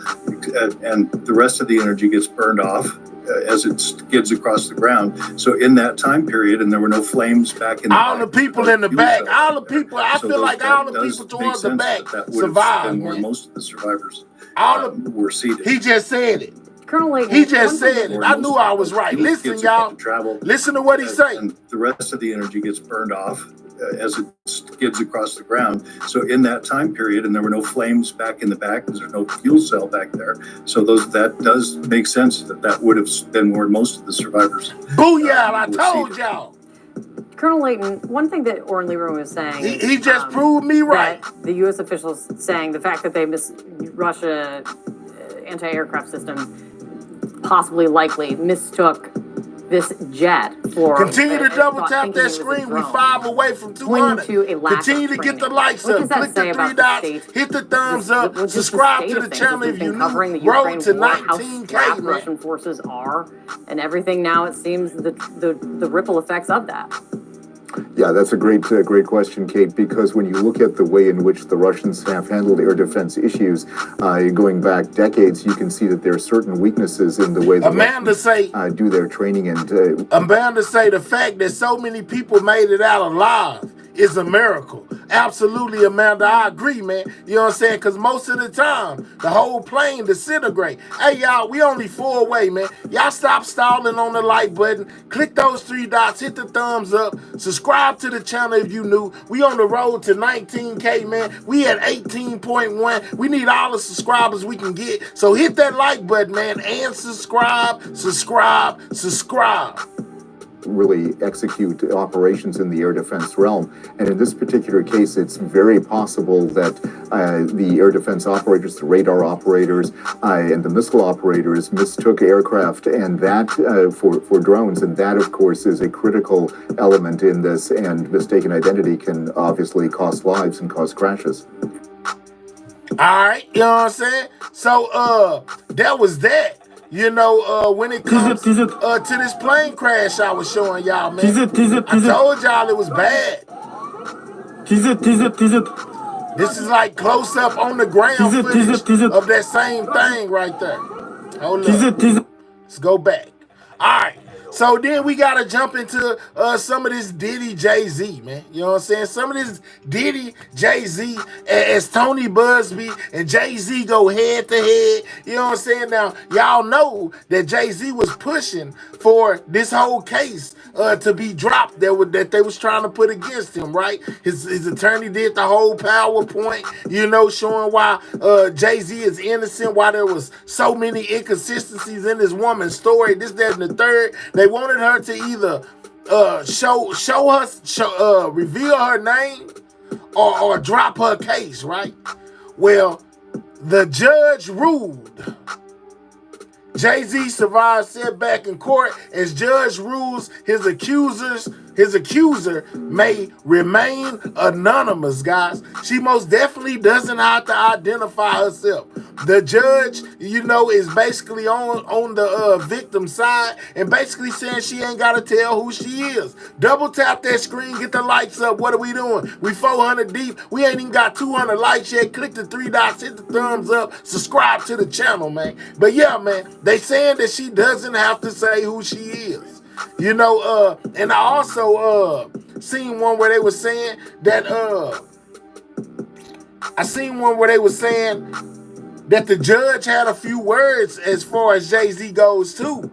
and the rest of the energy gets burned off as it skids across the ground. So in that time period, and there were no flames back in the All back, the people no in the fuel back, cells all the there. people, I So feel like all the that does people make towards the sense back that would have survived, been where man. most of the survivors All were seated. He just said it. Colonel Layton, He just said it. I knew I was right. Fuel Listen, gets y'all. to travel, Listen to what he say. and the rest of the energy gets burned off as it skids across the ground. So in that time period, and there were no flames back in the back because there's no fuel cell back there. So that does make sense that would have been where most of the survivors. Booyah! I were told seated. y'all. Colonel Layton, one thing that Orrin Lieberman was saying is, He just proved me right. that the U.S. officials saying the fact that they Russia anti-aircraft systems possibly likely mistook this jet for... Continue to double tap thinking that it was a screen. We drone, 5 away from 200. pointing to a lack Continue of to get the training. likes What up. does that Click say the 3 about the dots. state? Hit the thumbs up. Just the Subscribe state to of the things channel as if we've you're been covering new. the Ukraine Road to war, how 19K, strapped man. Russian forces are, and everything now, it seems, the ripple effects of that. Yeah, that's a great question, Kate, because when you look at the way in which the Russians have handled air defense issues going back decades, you can see that there are certain weaknesses in the way the Russians do their training. And Amanda say the fact that so many people made it out alive is a miracle. Absolutely, Amanda, I agree, man. You know what I'm saying? Because most of the time, the whole plane disintegrate. Hey, y'all, we only 4 away, man. Y'all stop stalling on the like button. Click those 3 dots. Hit the thumbs up. Subscribe to the channel if you new. We on the road to 19K, man. We at 18.1. We need all the subscribers we can get. So hit that like button, man, and subscribe. really execute operations in the air defense realm. And in this particular case, it's very possible that the air defense operators, the radar operators, and the missile operators mistook aircraft, and that for drones. And that, of course, is a critical element in this. And mistaken identity can obviously cost lives and cause crashes. All right, you know what I'm saying? So, that was that. You know, when it comes to this plane crash I was showing y'all, man, I told y'all it was bad. This is like close up on the ground footage of that same thing right there. Hold up. Let's go back. All right. So then we got to jump into some of this Diddy Jay-Z, man. You know what I'm saying? Some of this Diddy Jay-Z as Tony Busby and Jay-Z go head to head. You know what I'm saying? Now, y'all know that Jay-Z was pushing for this whole case to be dropped that they was trying to put against him, right? His attorney did the whole PowerPoint, you know, showing why Jay-Z is innocent, why there was so many inconsistencies in this woman's story, this, that, and the third. They wanted her to either reveal her name or drop her case, right? Well, the judge ruled. Jay-Z survived setback in court as judge rules his accusers his accuser may remain anonymous, guys. She most definitely doesn't have to identify herself. The judge, you know, is basically on the victim side and basically saying she ain't got to tell who she is. Double tap that screen, get the lights up. What are we doing? We 400 deep. We ain't even got 200 likes yet. Click the 3 dots, hit the thumbs up, subscribe to the channel, man. But yeah, man, they saying that she doesn't have to say who she is. You know, and I also seen one where they were saying that that the judge had a few words as far as Jay-Z goes too,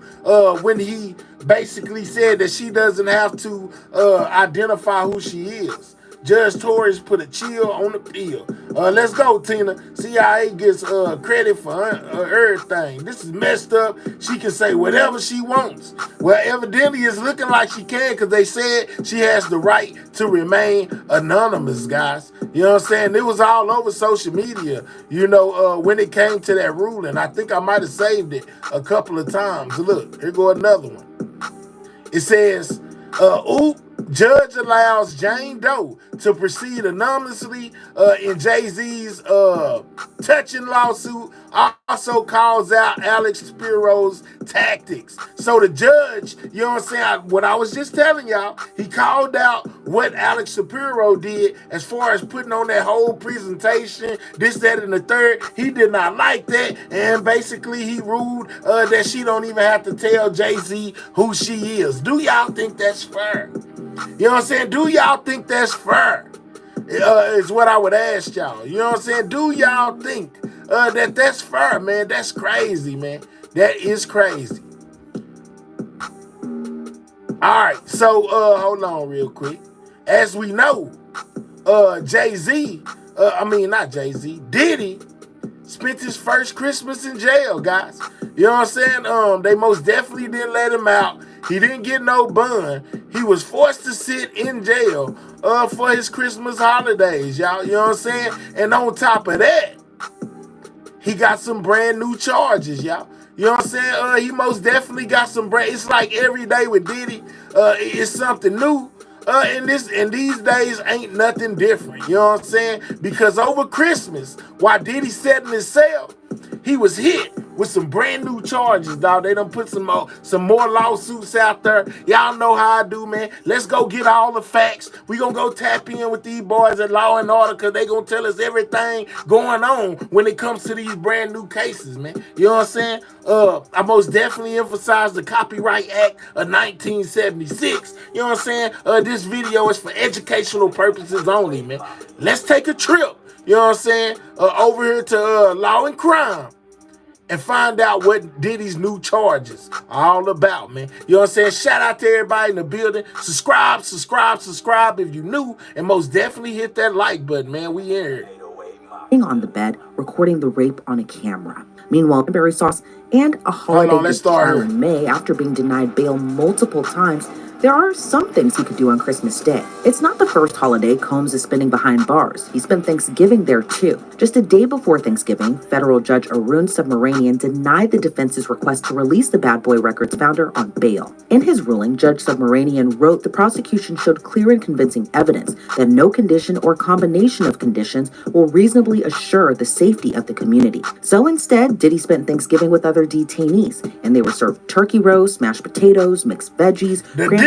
when he basically said that she doesn't have to identify who she is. Judge Torres put a chill on the pill. Let's go, Tina. CIA gets credit for everything. This is messed up. She can say whatever she wants. Well, evidently it's looking like she can because they said she has the right to remain anonymous, guys. You know what I'm saying? It was all over social media, you know, when it came to that ruling. I think I might have saved it a couple of times. Look, here go another one. It says, judge allows Jane Doe to proceed anonymously in Jay-Z's touching lawsuit. Also calls out Alex Spiro's tactics. So the judge, you know what I'm saying, what I was just telling y'all, he called out what Alex Shapiro did as far as putting on that whole presentation, this, that, and the third. He did not like that, and basically he ruled that she don't even have to tell Jay-Z who she is. Do y'all think that's fair? You know what I'm saying? Do y'all think that's fair? Is what I would ask y'all. You know what I'm saying? Do y'all think that that's fair, man? That's crazy, man. That is crazy. All right, so hold on real quick. As we know, Jay-Z, not Jay-Z, Diddy spent his first Christmas in jail, guys. You know what I'm saying? They most definitely didn't let him out. He didn't get no bond. He was forced to sit in jail for his Christmas holidays, y'all. You know what I'm saying? And on top of that, he got some brand new charges, y'all. You know what I'm saying? He most definitely got some brand. It's like every day with Diddy, it's something new. And these days ain't nothing different. You know what I'm saying? Because over Christmas, while Diddy sat in his cell, he was hit with some brand new charges, dog. They done put some more lawsuits out there. Y'all know how I do, man. Let's go get all the facts. We gonna go tap in with these boys at Law and Order because they gonna tell us everything going on when it comes to these brand new cases, man. You know what I'm saying? I most definitely emphasize the Copyright Act of 1976. You know what I'm saying? This video is for educational purposes only, man. Let's take a trip. You know what I'm saying? Over here to Law and Crime and find out what Diddy's new charges are all about, man. You know what I'm saying? Shout out to everybody in the building. Subscribe if you new. And most definitely hit that like button, man. We in here. On the bed, recording the rape on a camera. Meanwhile, cranberry sauce and a holiday trial in May after being denied bail multiple times. There are some things he could do on Christmas Day. It's not the first holiday Combs is spending behind bars. He spent Thanksgiving there too. Just a day before Thanksgiving, federal judge Arun Subramanian denied the defense's request to release the Bad Boy Records founder on bail. In his ruling, Judge Subramanian wrote the prosecution showed clear and convincing evidence that no condition or combination of conditions will reasonably assure the safety of the community. So instead, Diddy spent Thanksgiving with other detainees, and they were served turkey roast, mashed potatoes, mixed veggies, the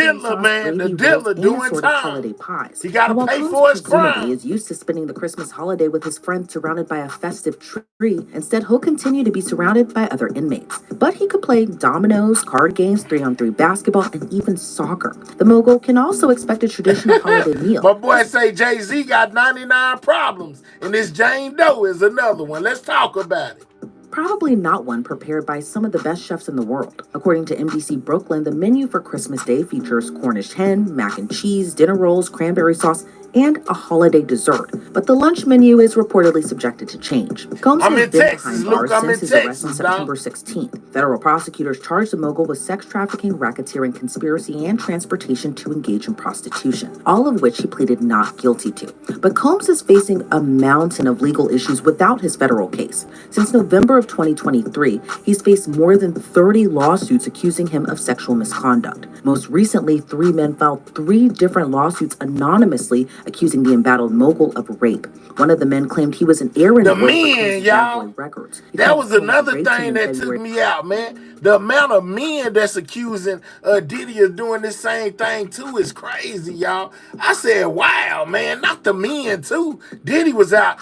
dealer doing time. Holiday pies. He got to pay for his crime. He is used to spending the Christmas holiday with his friends surrounded by a festive tree. Instead, he'll continue to be surrounded by other inmates. But he could play dominoes, card games, 3-on-3 basketball, and even soccer. The mogul can also expect a traditional holiday meal. My boy say Jay-Z got 99 problems, and this Jane Doe is another one. Let's talk about it. Probably not one prepared by some of the best chefs in the world. According to MDC Brooklyn, the menu for Christmas Day features Cornish hen, mac and cheese, dinner rolls, cranberry sauce, and a holiday dessert. But the lunch menu is reportedly subjected to change. Combs has been behind bars since his arrest on September 16th. Federal prosecutors charged the mogul with sex trafficking, racketeering, conspiracy, and transportation to engage in prostitution, all of which he pleaded not guilty to. But Combs is facing a mountain of legal issues without his federal case. Since November of 2023, he's faced more than 30 lawsuits accusing him of sexual misconduct. Most recently, 3 men filed 3 different lawsuits anonymously accusing the embattled mogul of rape. One of the men claimed he was an errand boy for Combs' Bad Boy Records. That was another thing that took me out, man. The amount of men that's accusing Diddy of doing this same thing too is crazy, y'all. I said, wow, man, not the men too. Diddy was out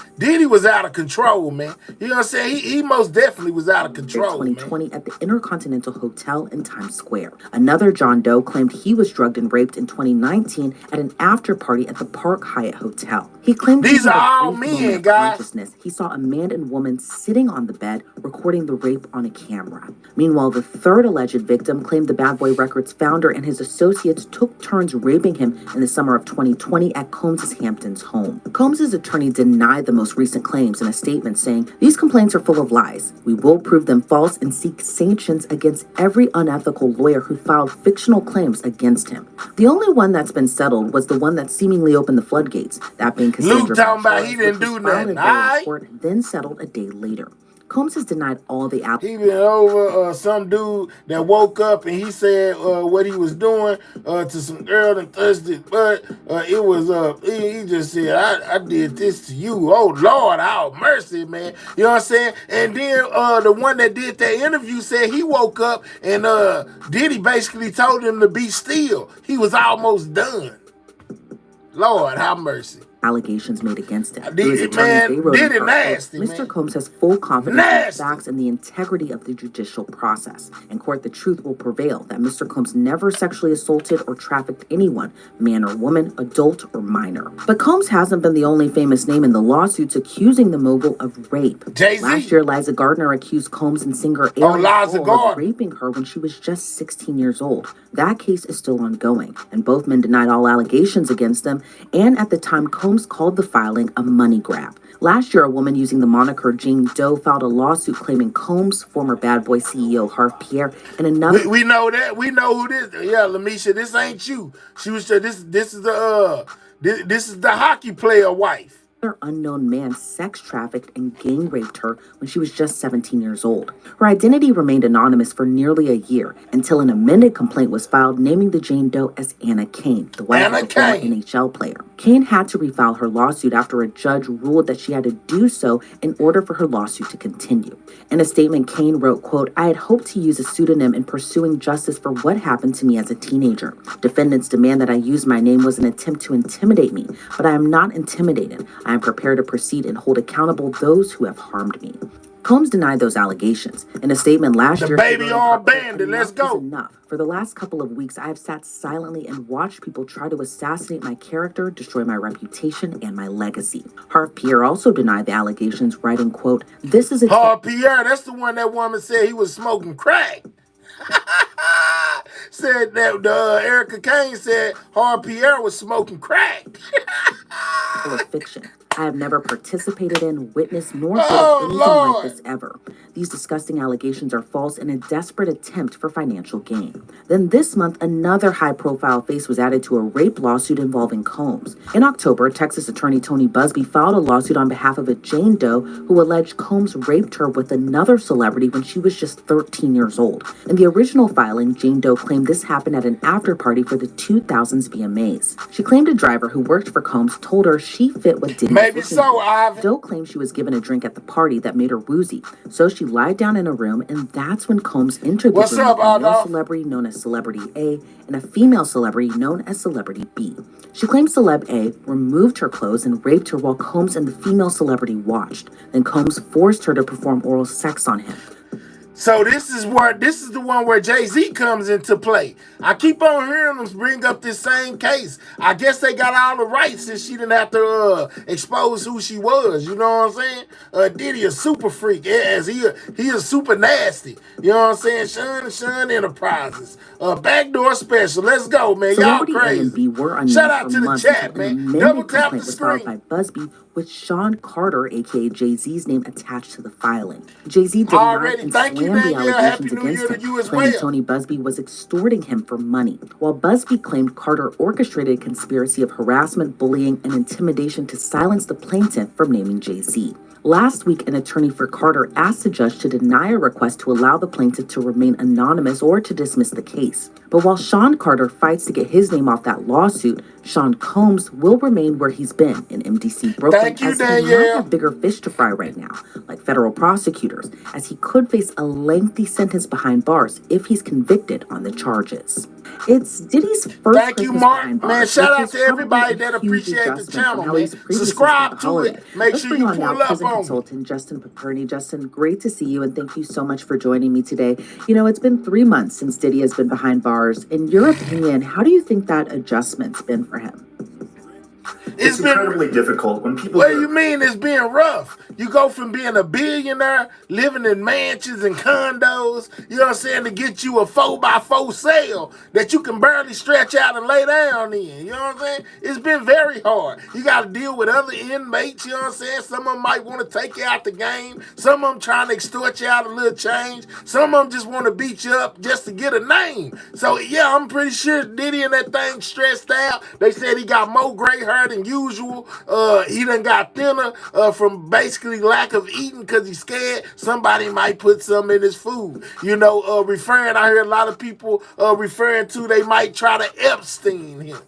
of control, man. You know what I'm saying? He most definitely was out of control. 2020 at the Intercontinental Hotel in Times Square. Another John Doe claimed he was drugged and raped in 2019 at an after party at the Park Hyatt Hotel. He claimed these are all men, guys. He saw a man and woman sitting on the bed recording the rape on a camera. Meanwhile, the third alleged victim claimed the Bad Boy Records founder and his associates took turns raping him in the summer of 2020 at Combs' Hamptons home. Combs' attorney denied the most recent claims in a statement saying, "These complaints are full of lies. We will prove them false and seek sanctions against every unethical lawyer who filed fictional claims against him." The only one that's been settled was the one that seemingly opened the floodgates, that being Luke talking about he didn't do nothing. Court, then settled a day later. Combs has denied all the He been over some dude that woke up and he said what he was doing to some girl and touched it, but it was he just said, I did this to you. Oh Lord, oh mercy, man. You know what I'm saying? And then the one that did that interview said he woke up and Diddy basically told him to be still. He was almost done. Lord, have mercy. Allegations made against him. Mr. Combs has full confidence in the facts and the integrity of the judicial process. In court, the truth will prevail that Mr. Combs never sexually assaulted or trafficked anyone, man or woman, adult or minor. But Combs hasn't been the only famous name in the lawsuits accusing the mogul of rape. Jay-Z. Last year, Liza Gardner accused Combs and singer Aaron Paul of raping her when she was just 16 years old. That case is still ongoing, and both men denied all allegations against them, and at the time, Combs called the filing a money grab. Last year, a woman using the moniker Jane Doe filed a lawsuit claiming Combs, former Bad Boy CEO Harv Pierre, and another... We know that. We know who this is. Yeah, Lamisha, this ain't you. She was this is the hockey player wife. Unknown man sex trafficked and gang raped her when she was just 17 years old. Her identity remained anonymous for nearly a year until an amended complaint was filed naming the Jane Doe as Anna Kane, the wife of a former NHL player. Kane had to refile her lawsuit after a judge ruled that she had to do so in order for her lawsuit to continue. In a statement, Kane wrote, quote, "I had hoped to use a pseudonym in pursuing justice for what happened to me as a teenager. Defendants demand that I use my name was an attempt to intimidate me, but I am not intimidated. I am prepared to proceed and hold accountable those who have harmed me." Combs denied those allegations. In a statement last year, baby all banded, let's go. Enough. For the last couple of weeks, I have sat silently and watched people try to assassinate my character, destroy my reputation, and my legacy. Harv Pierre also denied the allegations, writing, quote, "This is a..." Harv Pierre, that's the one that woman said he was smoking crack. Said that Erica Kane said Harv Pierre was smoking crack. Of fiction. I have never participated in, witnessed, nor heard of anything like this ever. These disgusting allegations are false in a desperate attempt for financial gain. Then this month, another high-profile face was added to a rape lawsuit involving Combs. In October, Texas attorney Tony Busby filed a lawsuit on behalf of a Jane Doe who alleged Combs raped her with another celebrity when she was just 13 years old. In the original filing, Jane Doe claimed this happened at an after-party for the 2000s VMAs. She claimed a driver who worked for Combs told her she fit what Diddy. Maybe so, Ivan. Doe claimed she was given a drink at the party that made her woozy, so she lied down in a room, and that's when Combs entered the room with a male celebrity known as Celebrity A and a female celebrity known as Celebrity B. She claimed Celeb A removed her clothes and raped her while Combs and the female celebrity watched. Then Combs forced her to perform oral sex on him. So this is the one where Jay-Z comes into play. I keep on hearing them bring up this same case. I guess they got all the rights since she didn't have to expose who she was. You know what I'm saying? Diddy a super freak, as he is super nasty. You know what I'm saying? Sean Enterprises. Backdoor special. Let's go, man. Y'all Celebrity A crazy. and B were unknown Shout out for to the months chat, until an man. Double amended tap the complaint was filed screen. by Busby with Sean Carter, aka Jay-Z's name, attached to the filing. Jay-Z denied Already, and thank you, slammed the Danielle. allegations Happy New against Year to him, you as claiming well. Tony Busby was extorting him for money, while Busby claimed Carter orchestrated a conspiracy of harassment, bullying, and intimidation to silence the plaintiff from naming Jay-Z. Last week, an attorney for Carter asked the judge to deny a request to allow the plaintiff to remain anonymous or to dismiss the case. But while Sean Carter fights to get his name off that lawsuit, Sean Combs will remain where he's been in MDC Brooklyn, Thank you, as he Danielle. might have bigger fish to fry right now, like federal prosecutors, as he could face a lengthy sentence behind bars if he's convicted on the charges. It's Diddy's first Thank you, Christmas Mark. behind Man, bars, shout which out is to everybody probably a that huge appreciate the adjustment channel, from how man. he's previously Subscribe spent the to it. holiday. Make Let's sure bring you on now pull up prison on me. consultant Justin Paperny. Justin, great to see you, and thank you so much for joining me today. You know, it's been 3 months since Diddy has been behind bars. In your opinion, how do you think that adjustment's been for him? It's incredibly difficult when people. What do you mean it's being rough? You go from being a billionaire, living in mansions and condos, you know what I'm saying, to get you a 4x4 cell that you can barely stretch out and lay down in. You know what I'm saying? It's been very hard. You got to deal with other inmates, you know what I'm saying? Some of them might want to take you out the game. Some of them trying to extort you out a little change. Some of them just want to beat you up just to get a name. So, yeah, I'm pretty sure Diddy and that thing stressed out. They said he got more gray hair than usual. He done got thinner from basically lack of eating because he's scared somebody might put some in his food. You know, I heard a lot of people referring to they might try to Epstein him,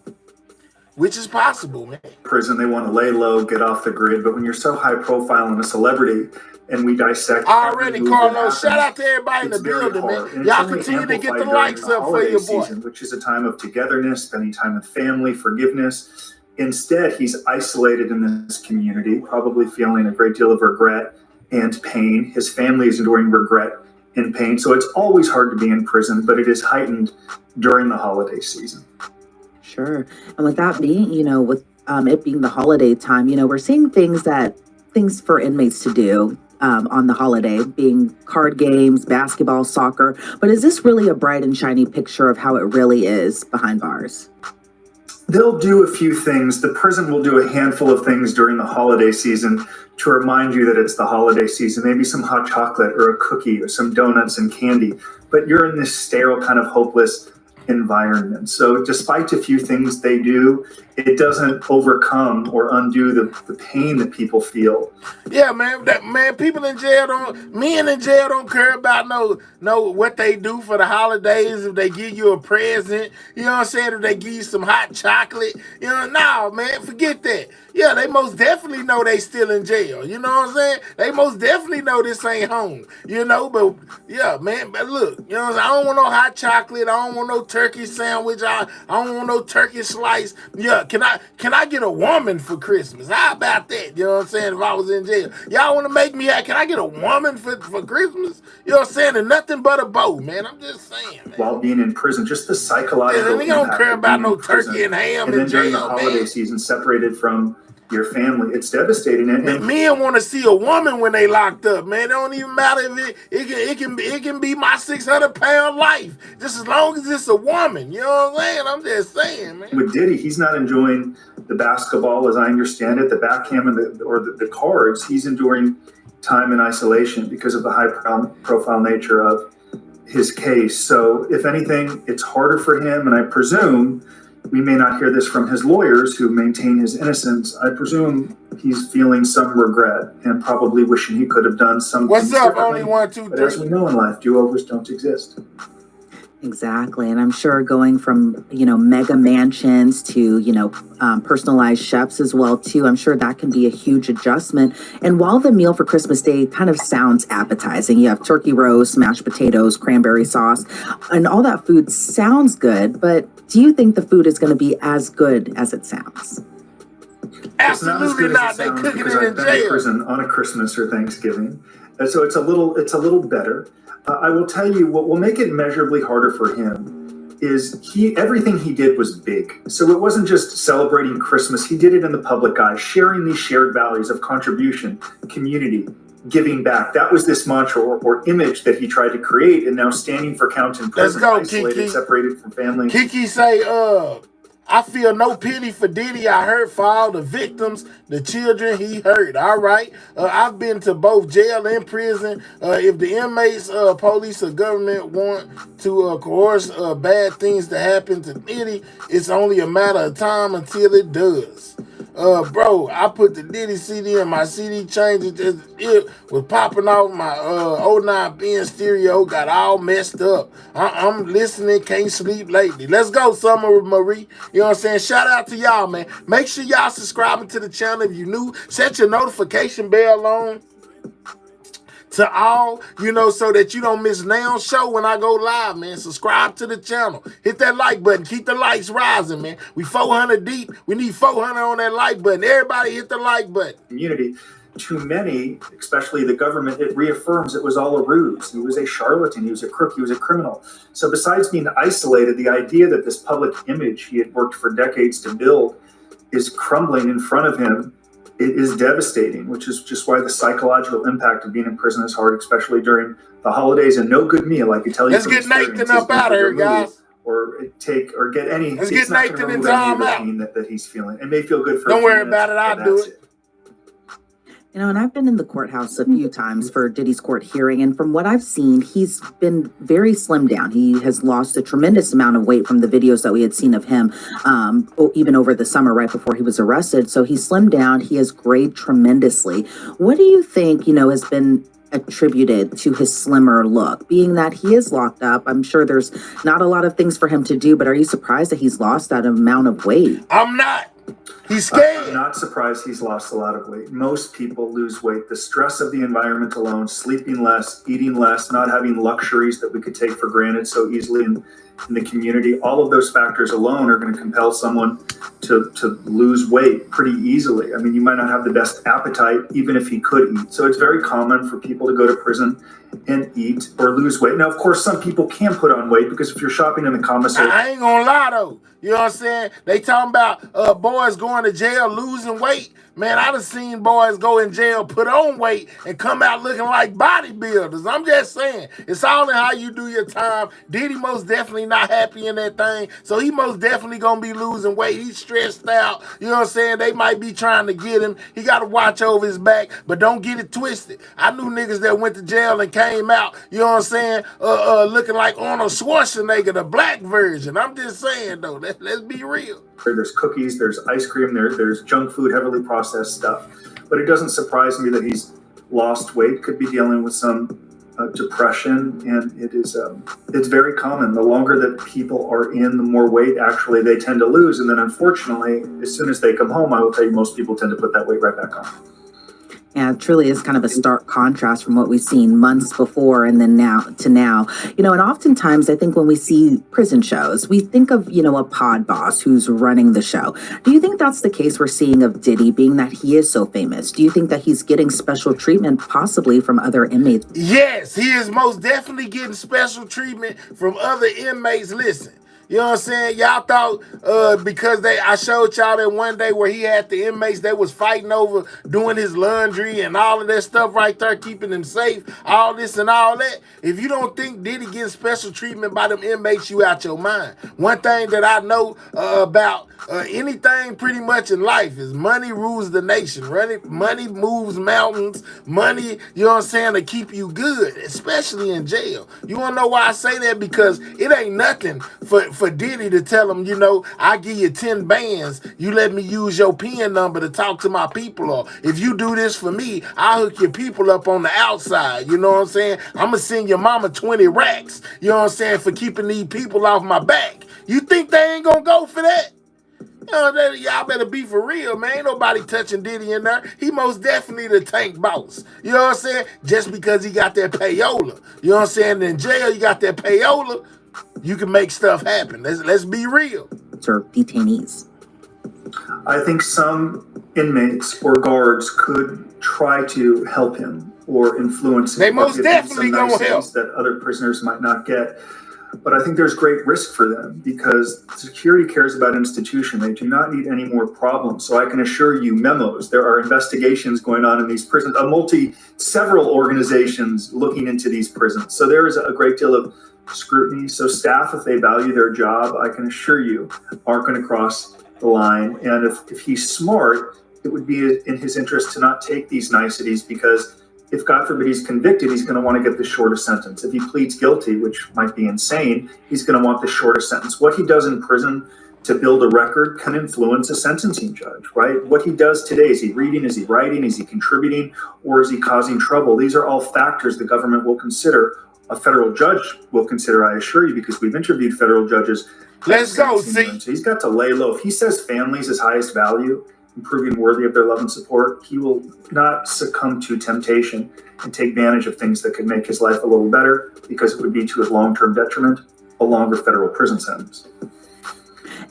which is possible, man. Prison, they want to lay low, get off the grid, but when you're so high profile and a celebrity, and we dissect already, Carlos, shout out to everybody in the building, man. Y'all continue to get the likes up for your boy. Season, which is a time of togetherness, spending time with family, forgiveness. Instead, he's isolated in this community, probably feeling a great deal of regret and pain. His family is enduring regret and pain. So it's always hard to be in prison, but it is heightened during the holiday season. Sure. And with that being, you know, with it being the holiday time, you know, we're seeing things for inmates to do on the holiday, being card games, basketball, soccer. But is this really a bright and shiny picture of how it really is behind bars? They'll do a few things. The prison will do a handful of things during the holiday season to remind you that it's the holiday season. Maybe some hot chocolate or a cookie or some donuts and candy. But you're in this sterile, kind of hopeless environment. So despite a few things they do, it doesn't overcome or undo the pain that people feel. Yeah, man. People in jail men in jail don't care about no what they do for the holidays. If they give you a present, you know what I'm saying? If they give you some hot chocolate, you know, no, man, forget that. Yeah, they most definitely know they still in jail. You know what I'm saying? They most definitely know this ain't home. You know, but yeah, man. But look, you know what I'm saying? I don't want no hot chocolate. I don't want no turkey sandwich. I don't want no turkey slice. Yeah, can I get a woman for Christmas? How about that? You know what I'm saying? If I was in jail, y'all want to make me can I get a woman for Christmas? You know what I'm saying? And nothing but a bow, man. I'm just saying, man. While being in prison, just the psychological they don't care about no turkey and ham and then in jail, during the holiday season, separated from your family, it's devastating. And men want to see a woman when they locked up, man. It don't even matter if it can be my 600-pound life, just as long as it's a woman. You know what I'm saying? I'm just saying, man. With Diddy, he's not enjoying the basketball, as I understand it, the backgammon or the cards. He's enduring time in isolation because of the high-profile nature of his case. So, if anything, it's harder for him, and I presume. We may not hear this from his lawyers who maintain his innocence. I presume he's feeling some regret and probably wishing he could have done something. What's up? Only 1, 2, 3. But as we know in life, do-overs don't exist. Exactly. And I'm sure going from, you know, mega mansions to, you know, personalized chefs as well, too, I'm sure that can be a huge adjustment. And while the meal for Christmas Day kind of sounds appetizing, you have turkey roast, mashed potatoes, cranberry sauce, and all that food sounds good. But do you think the food is going to be as good as it sounds? Absolutely not. They cooking it in jail. Prison on a Christmas or Thanksgiving. And so it's a little better. I will tell you what will make it measurably harder for him is everything he did was big. So it wasn't just celebrating Christmas. He did it in the public eye, sharing these shared values of contribution, community, giving back. That was this mantra or image that he tried to create, and now standing for count in prison, isolated, Kiki. Separated from family. Kiki say, I feel no pity for Diddy. I hurt for all the victims, the children he hurt. All right. I've been to both jail and prison. If the inmates, police, or government want to coerce bad things to happen to Diddy, it's only a matter of time until it does. Bro, I put the Diddy CD in my CD changer. It was popping off my 09 Benz stereo. Got all messed up. I'm listening, can't sleep lately. Let's go, Summer Marie. You know what I'm saying? Shout out to y'all, man. Make sure y'all subscribing to the channel if you're new. Set your notification bell on to all, so that you don't miss Nail's show when I go live, man. Subscribe to the channel. Hit that like button. Keep the likes rising, man. We 400 deep. We need 400 on that like button. Everybody hit the like button. Community. To many, especially the government, it reaffirms it was all a ruse. He was a charlatan. He was a crook. He was a criminal. So besides being isolated, the idea that this public image he had worked for decades to build is crumbling in front of him, it is devastating, which is just why the psychological impact of being in prison is hard, especially during the holidays. And no good meal, I can tell you. Let's get Nathan up out of here, guys. Or get any. Let's get Nathan in time out. That he's feeling. It may feel good for. Don't worry about it. I'll do it. And I've been in the courthouse a few times for Diddy's court hearing, and from what I've seen, he's been very slimmed down. He has lost a tremendous amount of weight from the videos that we had seen of him, even over the summer right before he was arrested. So he's slimmed down. He has grayed tremendously. What do you think, has been attributed to his slimmer look? Being that he is locked up, I'm sure there's not a lot of things for him to do, but are you surprised that he's lost that amount of weight? I'm not. He's scared. I'm not surprised he's lost a lot of weight. Most people lose weight. The stress of the environment alone, sleeping less, eating less, not having luxuries that we could take for granted so easily in the community, all of those factors alone are going to compel someone to lose weight pretty easily. I mean, you might not have the best appetite, even if he could eat. So it's very common for people to go to prison and eat or lose weight. Now, of course, some people can put on weight because if you're shopping in the commissary. I ain't gonna lie, though. You know what I'm saying? They talking about boys going to jail losing weight. Man, I done seen boys go in jail, put on weight, and come out looking like bodybuilders. I'm just saying, it's all in how you do your time. Diddy most definitely not happy in that thing, so he most definitely gonna be losing weight. He's stressed out. You know what I'm saying? They might be trying to get him. He got to watch over his back, but don't get it twisted. I knew niggas that went to jail and came out, you know what I'm saying, looking like Arnold Schwarzenegger, the black version. I'm just saying, though, let's be real. There's cookies, there's ice cream, there's junk food, heavily processed stuff. But it doesn't surprise me that he's lost weight, could be dealing with some depression, and it's very common. The longer that people are in, the more weight actually they tend to lose. And then unfortunately, as soon as they come home, I will tell you most people tend to put that weight right back on. Yeah, it truly is kind of a stark contrast from what we've seen months before and then now to now. And oftentimes I think when we see prison shows, we think of, a pod boss who's running the show. Do you think that's the case we're seeing of Diddy, being that he is so famous? Do you think that he's getting special treatment possibly from other inmates? Yes, he is most definitely getting special treatment from other inmates. Listen. You know what I'm saying? Y'all thought because I showed y'all that one day where he had the inmates, they was fighting over doing his laundry and all of that stuff right there, keeping him safe, all this and all that. If you don't think Diddy getting special treatment by them inmates, you out your mind. One thing that I know about anything pretty much in life is money rules the nation. Money moves mountains. Money, you know what I'm saying, to keep you good, especially in jail. You want to know why I say that? Because it ain't nothing for Diddy to tell him, I give you 10 bands, you let me use your PIN number to talk to my people, or if you do this for me, I'll hook your people up on the outside. You know what I'm saying? I'm going to send your mama 20 racks, you know what I'm saying, for keeping these people off my back. You think they ain't going to go for that? Y'all better be for real, man. Ain't nobody touching Diddy in there. He most definitely the tank boss. You know what I'm saying? Just because he got that payola. You know what I'm saying? In jail, you got that payola. You can make stuff happen. Let's be real. Or detainees. I think some inmates or guards could try try to help him or influence him. They most or give him definitely some gonna help. niceties that other prisoners might not get. But I think there's great risk for them because security cares about institution. They do not need any more problems. So I can assure you, memos, there are investigations going on in these prisons, several organizations looking into these prisons. So there is a great deal of scrutiny. So staff, if they value their job, I can assure you, aren't going to cross the line. And if he's smart, it would be in his interest to not take these niceties because if God forbid he's convicted, he's going to want to get the shortest sentence. If he pleads guilty, which might be insane, he's going to want the shortest sentence. What he does in prison to build a record can influence a sentencing judge, right? What he does today, is he reading, is he writing, is he contributing, or is he causing trouble? These are all factors the government will consider. A federal judge will consider, I assure you, because we've interviewed federal judges. Let's go, see. So he's got to lay low. If he says family is his highest value, and proving worthy of their love and support, he will not succumb to temptation and take advantage of things that could make his life a little better because it would be to his long-term detriment, a longer federal prison sentence.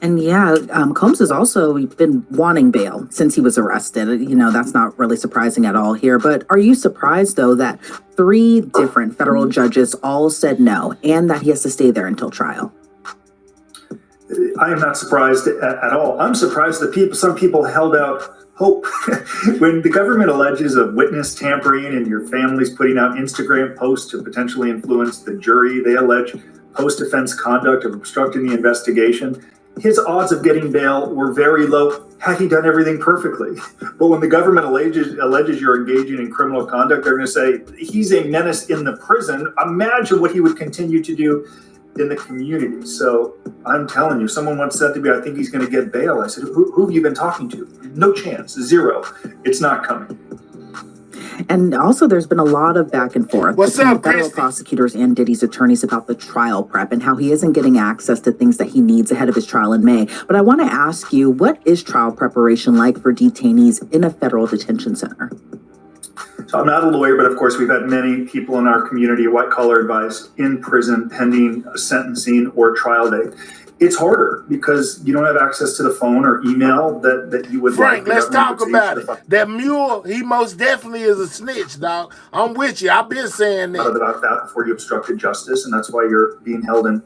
And yeah, Combs has also been wanting bail since he was arrested. You know, that's not really surprising at all here. But are you surprised, though, that 3 different federal judges all said no and that he has to stay there until trial? I am not surprised at all. I'm surprised that some people held out hope. When the government alleges of witness tampering and your family's putting out Instagram posts to potentially influence the jury, they allege post-offense conduct of obstructing the investigation. His odds of getting bail were very low had he done everything perfectly. But when the government alleges you're engaging in criminal conduct, they're going to say he's a menace in the prison. Imagine what he would continue to do in the community. So I'm telling you, someone once said to me, I think he's going to get bail. I said, who have you been talking to? No chance, 0. It's not coming. And also, there's been a lot of back and forth between federal prosecutors and Diddy's attorneys about the trial prep and how he isn't getting access to things that he needs ahead of his trial in May. But I want to ask you, what is trial preparation like for detainees in a federal detention center? So I'm not a lawyer, but of course we've had many people in our community, white-collar advice, in prison pending a sentencing or trial date. It's harder because you don't have access to the phone or email that you would Frank, like. let's talk about it. That mule, he most definitely is a snitch, dog. I'm with you. I've been saying that. About that before you obstructed justice, and that's why you're being held in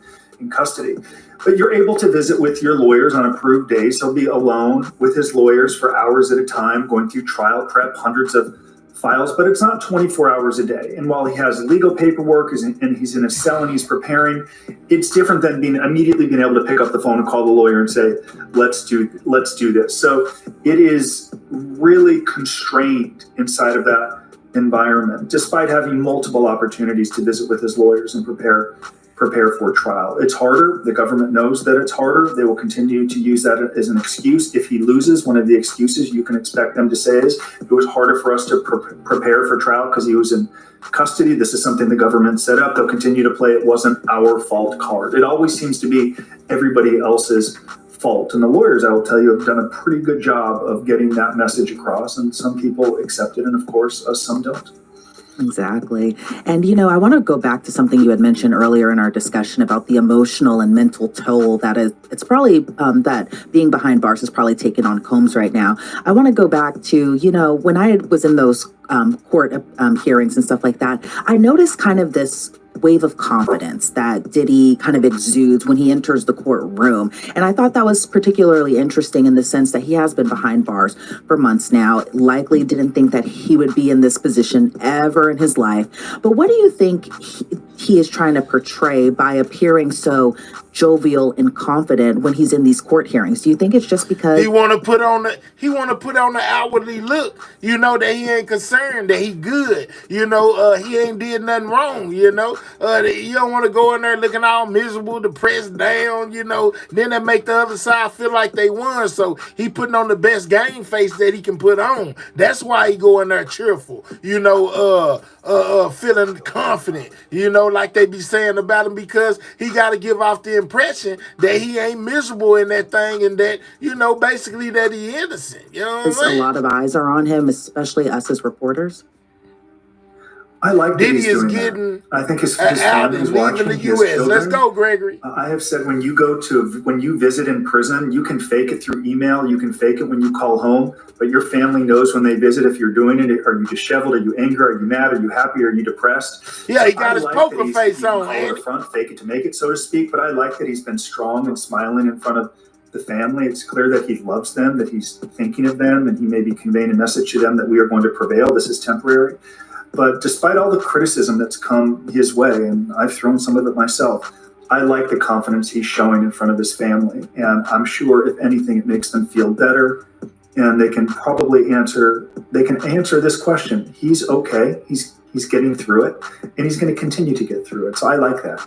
custody. But you're able to visit with your lawyers on approved days. He'll be alone with his lawyers for hours at a time, going through trial prep, hundreds of files, but it's not 24 hours a day. And while he has legal paperwork and he's in a cell and he's preparing, it's different than immediately being able to pick up the phone and call the lawyer and say, let's do this. So it is really constrained inside of that environment, despite having multiple opportunities to visit with his lawyers and prepare for trial. It's harder. The government knows that it's harder. They will continue to use that as an excuse. If he loses, one of the excuses you can expect them to say is, it was harder for us to prepare for trial because he was in custody. This is something the government set up. They'll continue to play it wasn't our fault card. It always seems to be everybody else's fault. And the lawyers, I will tell you, have done a pretty good job of getting that message across. And some people accept it, and of course, some don't. Exactly. And, you know, I want to go back to something you had mentioned earlier in our discussion about the emotional and mental toll it's probably that being behind bars is probably taken on Combs right now. I want to go back to, you know, when I was in those court hearings and stuff like that, I noticed kind of this wave of confidence that Diddy kind of exudes when he enters the courtroom. And I thought that was particularly interesting in the sense that he has been behind bars for months now, likely didn't think that he would be in this position ever in his life. But what do you think he is trying to portray by appearing so jovial and confident when he's in these court hearings? Do you think it's just because he want to put on the outwardly look, you know, that he ain't concerned, that he good, you know, he ain't did nothing wrong, you know, you don't want to go in there looking all miserable, depressed, down, you know, then that make the other side feel like they won. So he putting on the best game face that he can put on. That's why he go in there cheerful, you know, feeling confident, you know, like they be saying about him, because he got to give off the impression that he ain't miserable in that thing, and that, you know, basically that he innocent. You know what I mean? A lot of eyes are on him, especially us as reporters. I like that Diddy he's is doing getting that. I think his out family and is leaving watching. the He has U.S. children. Let's go, Gregory. I have said when you visit in prison, you can fake it through email. You can fake it when you call home, but your family knows when they visit if you're doing it. Are you disheveled? Are you angry? Are you mad? Are you happy? Are you depressed? Yeah, he got his that poker he's- face you can on, call it Andy. a front, fake it to make it, so to speak. But I like that he's been strong and smiling in front of the family. It's clear that he loves them, that he's thinking of them, and he may be conveying a message to them that we are going to prevail. This is temporary. But despite all the criticism that's come his way, and I've thrown some of it myself, I like the confidence he's showing in front of his family. And I'm sure, if anything, it makes them feel better. And they can probably answer this question. He's okay. He's getting through it, and he's going to continue to get through it. So I like that.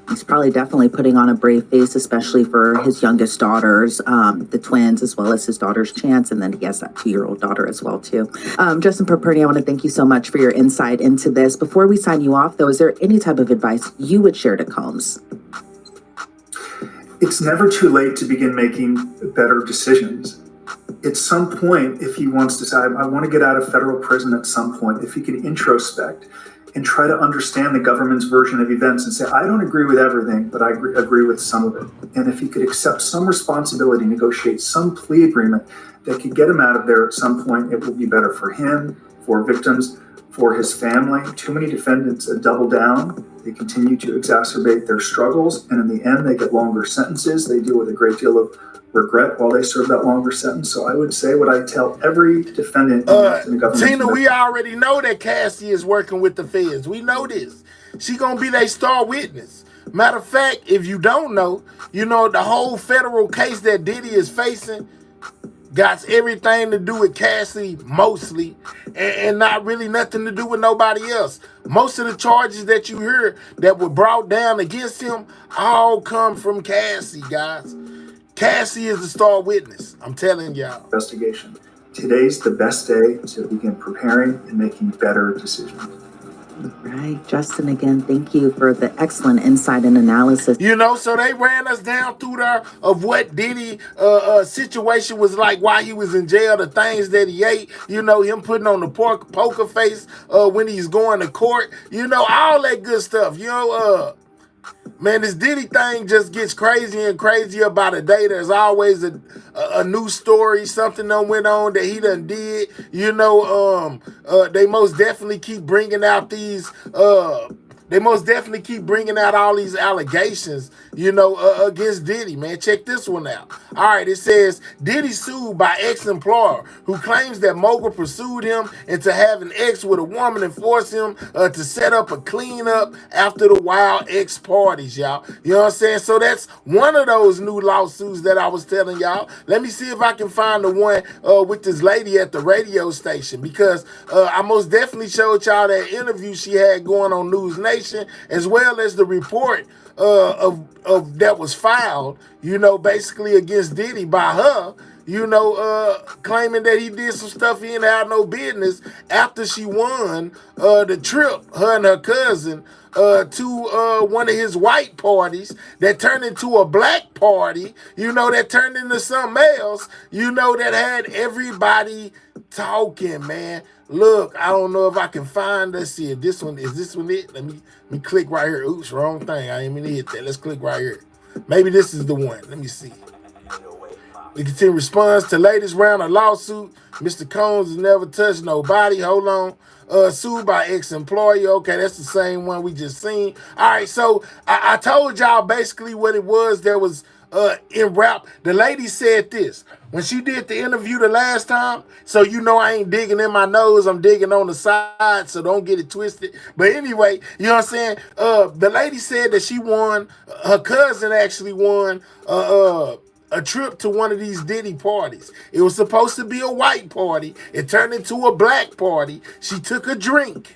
He's probably definitely putting on a brave face, especially for his youngest daughters, the twins, as well as his daughter's Chance. And then he has that 2-year-old daughter as well, too. Justin Paperny, I want to thank you so much for your insight into this. Before we sign you off, though, is there any type of advice you would share to Combs? It's never too late to begin making better decisions. At some point, if he wants to say, I want to get out of federal prison at some point, if he can introspect and try to understand the government's version of events and say, I don't agree with everything, but I agree with some of it. And if he could accept some responsibility, negotiate some plea agreement that could get him out of there at some point, it will be better for him, for victims, for his family. Too many defendants double down. They continue to exacerbate their struggles. And in the end, they get longer sentences. They deal with a great deal of regret while they serve that longer sentence. So I would say what I tell every defendant in the government. Tina, we already know that Cassie is working with the feds. We know this. She gonna be their star witness. Matter of fact, if you don't know, you know the whole federal case that Diddy is facing got everything to do with Cassie mostly, and not really nothing to do with nobody else. Most of the charges that you hear that were brought down against him all come from Cassie, guys. Cassie is the star witness. I'm telling y'all. Investigation. Today's the best day to begin preparing and making better decisions. Right. Justin, again, thank you for the excellent insight and analysis. You know, so they ran us down through there of what Diddy situation was like while he was in jail, the things that he ate, you know, him putting on the poker face when he's going to court, you know, all that good stuff. You know, man, this Diddy thing just gets crazier and crazier by the day. There's always a new story, something that went on that he done did. You know, they most definitely keep bringing out these, they most definitely keep bringing out all these allegations, you know, against Diddy, man. Check this one out. All right, it says, Diddy sued by ex-employer who claims that Mogul pursued him into having ex with a woman and forced him to set up a cleanup after the wild ex parties, y'all. You know what I'm saying? So that's one of those new lawsuits that I was telling y'all. Let me see if I can find the one with this lady at the radio station, because I most definitely showed y'all that interview she had going on News Nation, as well as the report of that was filed, you know, basically against Diddy by her, you know, claiming that he did some stuff he didn't have no business after she won the trip, her and her cousin, to one of his white parties that turned into a black party, you know, that turned into something else, you know, that had everybody talking, man. Look, I don't know if I can find, let's see if this one, is this one it? Let me click right here. Oops, wrong thing. I didn't mean to hit that. Let's click right here. Maybe this is the one. Let me see. We continue response to latest round of lawsuit. Mr. Combs has never touched nobody. Hold on. Sued by ex-employee. Okay, that's the same one we just seen. All right, so I told y'all basically what it was. There was in rap, the lady said this when she did the interview the last time. So you know I ain't digging in my nose, I'm digging on the side, so don't get it twisted. But anyway, you know what I'm saying? The lady said that she won, her cousin actually won a trip to one of these Diddy parties. It was supposed to be a white party. It turned into a black party. She took a drink,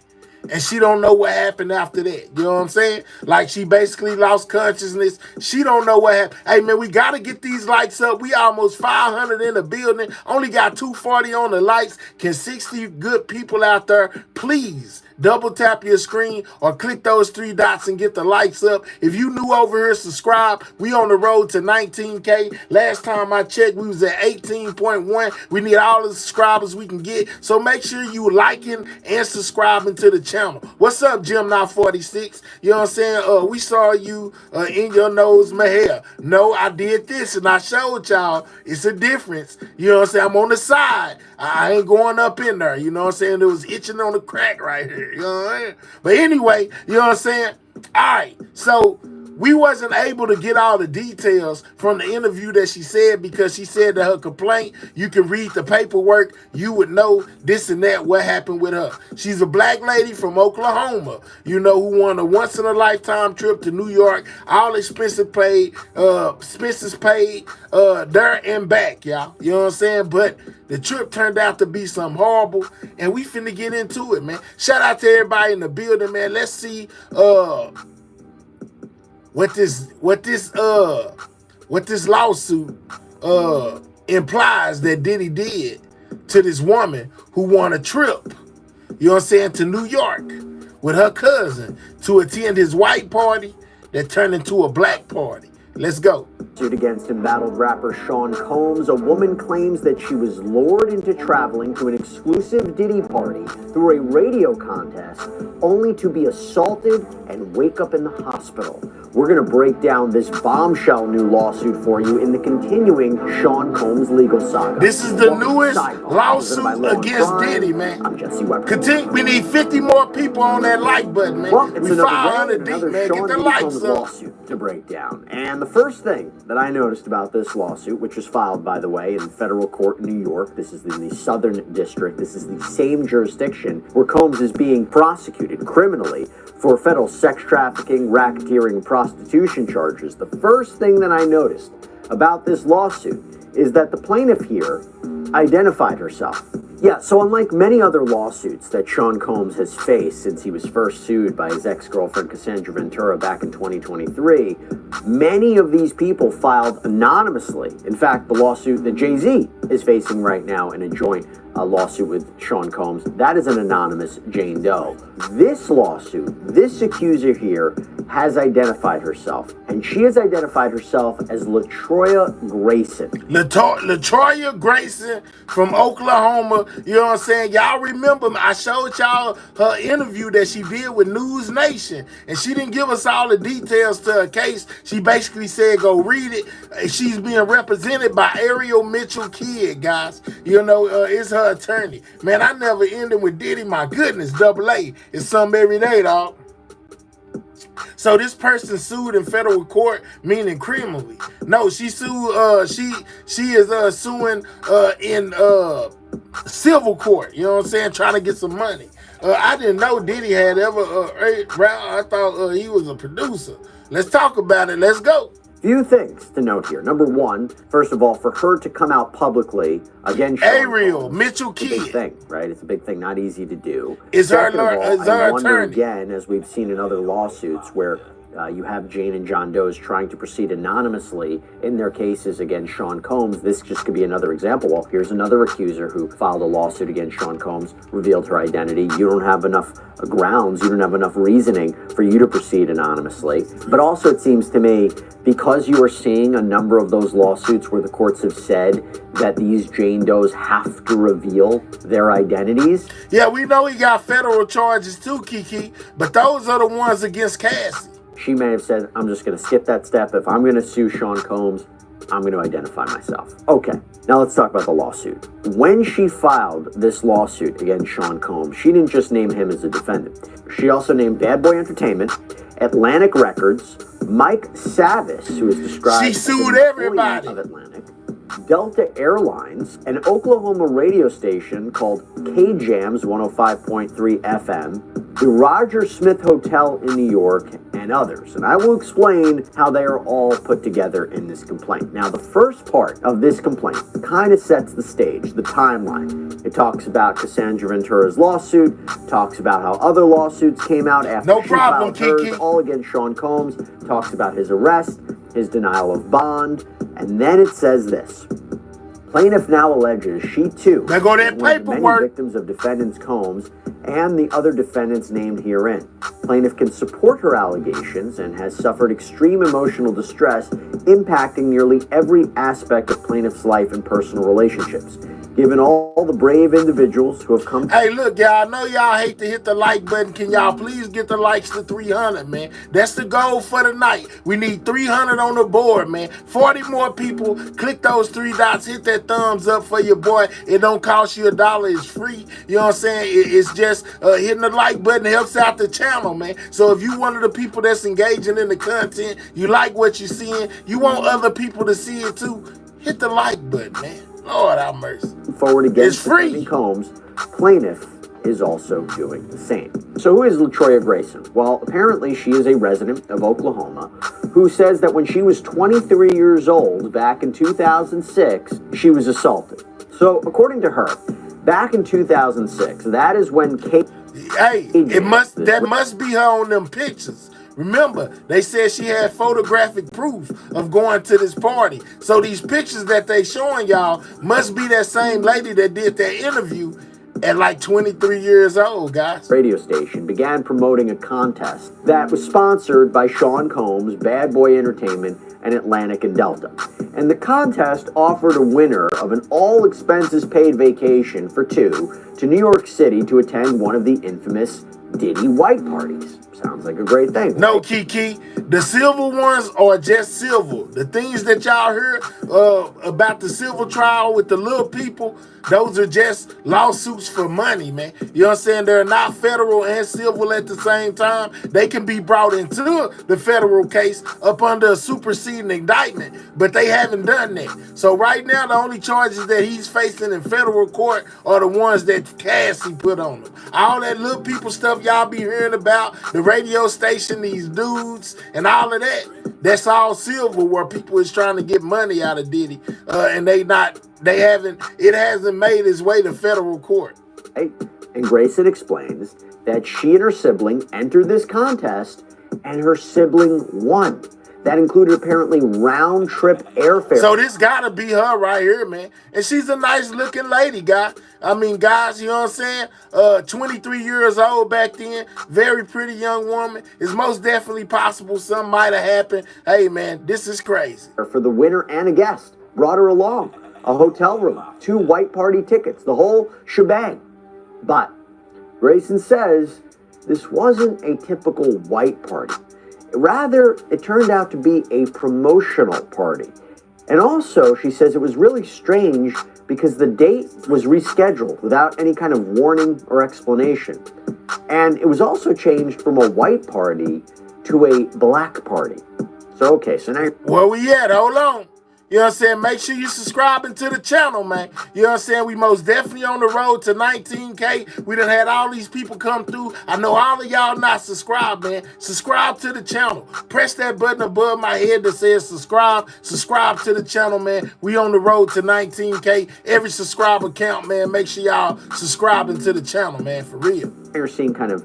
and she don't know what happened after that. You know what I'm saying? Like, she basically lost consciousness. She don't know what happened. Hey, man, we got to get these lights up. We almost 500 in the building. Only got 240 on the lights. Can 60 good people out there please double tap your screen or click those 3 dots and get the lights up? If you new over here, subscribe. We on the road to 19K. Last time I checked, we was at 18.1. We need all the subscribers we can get. So make sure you liking and subscribing to the channel. channel. What's up, Jim Now 46? You know what I'm saying? We saw you in your nose, my hair. No, I did this and I showed y'all it's a difference. You know what I'm saying? I'm on the side. I ain't going up in there. You know what I'm saying? It was itching on the crack right here. You know what I'm saying? But anyway, you know what I'm saying? All right, so we wasn't able to get all the details from the interview that she said because she said that her complaint, you can read the paperwork, you would know this and that, what happened with her. She's a black lady from Oklahoma, you know, who won a once-in-a-lifetime trip to New York, all expenses paid, there and back, y'all. You know what I'm saying? But the trip turned out to be something horrible, and we finna get into it, man. Shout out to everybody in the building, man. Let's see, what this lawsuit implies that Diddy did to this woman who won a trip, you know what I'm saying, to New York with her cousin to attend his white party that turned into a black party. Let's go. Suit against embattled rapper Sean Combs, a woman claims that she was lured into traveling to an exclusive Diddy party through a radio contest, only to be assaulted and wake up in the hospital. We're going to break down this bombshell new lawsuit for you in the continuing Sean Combs legal saga. This is the newest lawsuit against Diddy, man. I'm Jesse Weber. Continue. We need 50 more people on that like button, man. Well, it's we 500 deep, man. Sean Get the likes up. Lawsuit to break down. And the first thing that I noticed about this lawsuit, which was filed, by the way, in federal court in New York, this is in the Southern District, this is the same jurisdiction where Combs is being prosecuted criminally for federal sex trafficking, racketeering, and prostitution charges. The first thing that I noticed about this lawsuit is that the plaintiff here identified herself. Yeah, so unlike many other lawsuits that Sean Combs has faced since he was first sued by his ex-girlfriend Cassandra Ventura back in 2023, many of these people filed anonymously. In fact, the lawsuit that Jay-Z is facing right now in a joint lawsuit with Sean Combs, that is an anonymous Jane Doe. This lawsuit, this accuser here, has identified herself, and she has identified herself as Latroya Grayson. Latroya Grayson from Oklahoma, you know what I'm saying? Y'all remember, I showed y'all her interview that she did with News Nation, and she didn't give us all the details to her case. She basically said, go read it. She's being represented by Ariel Mitchell Kidd, guys. You know, it's her attorney. Man, I never ended with Diddy. My goodness, double A. It's something every day, dog. So this person sued in federal court, meaning criminally. No, she sued. She is suing in civil court. You know what I'm saying? Trying to get some money. I didn't know Diddy had ever. I thought he was a producer. Let's talk about it. Let's go. Few things to note here. Number one, first of all, for her to come out publicly against Ariel Mitchell Kidd, it's a big thing, right? It's a big thing, not easy to do. Is her attorney again, as we've seen in other lawsuits where you have Jane and John Doe's trying to proceed anonymously in their cases against Sean Combs. This just could be another example. Well, here's another accuser who filed a lawsuit against Sean Combs, revealed her identity. You don't have enough grounds, you don't have enough reasoning for you to proceed anonymously. But also, it seems to me, because you are seeing a number of those lawsuits where the courts have said that these Jane Does have to reveal their identities. Yeah, we know he got federal charges too, Kiki, but those are the ones against Cassie. She may have said, I'm just going to skip that step. If I'm going to sue Sean Combs, I'm going to identify myself. Okay, now let's talk about the lawsuit. When she filed this lawsuit against Sean Combs, she didn't just name him as a defendant. She also named Bad Boy Entertainment, Atlantic Records, Mike Savis, who is described she sued everybody of Atlantic, Delta Airlines, an Oklahoma radio station called K-Jams 105.3 FM, the Roger Smith Hotel in New York, and others. And I will explain how they are all put together in this complaint. Now, the first part of this complaint kind of sets the stage, the timeline. It talks about Cassandra Ventura's lawsuit, talks about how other lawsuits came out after she filed hers, all against Sean Combs, talks about his arrest, his denial of bond, and then it says this. Plaintiff now alleges she too is one of many victims of defendants Combs and the other defendants named herein. Plaintiff can support her allegations and has suffered extreme emotional distress impacting nearly every aspect of plaintiff's life and personal relationships. given all the brave individuals who have come. Hey, look, y'all, I know y'all hate to hit the like button. Can y'all please get the likes to 300, man? That's the goal for the night. We need 300 on the board, man. 40 more people. Click those three dots. Hit that thumbs up for your boy. It don't cost you $1. It's free. You know what I'm saying? It's just hitting the like button helps out the channel, man. So if you one of the people that's engaging in the content, you like what you're seeing, you want other people to see it too, hit the like button, man. Lord have mercy. Forward against it's free. Defending Combs, plaintiff is also doing the same. So who is Latroya Grayson? Well, apparently she is a resident of Oklahoma who says that when she was 23 years old back in 2006, she was assaulted. So according to her, back in 2006, that is when Kate... Hey, that must be her on them pictures. Remember, they said she had photographic proof of going to this party. So these pictures that they showing y'all must be that same lady that did that interview at like 23 years old, guys. Radio station began promoting a contest that was sponsored by Sean Combs, Bad Boy Entertainment, and Atlantic and Delta. And the contest offered a winner of an all-expenses-paid vacation for two to New York City to attend one of the infamous Diddy white parties. Sounds like a great thing. No, Kiki. The silver ones are just silver. The things that y'all heard about the civil trial with the little people, those are just lawsuits for money, man. You know what I'm saying? They're not federal and civil at the same time. They can be brought into the federal case up under a superseding indictment, but they haven't done that. So right now, the only charges that he's facing in federal court are the ones that Cassie put on him. All that little people stuff y'all be hearing about, the radio station, these dudes, and all of that, that's all silver where people is trying to get money out of Diddy, and it hasn't made its way to federal court. Right? And Grayson explains that she and her sibling entered this contest and her sibling won. That included apparently round-trip airfare. So this gotta be her right here, man. And she's a nice-looking lady, guy. I mean, guys, you know what I'm saying? 23 years old back then, very pretty young woman. It's most definitely possible something might have happened. Hey, man, this is crazy. For the winner and a guest, brought her along. A hotel room, 2 white party tickets, the whole shebang. But Grayson says this wasn't a typical white party. Rather, it turned out to be a promotional party. And also, she says it was really strange because the date was rescheduled without any kind of warning or explanation. And it was also changed from a white party to a black party. So, okay, so now... Where we at? Hold on. You know what I'm saying? Make sure you subscribing to the channel, man. You know what I'm saying? We most definitely on the road to 19K. We done had all these people come through. I know all of y'all not subscribed, man. Subscribe to the channel. Press that button above my head that says subscribe. Subscribe to the channel, man. We on the road to 19K. Every subscriber count, man. Make sure y'all subscribing to the channel, man, for real. You're seeing kind of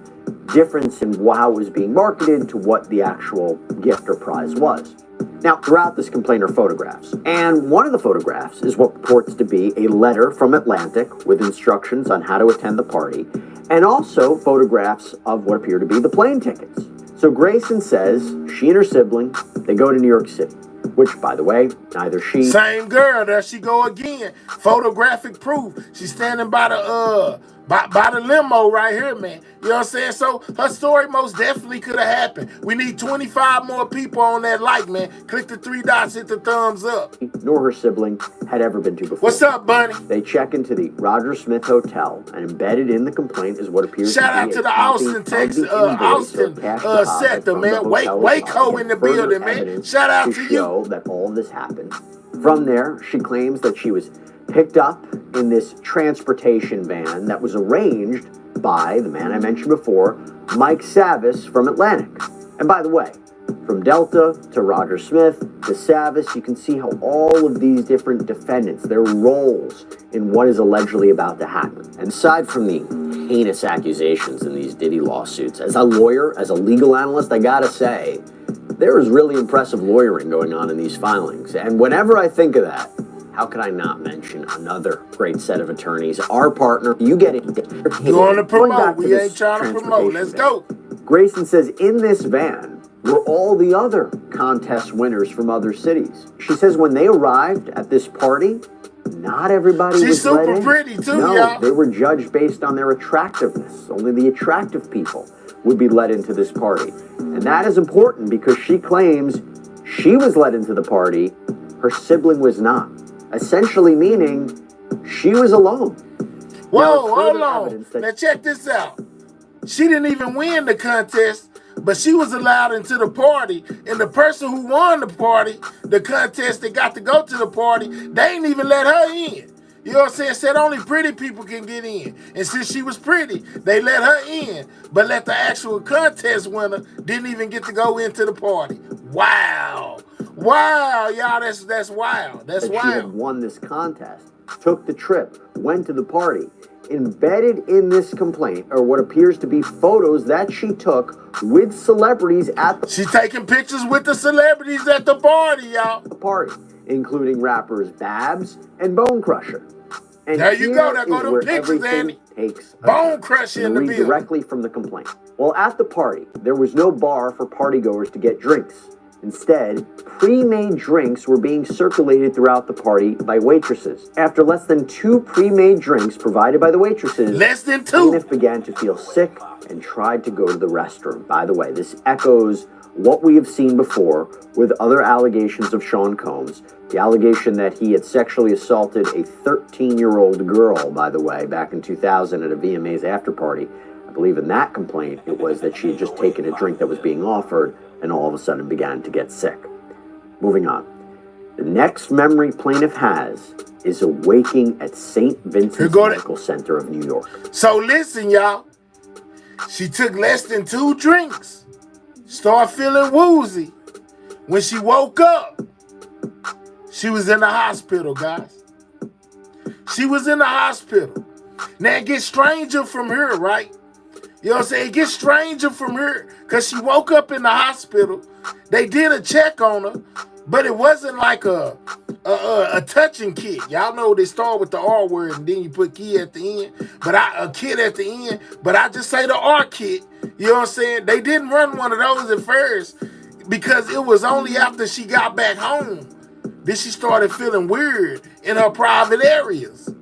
difference in how it was being marketed to what the actual gift or prize was. Now, throughout this complaint are photographs, and one of the photographs is what purports to be a letter from Atlantic with instructions on how to attend the party, and also photographs of what appear to be the plane tickets. So Grayson says she and her sibling, they go to New York City, which, by the way, neither she... Same girl, there she go again. Photographic proof. She's standing by the limo right here, man. You know what I'm saying? So her story most definitely could have happened. We need 25 more people on that like, man. Click the 3 dots, hit the thumbs up. Nor her sibling had ever been to before. What's up, Bunny? They check into the Roger Smith Hotel, and embedded in the complaint is what appears Shout to be out to the Austin, Texas, Austin sector, man. Waco in the building, man. Shout out to show you. That all of this happened. From there, she claims that she was picked up in this transportation van that was arranged by the man I mentioned before, Mike Savis from Atlantic. And by the way, from Delta to Roger Smith to Savis, you can see how all of these different defendants, their roles in what is allegedly about to happen. And aside from the heinous accusations in these Diddy lawsuits, as a lawyer, as a legal analyst, I gotta say, there is really impressive lawyering going on in these filings. And whenever I think of that, how could I not mention another great set of attorneys? Our partner, you get it. You want to promote? We ain't trying to promote. Let's go. Grayson says in this van were all the other contest winners from other cities. She says when they arrived at this party, Not everybody She's was let super in. pretty too, no, y'all. they were judged based on their attractiveness. Only the attractive people would be let into this party. And that is important because she claims she was let into the party, her sibling was not. Essentially meaning she was alone. Whoa, hold on. Now check this out. She didn't even win the contest, but she was allowed into the party. And the person who won the party, the contest that got to go to the party, they ain't even let her in. You know what I'm saying? Said only pretty people can get in. And since she was pretty, they let her in, but let the actual contest winner didn't even get to go into the party. Wow. Wow, y'all, that's wild. That's wild. She had won this contest, took the trip, went to the party. Embedded in this complaint are what appears to be photos that she took with celebrities at the She's taking pictures with the celebrities at the party, y'all. The party, including rappers Babs and Bone Crusher. And there you go. There go them pictures, Andy. Bone Crusher in the building. Directly from the complaint. Well, at the party, there was no bar for partygoers to get drinks. Instead, pre-made drinks were being circulated throughout the party by waitresses. After less than 2 pre-made drinks provided by the waitresses, plaintiff began to feel sick and tried to go to the restroom. By the way, this echoes what we have seen before with other allegations of Sean Combs. The allegation that he had sexually assaulted a 13-year-old girl, by the way, back in 2000 at a VMA's after party. I believe in that complaint, it was that she had just taken a drink that was being offered and all of a sudden began to get sick. Moving on. The next memory plaintiff has is a waking at St. Vincent's Medical Center of New York. So listen, y'all. She took less than 2 drinks. Started feeling woozy. When she woke up, she was in the hospital, guys. She was in the hospital. Now it gets stranger from here, right? You know what I'm saying? It gets stranger from here because she woke up in the hospital. They did a check on her, but it wasn't like a touching kit. Y'all know they start with the R word and then you put key at the end. But a kit at the end. But I just say the R kit. You know what I'm saying? They didn't run one of those at first because it was only after she got back home that she started feeling weird in her private areas.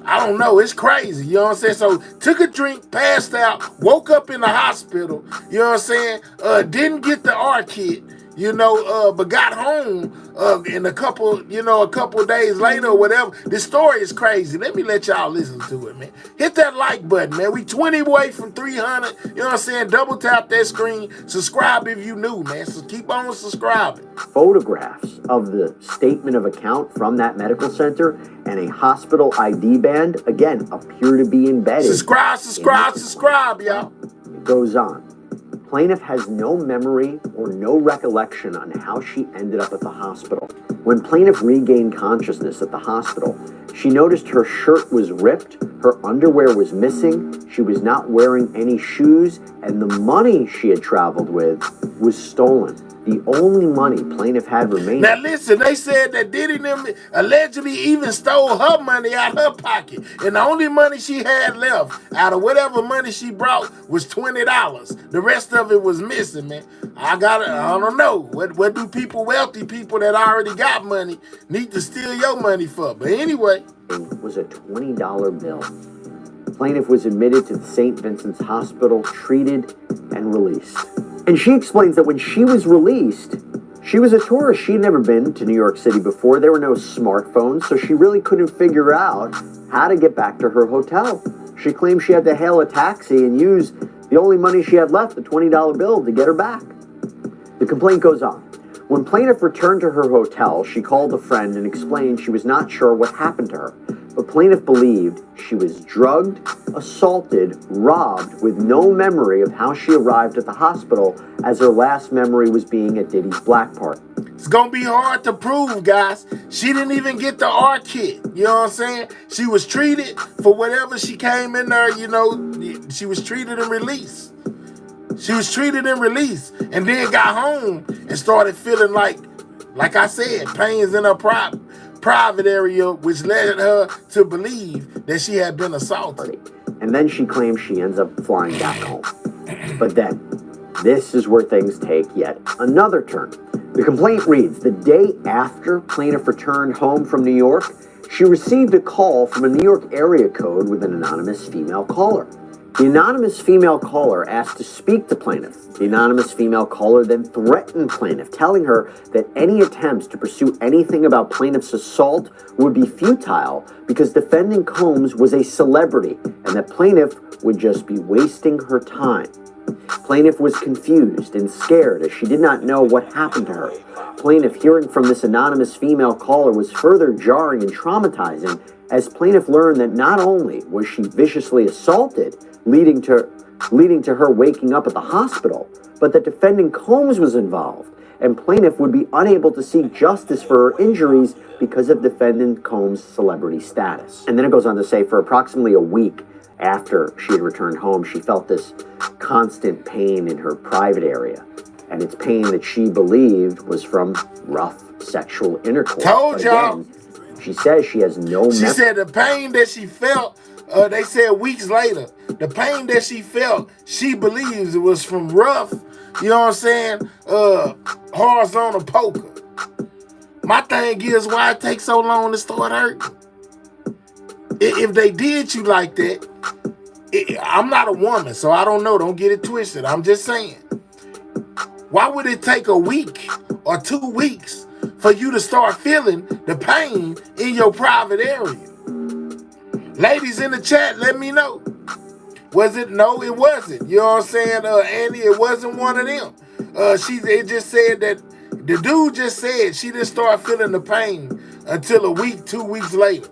I don't know. It's crazy. You know what I'm saying? So took a drink, passed out, woke up in the hospital. You know what I'm saying? Didn't get the R kit, you know, but got home in a couple of days later or whatever. This story is crazy. Let me let y'all listen to it, man. Hit that like button, man. We 20 away from 300. You know what I'm saying? Double tap that screen. Subscribe if you new, man. So keep on subscribing. Photographs of the statement of account from that medical center and a hospital ID band, again, appear to be embedded. Subscribe, y'all. It goes on. Plaintiff has no memory or no recollection on how she ended up at the hospital. When plaintiff regained consciousness at the hospital, she noticed her shirt was ripped, her underwear was missing, she was not wearing any shoes, and the money she had traveled with was stolen. The only money plaintiff had remaining. Now listen, they said that Diddy and them allegedly even stole her money out her pocket. And the only money she had left out of whatever money she brought was $20. The rest of it was missing, man. I don't know. What do wealthy people that already got money need to steal your money for? But anyway. It was a $20 bill. Plaintiff was admitted to the St. Vincent's Hospital, treated, and released. And she explains that when she was released, she was a tourist. She'd never been to New York City before. There were no smartphones, so she really couldn't figure out how to get back to her hotel. She claimed she had to hail a taxi and use the only money she had left, the $20 bill, to get her back. The complaint goes on. When plaintiff returned to her hotel, she called a friend and explained she was not sure what happened to her. But plaintiff believed she was drugged, assaulted, robbed, with no memory of how she arrived at the hospital, as her last memory was being at Diddy's black party. It's gonna be hard to prove, guys. She didn't even get the R kit. You know what I'm saying? She was treated for whatever she came in there, you know, she was treated and released. She was treated and released, and then got home and started feeling like I said, pains in her private area, which led her to believe that she had been assaulted. And then she claims she ends up flying back home. But then, this is where things take yet another turn. The complaint reads, the day after plaintiff returned home from New York, she received a call from a New York area code with an anonymous female caller. The anonymous female caller asked to speak to plaintiff. The anonymous female caller then threatened plaintiff, telling her that any attempts to pursue anything about plaintiff's assault would be futile because defendant Combs was a celebrity and that plaintiff would just be wasting her time. Plaintiff was confused and scared as she did not know what happened to her. Plaintiff, hearing from this anonymous female caller, was further jarring and traumatizing as plaintiff learned that not only was she viciously assaulted, leading to her waking up at the hospital, but that defendant Combs was involved, and plaintiff would be unable to seek justice for her injuries because of defendant Combs' celebrity status. And then it goes on to say, for approximately a week after she had returned home, she felt this constant pain in her private area, and it's pain that she believed was from rough sexual intercourse. Told y'all. She says she has no She said the pain that she felt, they said weeks later, the pain that she felt, she believes it was from rough, you know what I'm saying, horizontal poker. My thing is, why it takes so long to start hurting? If they did you like that, I'm not a woman, so I don't know. Don't get it twisted. I'm just saying. Why would it take a week or 2 weeks for you to start feeling the pain in your private area? Ladies in the chat, let me know. Was it? No, it wasn't. You know what I'm saying, Andy? It wasn't one of them. It just said that the dude just said she didn't start feeling the pain until a week, 2 weeks later.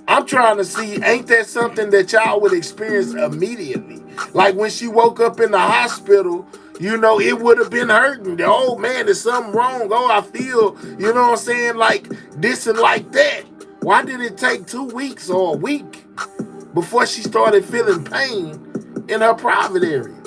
I'm trying to see, ain't that something that y'all would experience immediately? Like when she woke up in the hospital, you know, it would have been hurting. Oh man, there's something wrong. Oh, I feel, you know what I'm saying, like this and like that. Why did it take 2 weeks or a week before she started feeling pain in her private area?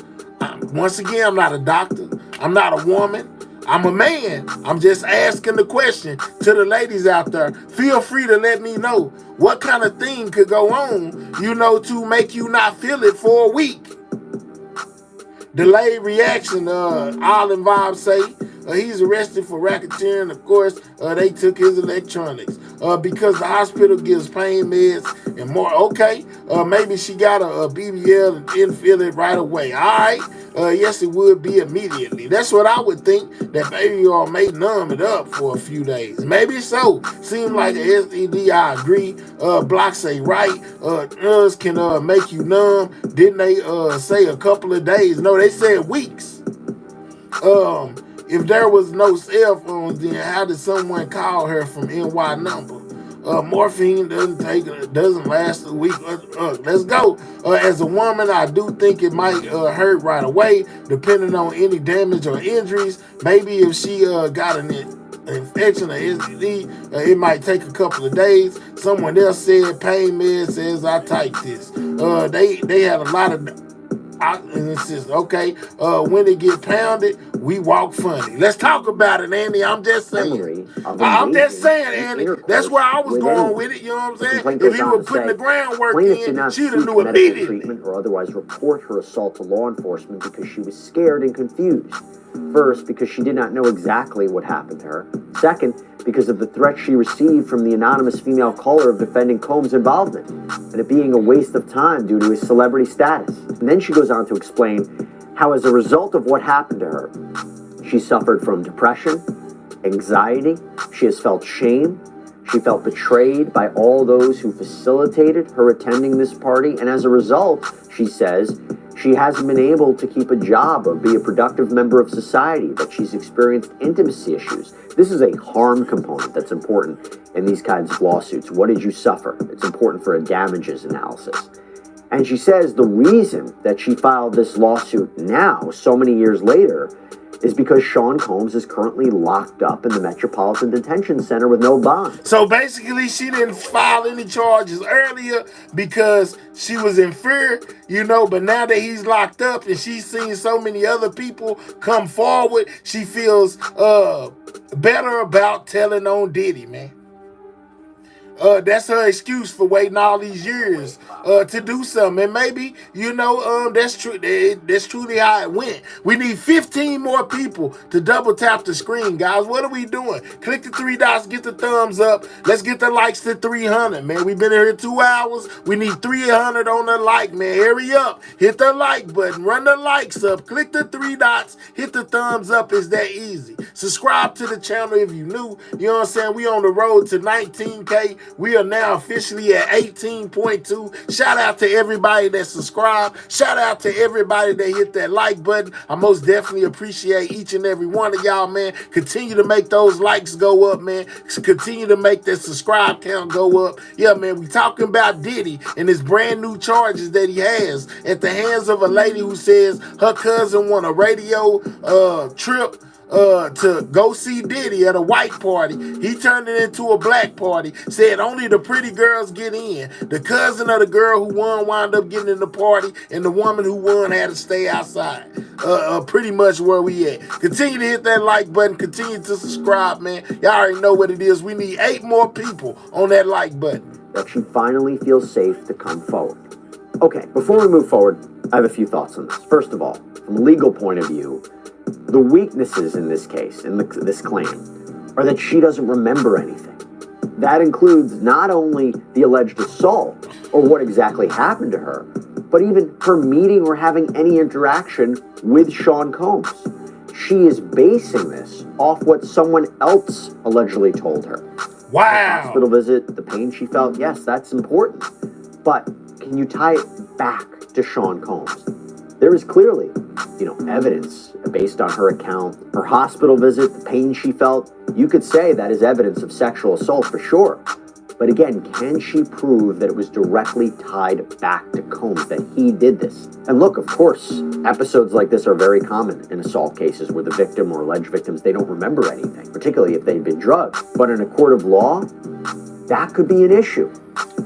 Once again, I'm not a doctor. I'm not a woman. I'm a man. I'm just asking the question to the ladies out there. Feel free to let me know what kind of thing could go on, you know, to make you not feel it for a week. Delayed reaction, Island Vibe say, he's arrested for racketeering. Of course, they took his electronics because the hospital gives pain meds and more. Okay, maybe she got a BBL and didn't feel it right away. All right, yes, it would be immediately. That's what I would think, that maybe y'all may numb it up for a few days. Maybe so. Seems like a STD, I agree. Block say right. Drugs can make you numb. Didn't they say a couple of days? No, they said weeks. If there was no cell phones, then how did someone call her from NY number? Morphine doesn't last a week. Let's go. As a woman, I do think it might hurt right away, depending on any damage or injuries. Maybe if she got an infection or STD, it might take a couple of days. Someone else said pain med says I typed this. They had a lot of. Okay, when it get pounded, we walk funny. Let's talk about it, Andy. I'm just saying. Andy. That's where I was going with it. You know what I'm saying? If you were putting the groundwork in, she'd have knew immediately. Treatment or otherwise report her assault to law enforcement because she was scared and confused. First, because she did not know exactly what happened to her. Second, because of the threat she received from the anonymous female caller of defending Combs' involvement, and it being a waste of time due to his celebrity status. And then she goes on to explain how, as a result of what happened to her, she suffered from depression, anxiety, she has felt shame, she felt betrayed by all those who facilitated her attending this party, and as a result, she says, she hasn't been able to keep a job or be a productive member of society, that she's experienced intimacy issues. This is a harm component that's important in these kinds of lawsuits. What did you suffer? It's important for a damages analysis. And she says the reason that she filed this lawsuit now, so many years later, is because Sean Combs is currently locked up in the Metropolitan Detention Center with no bond. So basically, she didn't file any charges earlier because she was in fear, you know, but now that he's locked up and she's seen so many other people come forward, she feels better about telling on Diddy, man. That's her excuse for waiting all these years to do something. And maybe, that's true. That's truly how it went. We need 15 more people to double tap the screen, guys. What are we doing? Click the three dots, get the thumbs up. Let's get the likes to 300, man. We've been here 2 hours. We need 300 on the like, man. Hurry up. Hit the like button. Run the likes up. Click the three dots. Hit the thumbs up. It's that easy. Subscribe to the channel if you new. You know what I'm saying? We on the road to 19K. We are now officially at 18.2. Shout out to everybody that subscribed. Shout out to everybody that hit that like button. I most definitely appreciate each and every one of y'all, man. Continue to make those likes go up, man. Continue to make that subscribe count go up. Yeah, man, we talking about Diddy and his brand new charges that he has at the hands of a lady who says her cousin won a radio trip to go see Diddy at a white party. He turned it into a black party, said only the pretty girls get in. The cousin of the girl who won wound up getting in the party, and the woman who won had to stay outside. Pretty much where we at. Continue to hit that like button. Continue to subscribe, man. Y'all already know what it is. We need 8 more people on that like button. That she finally feels safe to come forward. Okay, before we move forward, I have a few thoughts on this. First of all, from a legal point of view, the weaknesses in this case, in this claim, are that she doesn't remember anything. That includes not only the alleged assault or what exactly happened to her, but even her meeting or having any interaction with Sean Combs. She is basing this off what someone else allegedly told her. Wow. The hospital visit, the pain she felt, yes, that's important. But can you tie it back to Sean Combs? There is clearly, evidence based on her account, her hospital visit, the pain she felt. You could say that is evidence of sexual assault for sure. But again, can she prove that it was directly tied back to Combs, that he did this? And look, of course, episodes like this are very common in assault cases where the victim or alleged victims, they don't remember anything, particularly if they've been drugged. But in a court of law, that could be an issue.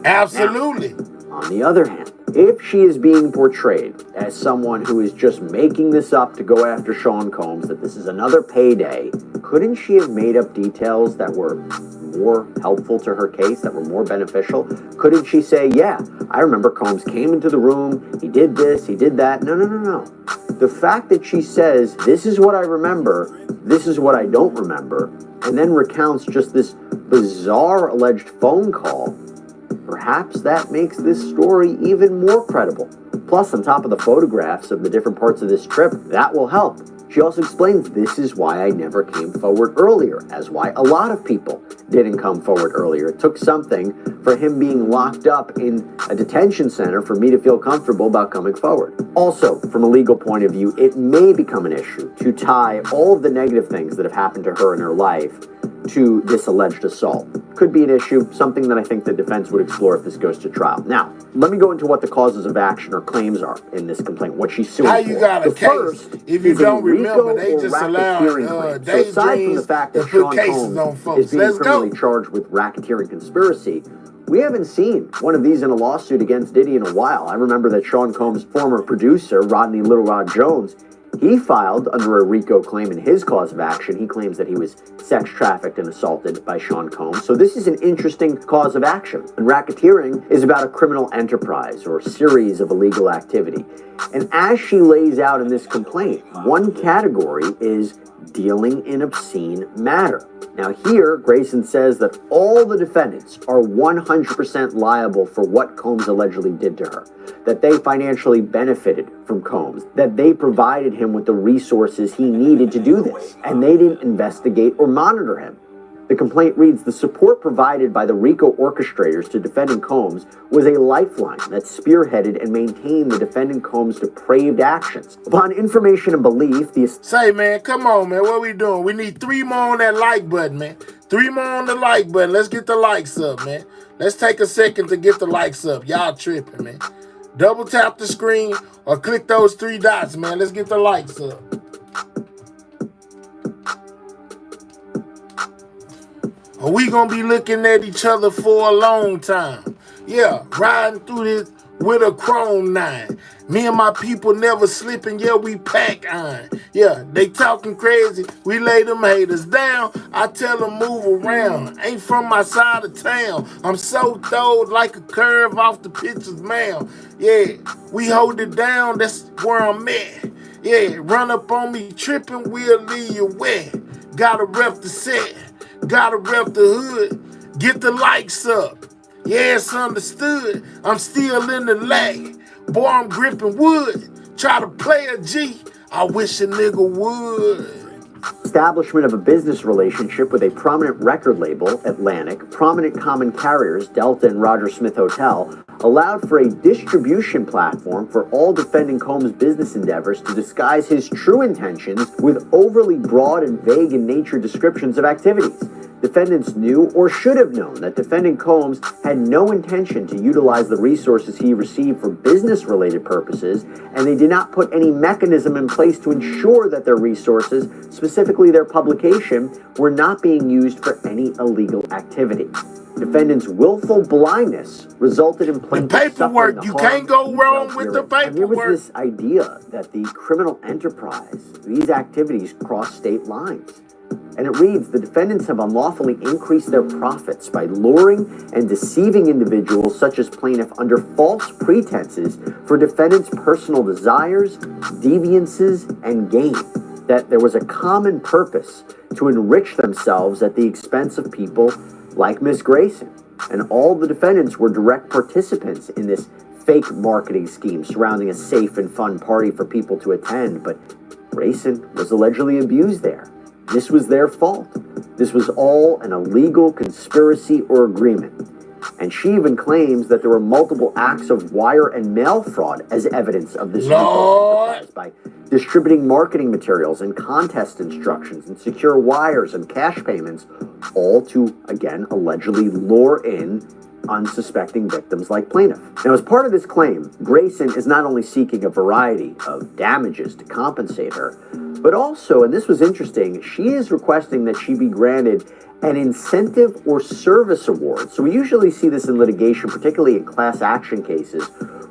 Absolutely. Now, on the other hand, if she is being portrayed as someone who is just making this up to go after Sean Combs, that this is another payday, couldn't she have made up details that were more helpful to her case, that were more beneficial? Couldn't she say, yeah, I remember Combs came into the room, he did this, he did that? No. The fact that she says, this is what I remember, this is what I don't remember, and then recounts just this bizarre alleged phone call, perhaps that makes this story even more credible. Plus, on top of the photographs of the different parts of this trip, that will help. She also explains this is why I never came forward earlier, as why a lot of people didn't come forward earlier. It took something for him being locked up in a detention center for me to feel comfortable about coming forward. Also, from a legal point of view, it may become an issue to tie all of the negative things that have happened to her in her life to this alleged assault. Could be an issue, something that I think the defense would explore if this goes to trial. Now, let me go into what the causes of action or claims are in this complaint, what she's suing for. How you got a case if you don't remember? They just allowed aside from the fact that Sean Combs is being criminally charged with racketeering conspiracy, we haven't seen one of these in a lawsuit against Diddy in a while. I remember that Sean Combs' former producer, Rodney Little Rod Jones, he filed under a RICO claim in his cause of action. He claims that he was sex trafficked and assaulted by Sean Combs. So this is an interesting cause of action. And racketeering is about a criminal enterprise or series of illegal activity. And as she lays out in this complaint, one category is dealing in obscene matter. Now here, Grayson says that all the defendants are 100% liable for what Combs allegedly did to her, that they financially benefited from Combs, that they provided him with the resources he needed to do this, and they didn't investigate or monitor him. The complaint reads, the support provided by the RICO orchestrators to defendant Combs was a lifeline that spearheaded and maintained the defendant Combs' depraved actions. Upon information and belief, the... Say, man, come on, man, what we doing? We need 3 more on that like button, man. 3 more on the like button. Let's get the likes up, man. Let's take a second to get the likes up. Y'all tripping, man. Double tap the screen or click those 3 dots, man. Let's get the likes up. We gonna be looking at each other for a long time. Yeah, riding through with a chrome 9. Me and my people never slipping, yeah, we pack on. Yeah, they talking crazy, we lay them haters down. I tell them move around, ain't from my side of town. I'm so throwed like a curve off the pitcher's mound. Yeah, we hold it down, that's where I'm at. Yeah, run up on me tripping, we'll leave you wet. Gotta rep the set, gotta rep the hood, get the likes up. Yeah, it's understood, I'm still in the lag. Boy, I'm gripping wood, try to play a G, I wish a nigga would. Establishment of a business relationship with a prominent record label, Atlantic, prominent common carriers, Delta and Roger Smith Hotel, allowed for a distribution platform for all defendant Combs' business endeavors to disguise his true intentions with overly broad and vague in nature descriptions of activities. Defendants knew or should have known that defendant Combs had no intention to utilize the resources he received for business-related purposes, and they did not put any mechanism in place to ensure that their resources, specifically their publication, were not being used for any illegal activity. Defendant's willful blindness resulted in plaintiffs suffering the you can't go wrong with the paperwork. And there was this idea that the criminal enterprise, these activities cross state lines. And it reads, the defendants have unlawfully increased their profits by luring and deceiving individuals such as plaintiff under false pretenses for defendants' personal desires, deviances, and gain. That there was a common purpose to enrich themselves at the expense of people like Miss Grayson. And all the defendants were direct participants in this fake marketing scheme surrounding a safe and fun party for people to attend. But Grayson was allegedly abused there. This was their fault. This was all an illegal conspiracy or agreement. And she even claims that there were multiple acts of wire and mail fraud as evidence of this enterprise by distributing marketing materials and contest instructions and secure wires and cash payments, all to, again, allegedly lure in unsuspecting victims like plaintiff. Now, as part of this claim, Grayson is not only seeking a variety of damages to compensate her, but also, and this was interesting, she is requesting that she be granted an incentive or service award. So we usually see this in litigation, particularly in class action cases,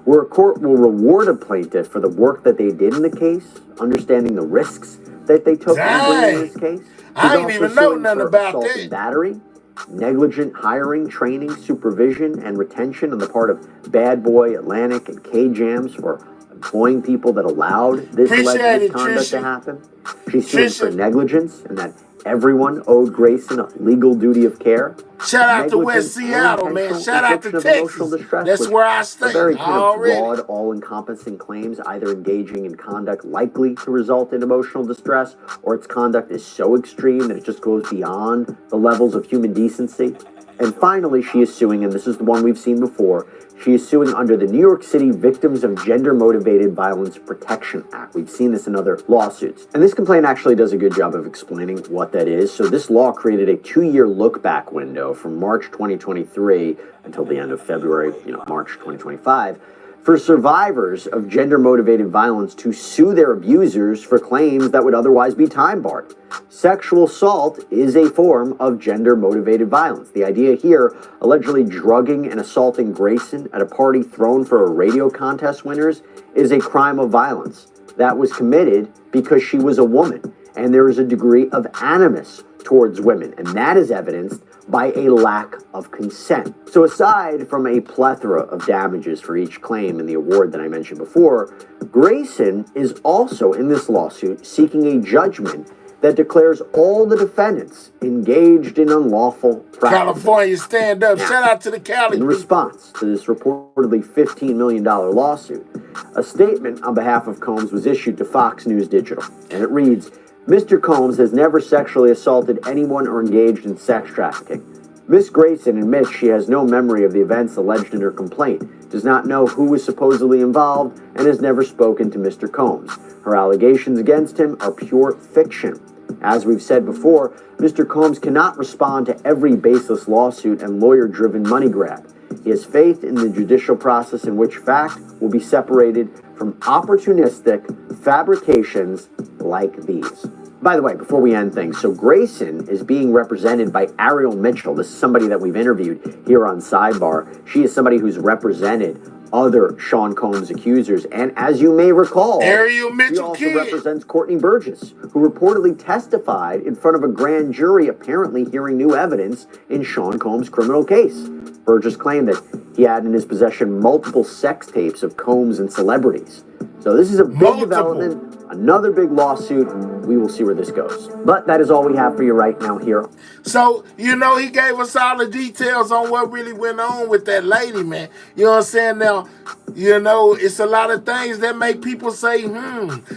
where a court will reward a plaintiff for the work that they did in the case, understanding the risks that they took in bringing this case. I ain't even know nothing about assault and battery, negligent hiring, training, supervision, and retention on the part of Bad Boy, Atlantic, and K-Jams for employing people that allowed this alleged misconduct to happen. She's suing for negligence and that everyone owed Grayson a legal duty of care. Shout out to West Seattle, man. Shout out to Texas. That's where I stay. Very kind of broad, all-encompassing claims, either engaging in conduct likely to result in emotional distress, or its conduct is so extreme that it just goes beyond the levels of human decency. And finally, she is suing, and this is the one we've seen before, she is suing under the New York City Victims of Gender-Motivated Violence Protection Act. We've seen this in other lawsuits. And this complaint actually does a good job of explaining what that is. So this law created a 2-year look-back window from March 2023 until the end of February, March 2025, for survivors of gender-motivated violence to sue their abusers for claims that would otherwise be time-barred. Sexual assault is a form of gender-motivated violence. The idea here, allegedly drugging and assaulting Grayson at a party thrown for a radio contest winners, is a crime of violence that was committed because she was a woman, and there is a degree of animus towards women, and that is evidenced by a lack of consent. So aside from a plethora of damages for each claim in the award that I mentioned before, Grayson is also in this lawsuit seeking a judgment that declares all the defendants engaged in unlawful practice. California, stand up. Shout out to the Cali. In response to this reportedly $15 million lawsuit, a statement on behalf of Combs was issued to Fox News Digital, and it reads, Mr. Combs has never sexually assaulted anyone or engaged in sex trafficking. Ms. Grayson admits she has no memory of the events alleged in her complaint, does not know who was supposedly involved, and has never spoken to Mr. Combs. Her allegations against him are pure fiction. As we've said before, Mr. Combs cannot respond to every baseless lawsuit and lawyer-driven money grab. He has faith in the judicial process in which fact will be separated from opportunistic fabrications like these. By the way, before we end things, so Grayson is being represented by Ariel Mitchell. This is somebody that we've interviewed here on Sidebar. She is somebody who's represented other Sean Combs accusers. And as you may recall, Ariel Mitchell she also represents Courtney Burgess, who reportedly testified in front of a grand jury, apparently hearing new evidence in Sean Combs' criminal case. Burgess claimed that he had in his possession multiple sex tapes of Combs and celebrities. So this is a big development, another big lawsuit. We will see where this goes. But that is all we have for you right now here. So, you know, he gave us all the details on what really went on with that lady, man. You know what I'm saying? Now, you know, it's a lot of things that make people say,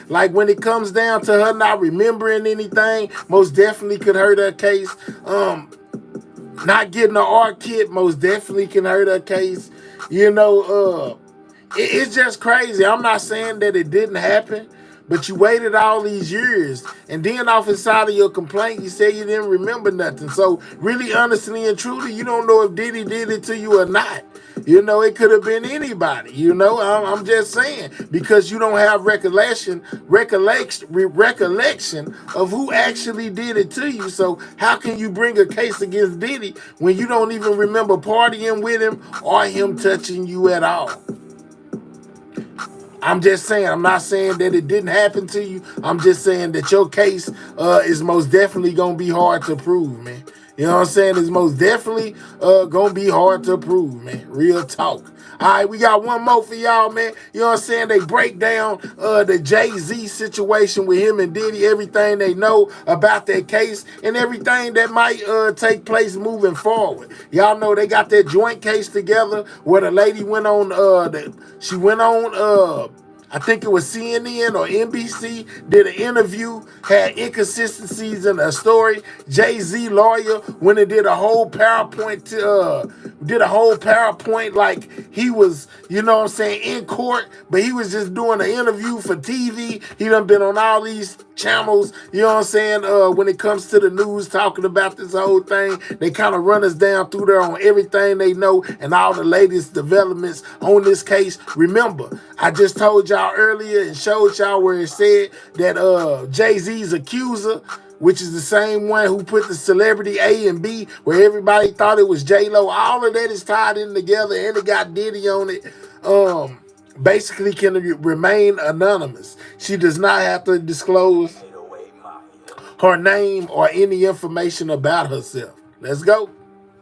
like when it comes down to her not remembering anything, most definitely could hurt her case. Not getting an art kit most definitely can hurt her case. You know, it's just crazy. I'm not saying that it didn't happen, but you waited all these years, and then off inside of your complaint, you say you didn't remember nothing. So really, honestly and truly, you don't know if Diddy did it to you or not. You know, it could have been anybody. You know, I'm just saying, because you don't have recollection of who actually did it to you. So how can you bring a case against Diddy when you don't even remember partying with him or him touching you at all? I'm just saying, I'm not saying that it didn't happen to you. I'm just saying that your case is most definitely going to be hard to prove, man. You know what I'm saying? It's most definitely going to be hard to prove, man. Real talk. All right, we got one more for y'all, man. You know what I'm saying? They break down the Jay-Z situation with him and Diddy, everything they know about that case and everything that might take place moving forward. Y'all know they got that joint case together where the lady went on, I think it was CNN or NBC, did an interview, had inconsistencies in a story. Jay-Z lawyer went and did a whole PowerPoint like he was, you know what I'm saying, in court, but he was just doing an interview for TV. He done been on all these channels, you know what I'm saying, when it comes to the news, talking about this whole thing. They kind of run us down through there on everything they know and all the latest developments on this case. Remember, I just told y'all earlier and showed y'all where it said that Jay-Z's accuser, which is the same one who put the celebrity A and B where everybody thought it was J-Lo. All of that is tied in together, and it got Diddy on it. Basically can remain anonymous. She does not have to disclose her name or any information about herself. Let's go.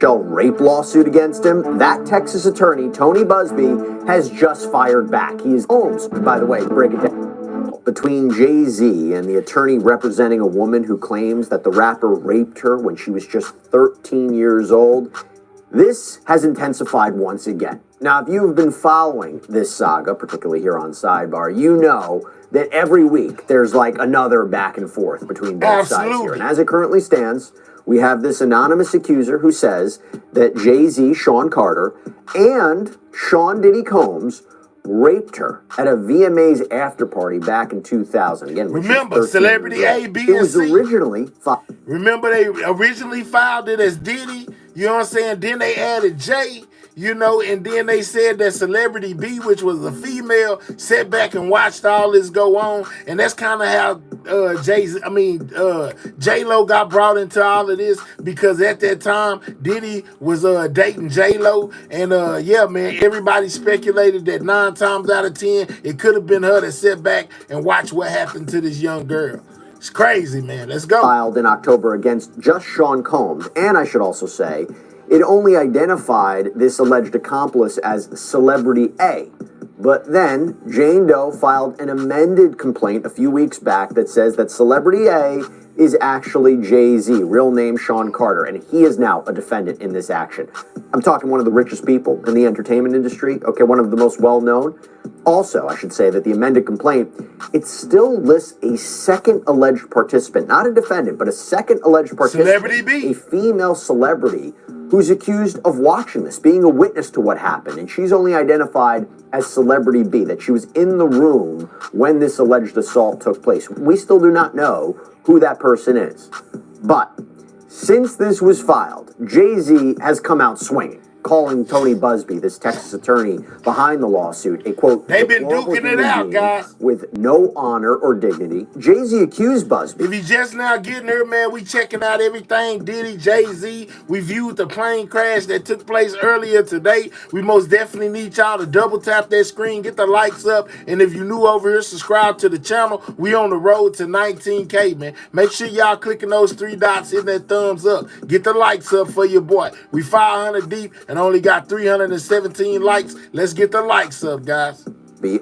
Rape lawsuit against him. That Texas attorney, Tony Busby, has just fired back. He is Holmes, by the way, break it down. Between Jay-Z and the attorney representing a woman who claims that the rapper raped her when she was just 13 years old, this has intensified once again. Now, if you've been following this saga, particularly here on Sidebar, you know that every week there's like another back and forth between both sides here. And as it currently stands, we have this anonymous accuser who says that Jay-Z, Sean Carter, and Sean Diddy Combs raped her at a VMA's after party back in 2000. Again, remember, celebrity A, B, and C. It was originally remember, they originally filed it as Diddy. You know what I'm saying? Then they added Jay. You know, and then they said that Celebrity B, which was a female, sat back and watched all this go on, and that's kind of how J-Lo got brought into all of this, because at that time Diddy was dating J-Lo, and yeah, man, everybody speculated that 9 times out of 10 it could have been her that sat back and watched what happened to this young girl. It's crazy, man. Let's go. Filed in October against just Sean Combs, and I should also say, it only identified this alleged accomplice as Celebrity A. But then Jane Doe filed an amended complaint a few weeks back that says that Celebrity A is actually Jay-Z, real name Sean Carter, and he is now a defendant in this action. I'm talking one of the richest people in the entertainment industry, okay, one of the most well-known. Also, I should say that the amended complaint, it still lists a second alleged participant, not a defendant, but a second alleged participant, Celebrity B, a female celebrity who's accused of watching this, being a witness to what happened, and she's only identified as Celebrity B, that she was in the room when this alleged assault took place. We still do not know who that person is. But since this was filed, Jay-Z has come out swinging. calling Tony Busby, this Texas attorney behind the lawsuit, a quote, they've been duking it out, guys, with no honor or dignity. Jay-Z accused Busby. If you just now getting here, man, we checking out everything Diddy, Jay-Z. We viewed the plane crash that took place earlier today. We most definitely need y'all to double tap that screen, get the likes up, and if you new over here, subscribe to the channel. We on the road to 19K, man. Make sure y'all clicking those 3 dots, hitting that thumbs up. Get the likes up for your boy. We 500 deep and only got 317 likes. Let's get the likes up, guys.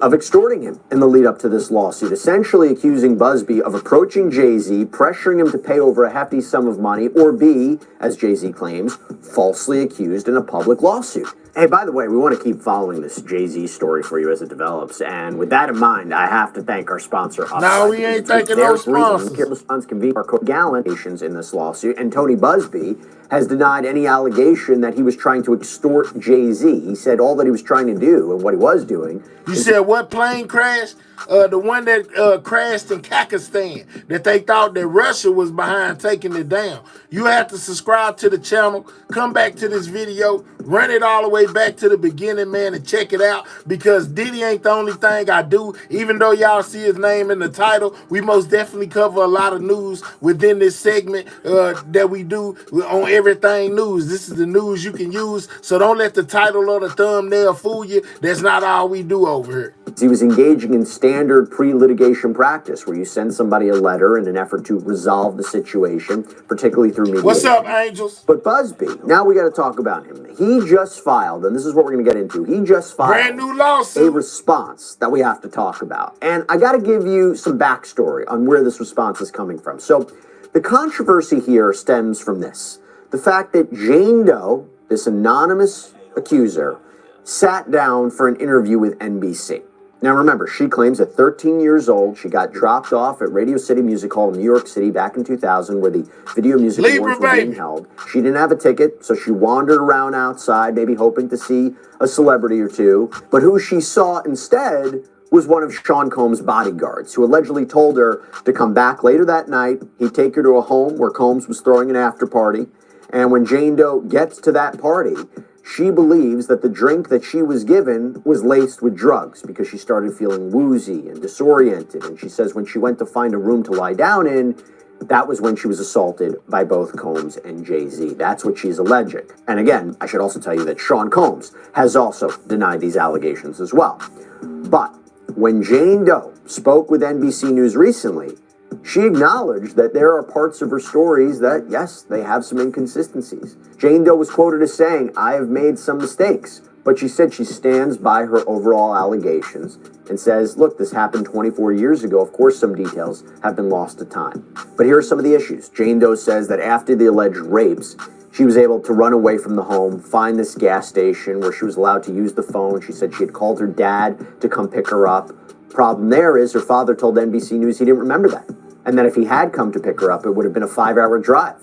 Of extorting him in the lead up to this lawsuit, essentially accusing Busby of approaching Jay-Z, pressuring him to pay over a hefty sum of money, or be, as Jay-Z claims, falsely accused in a public lawsuit. Hey, by the way, we want to keep following this Jay-Z story for you as it develops, and with that in mind, I have to thank our sponsor. No, we ain't thanking no sponsors. Allegations in this lawsuit, and Tony Busby has denied any allegation that he was trying to extort Jay-Z. He said all that he was trying to do and what he was doing. You said what plane crash? The one that crashed in Pakistan, that they thought that Russia was behind taking it down. You have to subscribe to the channel, come back to this video, run it all the way back to the beginning, man, and check it out, because Diddy ain't the only thing I do. Even though y'all see his name in the title, we most definitely cover a lot of news within this segment that we do on Everything News. This is the news you can use, so don't let the title or the thumbnail fool you. That's not all we do over here. He was engaging in standard pre-litigation practice where you send somebody a letter in an effort to resolve the situation, particularly through mediation. What's up, Angels? But Busby, now we got to talk about him. He just filed, and this is what we're going to get into, he just filed brand new lawsuit, a response that we have to talk about. And I got to give you some backstory on where this response is coming from. So the controversy here stems from this. The fact that Jane Doe, this anonymous accuser, sat down for an interview with NBC. Now remember, she claims at 13 years old, she got dropped off at Radio City Music Hall in New York City back in 2000, where the Video Music Awards were being held. She didn't have a ticket, so she wandered around outside, maybe hoping to see a celebrity or two. But who she saw instead was one of Sean Combs' bodyguards, who allegedly told her to come back later that night. He'd take her to a home where Combs was throwing an after party. And when Jane Doe gets to that party, she believes that the drink that she was given was laced with drugs because she started feeling woozy and disoriented. And she says when she went to find a room to lie down in, that was when she was assaulted by both Combs and Jay-Z. That's what she's alleging. And again, I should also tell you that Sean Combs has also denied these allegations as well. But when Jane Doe spoke with NBC News recently, she acknowledged that there are parts of her stories that, yes, they have some inconsistencies. Jane Doe was quoted as saying, "I have made some mistakes," but she said she stands by her overall allegations and says, look, this happened 24 years ago. Of course, some details have been lost to time. But here are some of the issues. Jane Doe says that after the alleged rapes, she was able to run away from the home, find this gas station where she was allowed to use the phone. She said she had called her dad to come pick her up. Problem there is her father told NBC News he didn't remember that, and that if he had come to pick her up, it would have been a 5-hour drive.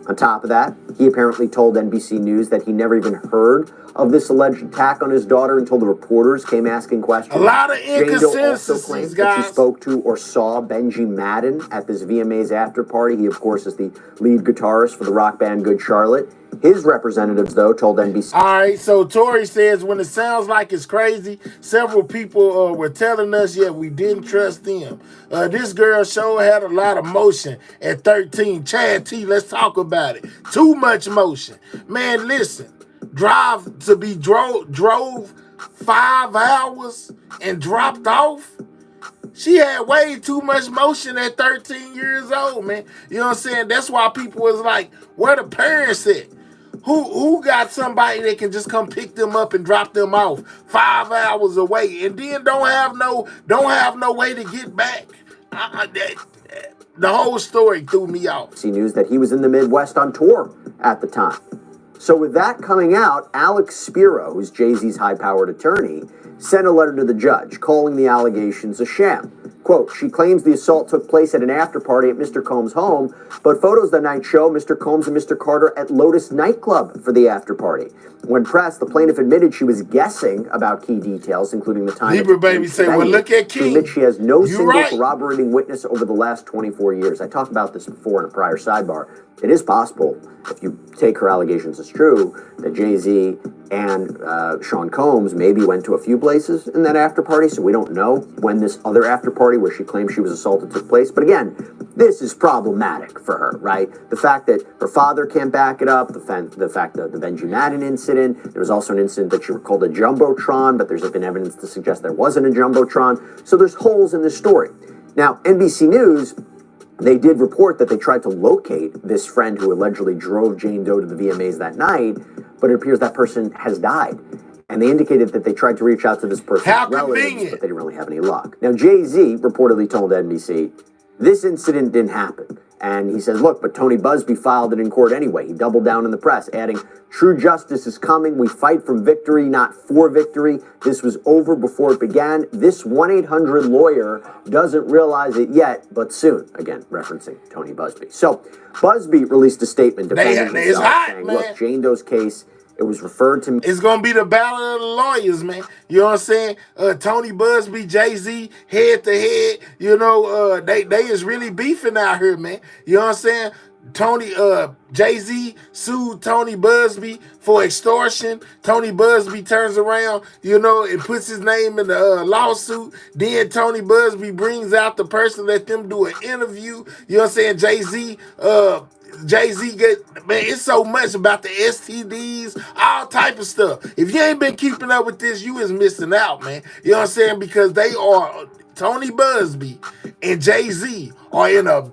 On top of that, he apparently told NBC News that he never even heard of this alleged attack on his daughter until the reporters came asking questions. A lot of Jane Doe also inconsistencies, claims guys. that she spoke to or saw Benji Madden at this VMA's after party. He, of course, is the lead guitarist for the rock band Good Charlotte. His representatives, though, told NBC. All right, so Tori says, when it sounds like it's crazy, several people were telling us, yet we didn't trust them. This girl sure had a lot of motion at 13. Chad T, let's talk about it. Too much motion. Man, listen, drove 5 hours and dropped off. She had way too much motion at 13 years old, man. You know what I'm saying? That's why people was like, where the parents at? Who got somebody that can just come pick them up and drop them off 5 hours away and then don't have no way to get back? The whole story threw me off. News that he was in the Midwest on tour at the time. So with that coming out, Alex Spiro, who's Jay-Z's high-powered attorney, sent a letter to the judge calling the allegations a sham. Quote, she claims the assault took place at an after party at Mr. Combs' home, but photos that night show Mr. Combs and Mr. Carter at Lotus nightclub for the after party. When pressed, the plaintiff admitted she was guessing about key details, including the time. Libra baby say, well, look at King. She admits she has no single right. corroborating witness over the last 24 years. I talked about this before in a prior sidebar. It is possible, if you take her allegations as true, that Jay-Z and Sean Combs maybe went to a few places in that after party, so we don't know when this other after party where she claims she was assaulted took place. But again, this is problematic for her, right? The fact that her father can't back it up, the fact that the Benji Madden incident, there was also an incident that she called a Jumbotron, but there's been evidence to suggest there wasn't a Jumbotron. So there's holes in this story. Now, NBC News, they did report that they tried to locate this friend who allegedly drove Jane Doe to the VMAs that night, but it appears that person has died. And they indicated that they tried to reach out to this person's relatives, but they didn't really have any luck. Now, Jay-Z reportedly told NBC, this incident didn't happen. And he says, look, but Tony Busby filed it in court anyway. He doubled down in the press, adding, true justice is coming. We fight for victory, not for victory. This was over before it began. This 1-800 lawyer doesn't realize it yet, but soon. Again, referencing Tony Busby. So Busby released a statement defending himself, saying, look, Jane Doe's case, it was referred to me. It's going to be the battle of the lawyers, man. You know what I'm saying? Tony Busby, Jay-Z, head to head. You know, they is really beefing out here, man. You know what I'm saying? Jay-Z sued Tony Busby for extortion. Tony Busby turns around, you know, and puts his name in the lawsuit. Then Tony Busby brings out the person, let them do an interview. You know what I'm saying? Jay-Z get, man, it's so much about the STDs, all type of stuff. If you ain't been keeping up with this, you is missing out, man. You know what I'm saying? Because they are, Tony Busby and Jay-Z are in a,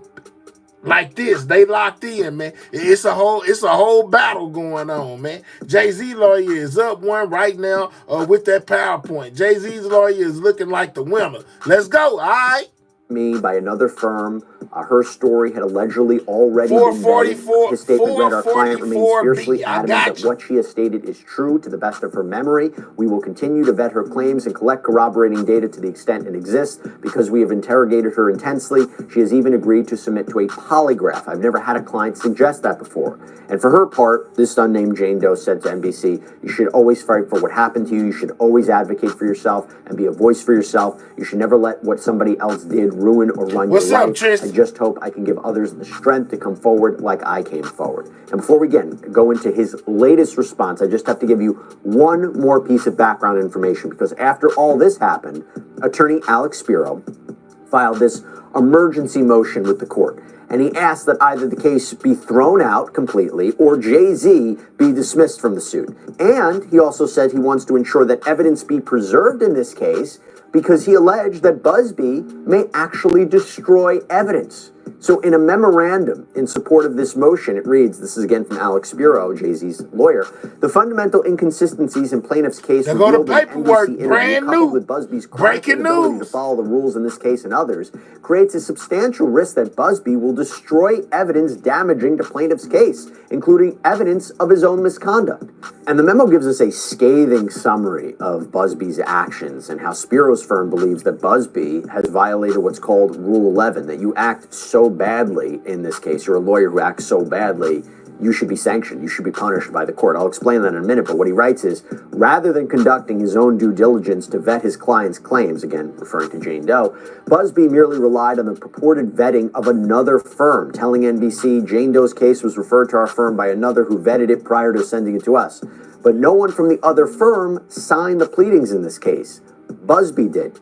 like this, they locked in, man. It's a whole battle going on, man. Jay-Z lawyer is up one right now with that PowerPoint. Jay-Z's lawyer is looking like the winner. Let's go, all right? Me by another firm. Her story had allegedly already been vetted. His statement read, our client remains fiercely adamant that what she has stated is true to the best of her memory. We will continue to vet her claims and collect corroborating data to the extent it exists because we have interrogated her intensely. She has even agreed to submit to a polygraph. I've never had a client suggest that before. And for her part, this unnamed Jane Doe said to NBC, you should always fight for what happened to you. You should always advocate for yourself and be a voice for yourself. You should never let what somebody else did ruin or run your life. I just hope I can give others the strength to come forward like I came forward. And before we go into his latest response, I just have to give you one more piece of background information, because after all this happened, attorney Alex Spiro filed this emergency motion with the court. And he asked that either the case be thrown out completely or Jay-Z be dismissed from the suit. And he also said he wants to ensure that evidence be preserved in this case because he alleged that Busby may actually destroy evidence. So in a memorandum in support of this motion, it reads, this is again from Alex Spiro, Jay-Z's lawyer, the fundamental inconsistencies in plaintiff's case revealed in NBC interview coupled with Busby's breaking news to follow the rules in this case and others creates a substantial risk that Busby will destroy evidence damaging to plaintiff's case, including evidence of his own misconduct. And the memo gives us a scathing summary of Busby's actions and how Spiro's firm believes that Busby has violated what's called Rule 11, that you act so badly in this case, you're a lawyer who acts so badly, you should be sanctioned, you should be punished by the court. I'll explain that in a minute, but what he writes is, rather than conducting his own due diligence to vet his client's claims, again, referring to Jane Doe, Busby merely relied on the purported vetting of another firm, telling NBC Jane Doe's case was referred to our firm by another who vetted it prior to sending it to us. But no one from the other firm signed the pleadings in this case. Busby did.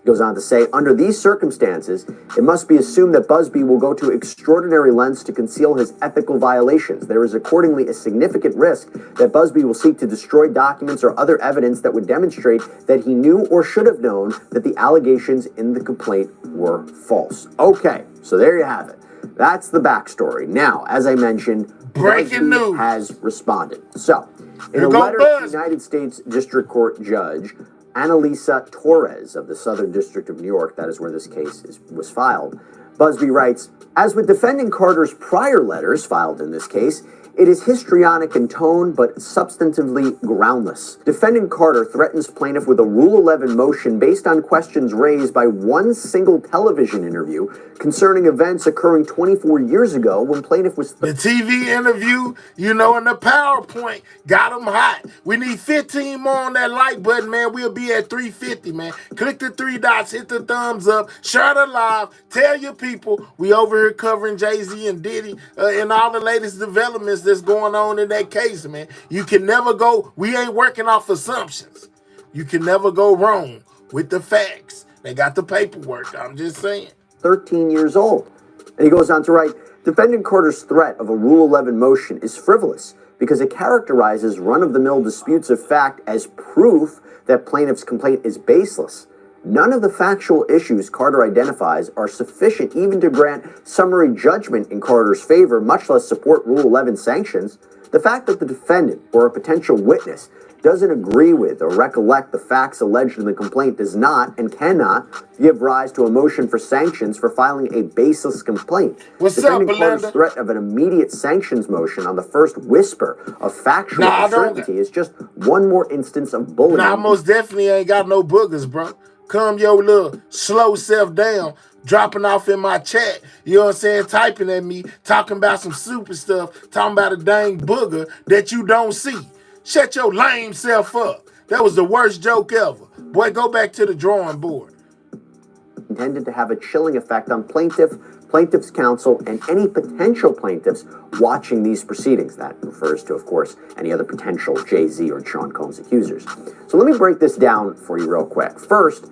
Goes on to say, under these circumstances, it must be assumed that Busby will go to extraordinary lengths to conceal his ethical violations. There is accordingly a significant risk that Busby will seek to destroy documents or other evidence that would demonstrate that he knew or should have known that the allegations in the complaint were false. Okay, so there you have it. That's the backstory. Now, as I mentioned, breaking news has responded. So, in a letter to the United States District Court Judge Annalisa Torres of the Southern District of New York, that is where this case was filed, Busby writes, as with defendant Carter's prior letters filed in this case, It is histrionic in tone, but substantively groundless. Defendant Carter threatens plaintiff with a Rule 11 motion based on questions raised by one single television interview concerning events occurring 24 years ago when plaintiff was... The TV interview, you know, and the PowerPoint got them hot. We need 15 more on that like button, man. We'll be at 350, man. Click the three dots, hit the thumbs up, share the live, tell your people we over here covering Jay-Z and Diddy and all the latest developments that's going on in that case, man. You can never go, we ain't working off assumptions. You can never go wrong with the facts. They got the paperwork, I'm just saying. 13 years old. And he goes on to write, Defendant Carter's threat of a Rule 11 motion is frivolous because it characterizes run-of-the-mill disputes of fact as proof that plaintiff's complaint is baseless. None of the factual issues Carter identifies are sufficient even to grant summary judgment in Carter's favor, much less support Rule 11 sanctions. The fact that the defendant or a potential witness doesn't agree with or recollect the facts alleged in the complaint does not and cannot give rise to a motion for sanctions for filing a baseless complaint. What's Defendant up, Carter's Belinda? threat of an immediate sanctions motion on the first whisper of factual uncertainty is just one more instance of bullying. Nah, I most definitely ain't got no boogers, bro. Calm your little slow self down, dropping off in my chat, you know what I'm saying, typing at me, talking about some super stuff, talking about a dang booger that you don't see. Shut your lame self up. That was the worst joke ever. Boy, go back to the drawing board. Intended to have a chilling effect on plaintiff's counsel, and any potential plaintiffs watching these proceedings. That refers to, of course, any other potential Jay-Z or Sean Combs accusers. So let me break this down for you real quick. First,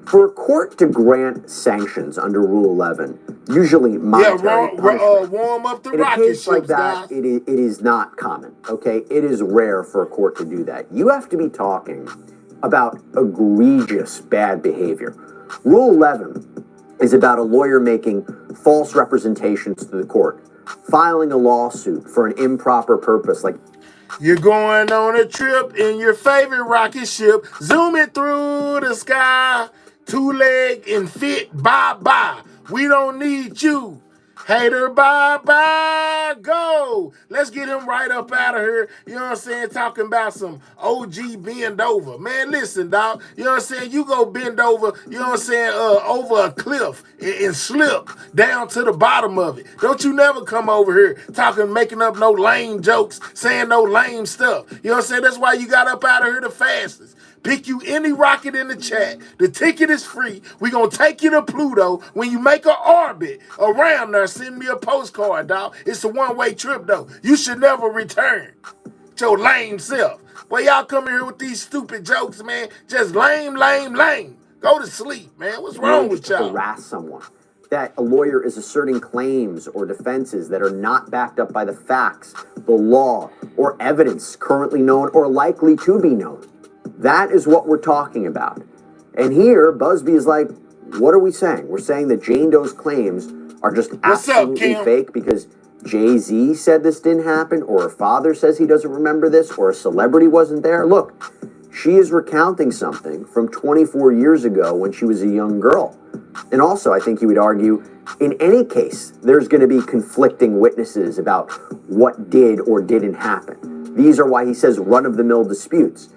for a court to grant sanctions under Rule 11, usually monetary punishment, warm up the in a rocket case like ships, that, guys. it is not common, okay? It is rare for a court to do that. You have to be talking about egregious bad behavior. Rule 11 is about a lawyer making false representations to the court, filing a lawsuit for an improper purpose, like you're going on a trip in your favorite rocket ship, zooming through the sky, two-leg and fit, bye-bye. We don't need you. Hater, bye-bye, go. Let's get him right up out of here, you know what I'm saying, talking about some OG bend over. Man, listen, dog, you know what I'm saying, you go bend over, you know what I'm saying, over a cliff and slip down to the bottom of it. Don't you never come over here talking, making up no lame jokes, saying no lame stuff. You know what I'm saying, that's why you got up out of here the fastest. Pick you any rocket in the chat. The ticket is free. We're going to take you to Pluto. When you make an orbit around there, send me a postcard, dog. It's a one-way trip, though. You should never return. Your lame self. Boy, y'all come here with these stupid jokes, man. Just lame, lame, lame. Go to sleep, man. What's wrong with y'all? Harass someone. That a lawyer is asserting claims or defenses that are not backed up by the facts, the law, or evidence currently known or likely to be known. That is what we're talking about. And here, Busby is like, what are we saying? We're saying that Jane Doe's claims are just absolutely fake because Jay-Z said this didn't happen, or her father says he doesn't remember this, or a celebrity wasn't there. Look, she is recounting something from 24 years ago when she was a young girl. And also, I think you would argue, in any case, there's going to be conflicting witnesses about what did or didn't happen. These are why he says run-of-the-mill disputes.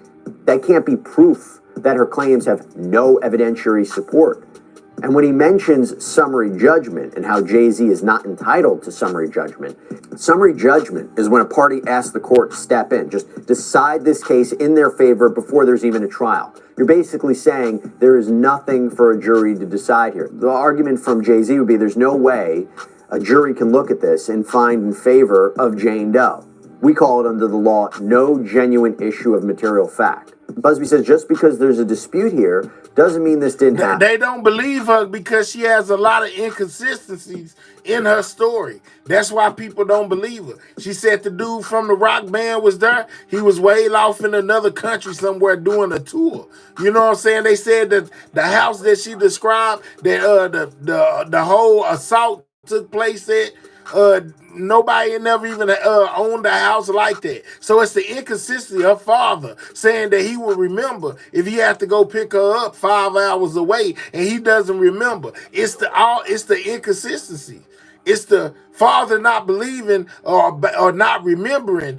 That can't be proof that her claims have no evidentiary support. And when he mentions summary judgment and how Jay-Z is not entitled to summary judgment is when a party asks the court to step in, just decide this case in their favor before there's even a trial. You're basically saying there is nothing for a jury to decide here. The argument from Jay-Z would be there's no way a jury can look at this and find in favor of Jane Doe. We call it under the law, no genuine issue of material fact. Busby says just because there's a dispute here doesn't mean this didn't happen. They don't believe her because she has a lot of inconsistencies in her story. That's why people don't believe her. She said the dude from the rock band was there. He was way off in another country somewhere doing a tour. You know what I'm saying? They said that the house that she described, that the whole assault took place at, nobody never even owned a house like that. So it's the inconsistency of her father saying that he will remember if he had to go pick her up 5 hours away and he doesn't remember. It's the inconsistency. It's the father not believing or not remembering,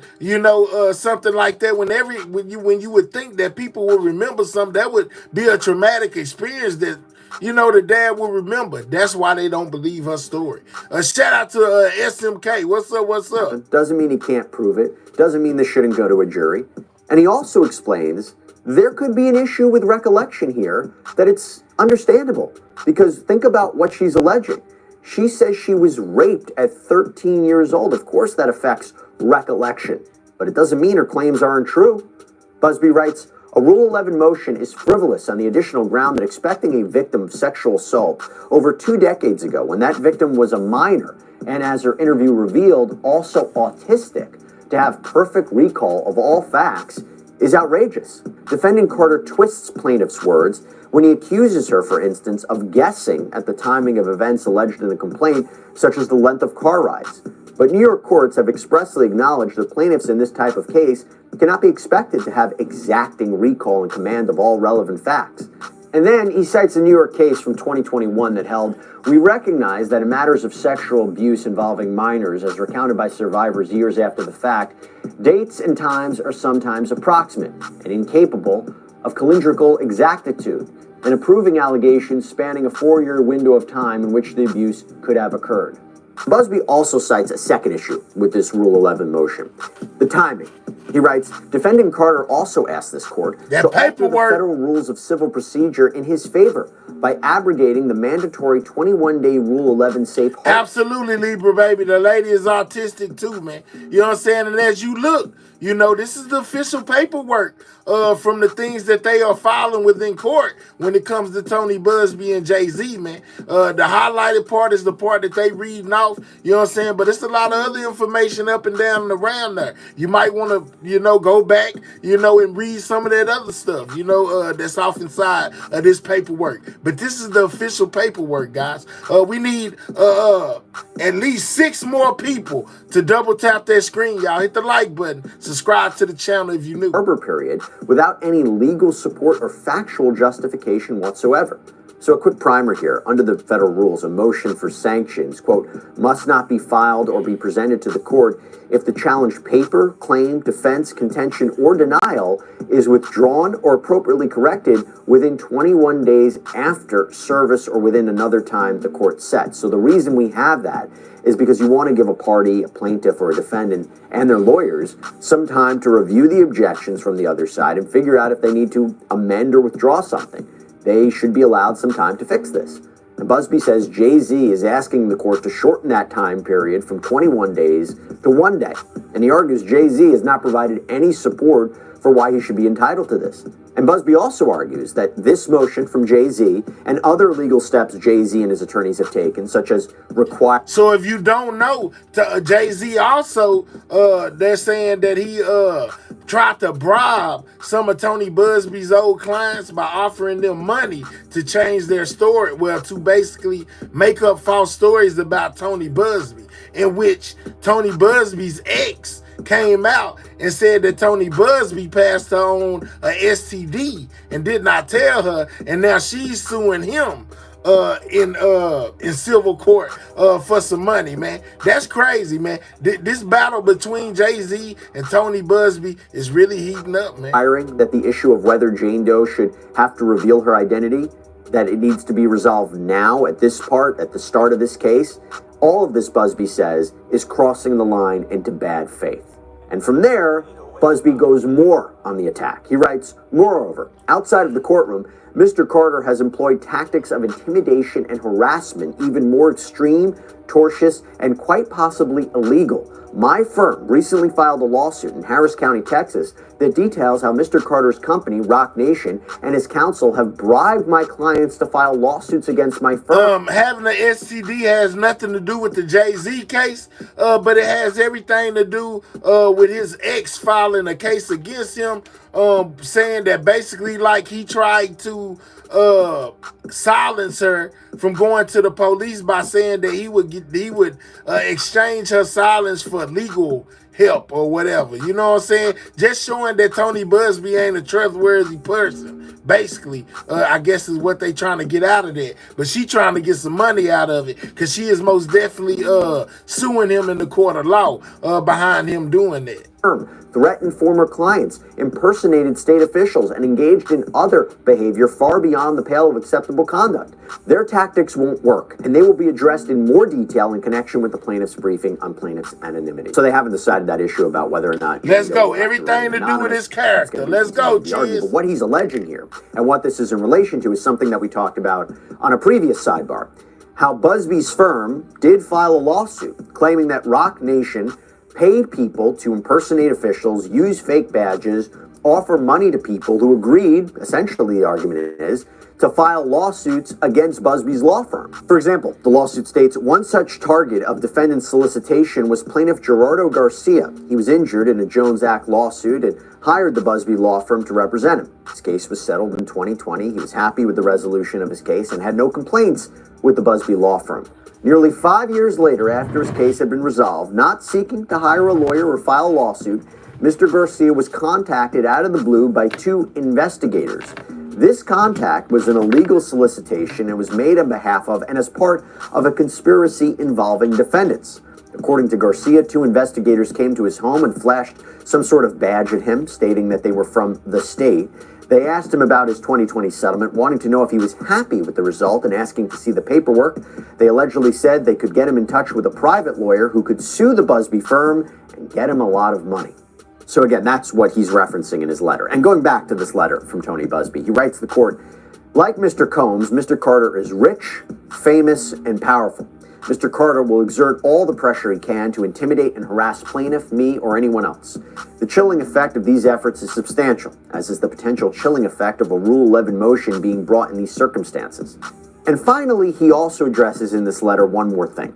something like that. When you would think that people would remember something, that would be a traumatic experience that the dad will remember. That's why they don't believe her story. Shout out to SMK. What's up? What's up? It doesn't mean he can't prove it. Doesn't mean this shouldn't go to a jury. And he also explains there could be an issue with recollection here, that it's understandable. Because think about what she's alleging. She says she was raped at 13 years old. Of course that affects recollection, but it doesn't mean her claims aren't true. Busby writes, a Rule 11 motion is frivolous on the additional ground that expecting a victim of sexual assault over 2 decades ago, when that victim was a minor, and as her interview revealed, also autistic, to have perfect recall of all facts is outrageous. Defendant Carter twists plaintiff's words when he accuses her, for instance, of guessing at the timing of events alleged in the complaint, such as the length of car rides. But New York courts have expressly acknowledged that plaintiffs in this type of case cannot be expected to have exacting recall and command of all relevant facts. And then he cites a New York case from 2021 that held, we recognize that in matters of sexual abuse involving minors, as recounted by survivors years after the fact, dates and times are sometimes approximate and incapable of calendrical exactitude, and approving allegations spanning a 4-year window of time in which the abuse could have occurred. Busby also cites a second issue with this Rule 11 motion, the timing. He writes, Defendant Carter also asked this court to alter the federal rules of civil procedure in his favor by abrogating the mandatory 21-day Rule 11 safe harbor. Absolutely, Libra, baby. The lady is autistic too, man. You know what I'm saying? And as you look, this is the official paperwork from the things that they are filing within court when it comes to Tony Busby and Jay-Z, man. The highlighted part is the part that they reading off, you know what I'm saying? But it's a lot of other information up and down and around there. You might want to, go back, and read some of that other stuff, that's off inside of this paperwork. But this is the official paperwork, guys. We need at least 6 more people to double tap that screen, y'all. Hit the like button. Subscribe to the channel if you're new. Harbor period without any legal support or factual justification whatsoever. So a quick primer here. Under the federal rules, a motion for sanctions, quote, must not be filed or be presented to the court if the challenged paper, claim, defense, contention, or denial is withdrawn or appropriately corrected within 21 days after service or within another time the court sets. So the reason we have that is because you want to give a party, a plaintiff, or a defendant, and their lawyers some time to review the objections from the other side and figure out if they need to amend or withdraw something. They should be allowed some time to fix this. And Busby says Jay-Z is asking the court to shorten that time period from 21 days to 1 day. And he argues Jay-Z has not provided any support for why he should be entitled to this. And Busby also argues that this motion from Jay-Z and other legal steps Jay-Z and his attorneys have taken, such as require... So if you don't know, Jay-Z also, they're saying that he tried to bribe some of Tony Busby's old clients by offering them money to change their story, to basically make up false stories about Tony Busby, in which Tony Busby's ex came out and said that Tony Busby passed her on a STD and did not tell her, and now she's suing him in civil court for some money, man. That's crazy, man. This battle between Jay-Z and Tony Busby is really heating up, man. That the issue of whether Jane Doe should have to reveal her identity, that it needs to be resolved now at the start of this case. All of this, Busby says, is crossing the line into bad faith. And from there, Busby goes more on the attack. He writes, moreover, outside of the courtroom, Mr. Carter has employed tactics of intimidation and harassment, even more extreme, tortious, and quite possibly illegal. My firm recently filed a lawsuit in Harris County, Texas, that details how Mr. Carter's company, Rock Nation, and his counsel have bribed my clients to file lawsuits against my firm. Having an STD has nothing to do with the Jay-Z case, but it has everything to do with his ex filing a case against him, saying that basically like he tried to silence her from going to the police by saying that he would exchange her silence for legal help or whatever. You know what I'm saying? Just showing that Tony Busby ain't a trustworthy person, basically. I guess is what they trying to get out of that. But she trying to get some money out of it because she is most definitely suing him in the court of law behind him doing that. Threatened former clients, impersonated state officials, and engaged in other behavior far beyond the pale of acceptable conduct. Their tactics won't work, and they will be addressed in more detail in connection with the plaintiff's briefing on plaintiff's anonymity. So they haven't decided that issue about whether or not... Let's go. Everything to do with his character. Let's go, Chiz. But what he's alleging here, and what this is in relation to, is something that we talked about on a previous sidebar. How Busby's firm did file a lawsuit claiming that Rock Nation paid people to impersonate officials, use fake badges, offer money to people who agreed, essentially the argument is, to file lawsuits against Busby's law firm. For example, the lawsuit states one such target of defendant's solicitation was plaintiff Gerardo Garcia. He was injured in a Jones Act lawsuit and hired the Busby law firm to represent him. His case was settled in 2020. He was happy with the resolution of his case and had no complaints with the Busby law firm. Nearly 5 years later, after his case had been resolved, not seeking to hire a lawyer or file a lawsuit, Mr. Garcia was contacted out of the blue by two investigators. This contact was an illegal solicitation and was made on behalf of and as part of a conspiracy involving defendants. According to Garcia, two investigators came to his home and flashed some sort of badge at him, stating that they were from the state. They asked him about his 2020 settlement, wanting to know if he was happy with the result and asking to see the paperwork. They allegedly said they could get him in touch with a private lawyer who could sue the Busby firm and get him a lot of money. So again, that's what he's referencing in his letter. And going back to this letter from Tony Busby, he writes the court, like Mr. Combs, Mr. Carter is rich, famous, and powerful. Mr. Carter will exert all the pressure he can to intimidate and harass plaintiff, me, or anyone else. The chilling effect of these efforts is substantial, as is the potential chilling effect of a Rule 11 motion being brought in these circumstances. And finally, he also addresses in this letter one more thing.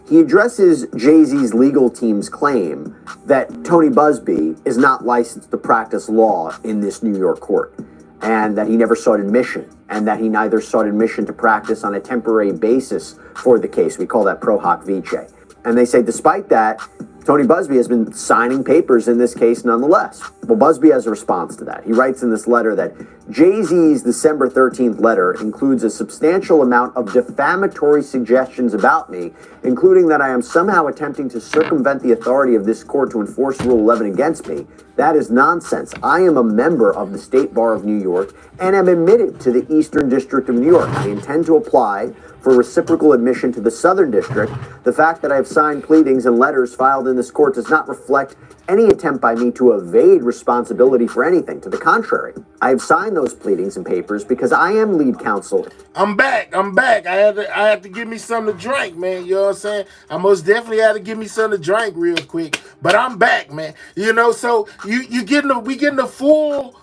He addresses Jay-Z's legal team's claim that Tony Busby is not licensed to practice law in this New York court, and that he never sought admission, and that he neither sought admission to practice on a temporary basis for the case. We call that pro hoc vice. And they say, despite that, Tony Busby has been signing papers in this case nonetheless. Well, Busby has a response to that. He writes in this letter that Jay-Z's December 13th letter includes a substantial amount of defamatory suggestions about me, including that I am somehow attempting to circumvent the authority of this court to enforce Rule 11 against me. That is nonsense. I am a member of the State Bar of New York and am admitted to the Eastern District of New York. I intend to apply for reciprocal admission to the Southern District. The fact that I have signed pleadings and letters filed in this court does not reflect any attempt by me to evade responsibility for anything. To the contrary, I have signed those pleadings and papers because I am lead counsel. I'm back. I had to give me something to drink, man. You know what I'm saying? I most definitely had to give me something to drink real quick. But I'm back, man. You know, so we getting the full,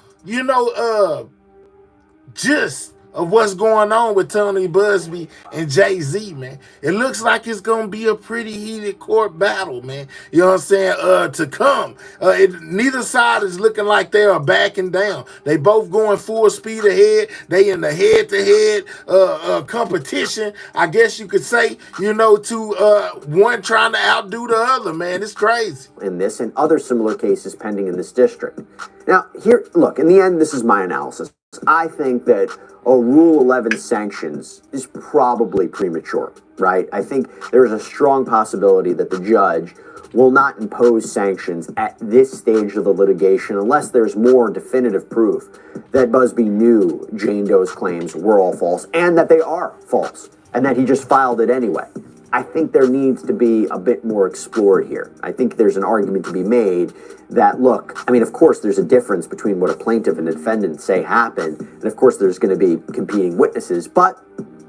gist of what's going on with Tony Busby and Jay-Z, man. It looks like it's going to be a pretty heated court battle, man. You know what I'm saying? To come. Neither side is looking like they are backing down. They both going full speed ahead. They in the head-to-head competition, I guess you could say, to one trying to outdo the other, man. It's crazy. In this and other similar cases pending in this district. Now, here, look, in the end, this is my analysis. I think that a Rule 11 sanctions is probably premature, right? I think there's a strong possibility that the judge will not impose sanctions at this stage of the litigation unless there's more definitive proof that Busby knew Jane Doe's claims were all false and that they are false and that he just filed it anyway. I think there needs to be a bit more explored here. I think there's an argument to be made that, look, I mean, of course, there's a difference between what a plaintiff and a defendant say happened, and of course, there's going to be competing witnesses, but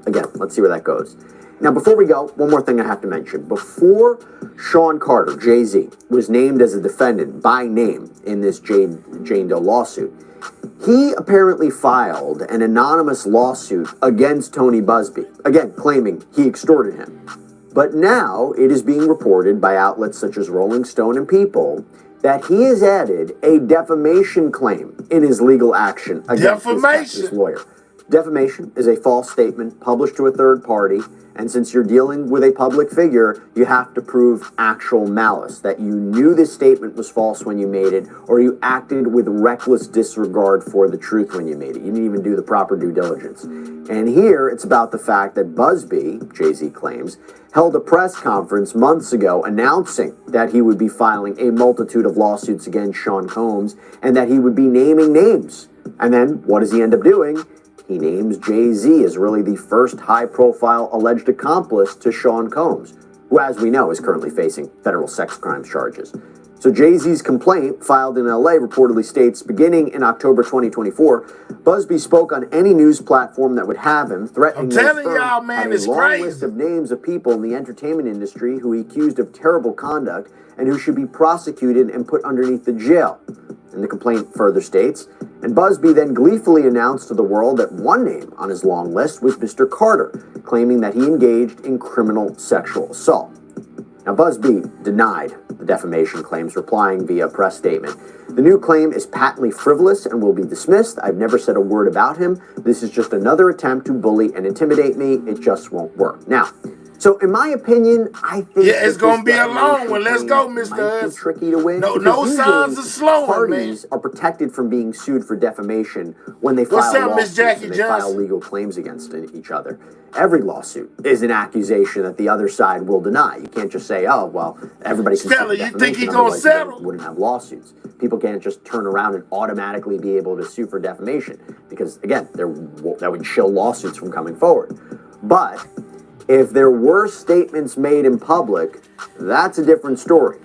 again, let's see where that goes. Now, before we go, one more thing I have to mention. Before Sean Carter, Jay-Z, was named as a defendant by name in this Jane Doe lawsuit, he apparently filed an anonymous lawsuit against Tony Busby, again, claiming he extorted him. But now it is being reported by outlets such as Rolling Stone and People that he has added a defamation claim in his legal action against his lawyer. Defamation is a false statement published to a third party, and since you're dealing with a public figure, you have to prove actual malice, that you knew this statement was false when you made it, or you acted with reckless disregard for the truth when you made it. You didn't even do the proper due diligence. And here, it's about the fact that Busby, Jay-Z claims, held a press conference months ago announcing that he would be filing a multitude of lawsuits against Sean Combs and that he would be naming names. And then, what does he end up doing? He names Jay-Z as really the first high-profile alleged accomplice to Sean Combs, who, as we know, is currently facing federal sex crimes charges. So Jay-Z's complaint, filed in LA, reportedly states, beginning in October 2024, Busby spoke on any news platform that would have him, threatening his firm, y'all, man, had a it's long crazy. list of names of people in the entertainment industry who he accused of terrible conduct and who should be prosecuted and put underneath the jail. And the complaint further states, and Busby then gleefully announced to the world that one name on his long list was Mr. Carter, claiming that he engaged in criminal sexual assault. Now, Busby denied the defamation claims, replying via press statement. The new claim is patently frivolous and will be dismissed. I've never said a word about him. This is just another attempt to bully and intimidate me. It just won't work. Now, so in my opinion, I think it's gonna be a long one. Let's go, Mr. Hudson. Tricky to win. No signs of slowing, man. Parties are protected from being sued for defamation when they file lawsuits and they file legal claims against each other. Every lawsuit is an accusation that the other side will deny. You can't just say, "Oh, well, everybody can sue for defamation." You think he's gonna settle? Wouldn't have lawsuits. People can't just turn around and automatically be able to sue for defamation because, again, that would chill lawsuits from coming forward. But if there were statements made in public, that's a different story.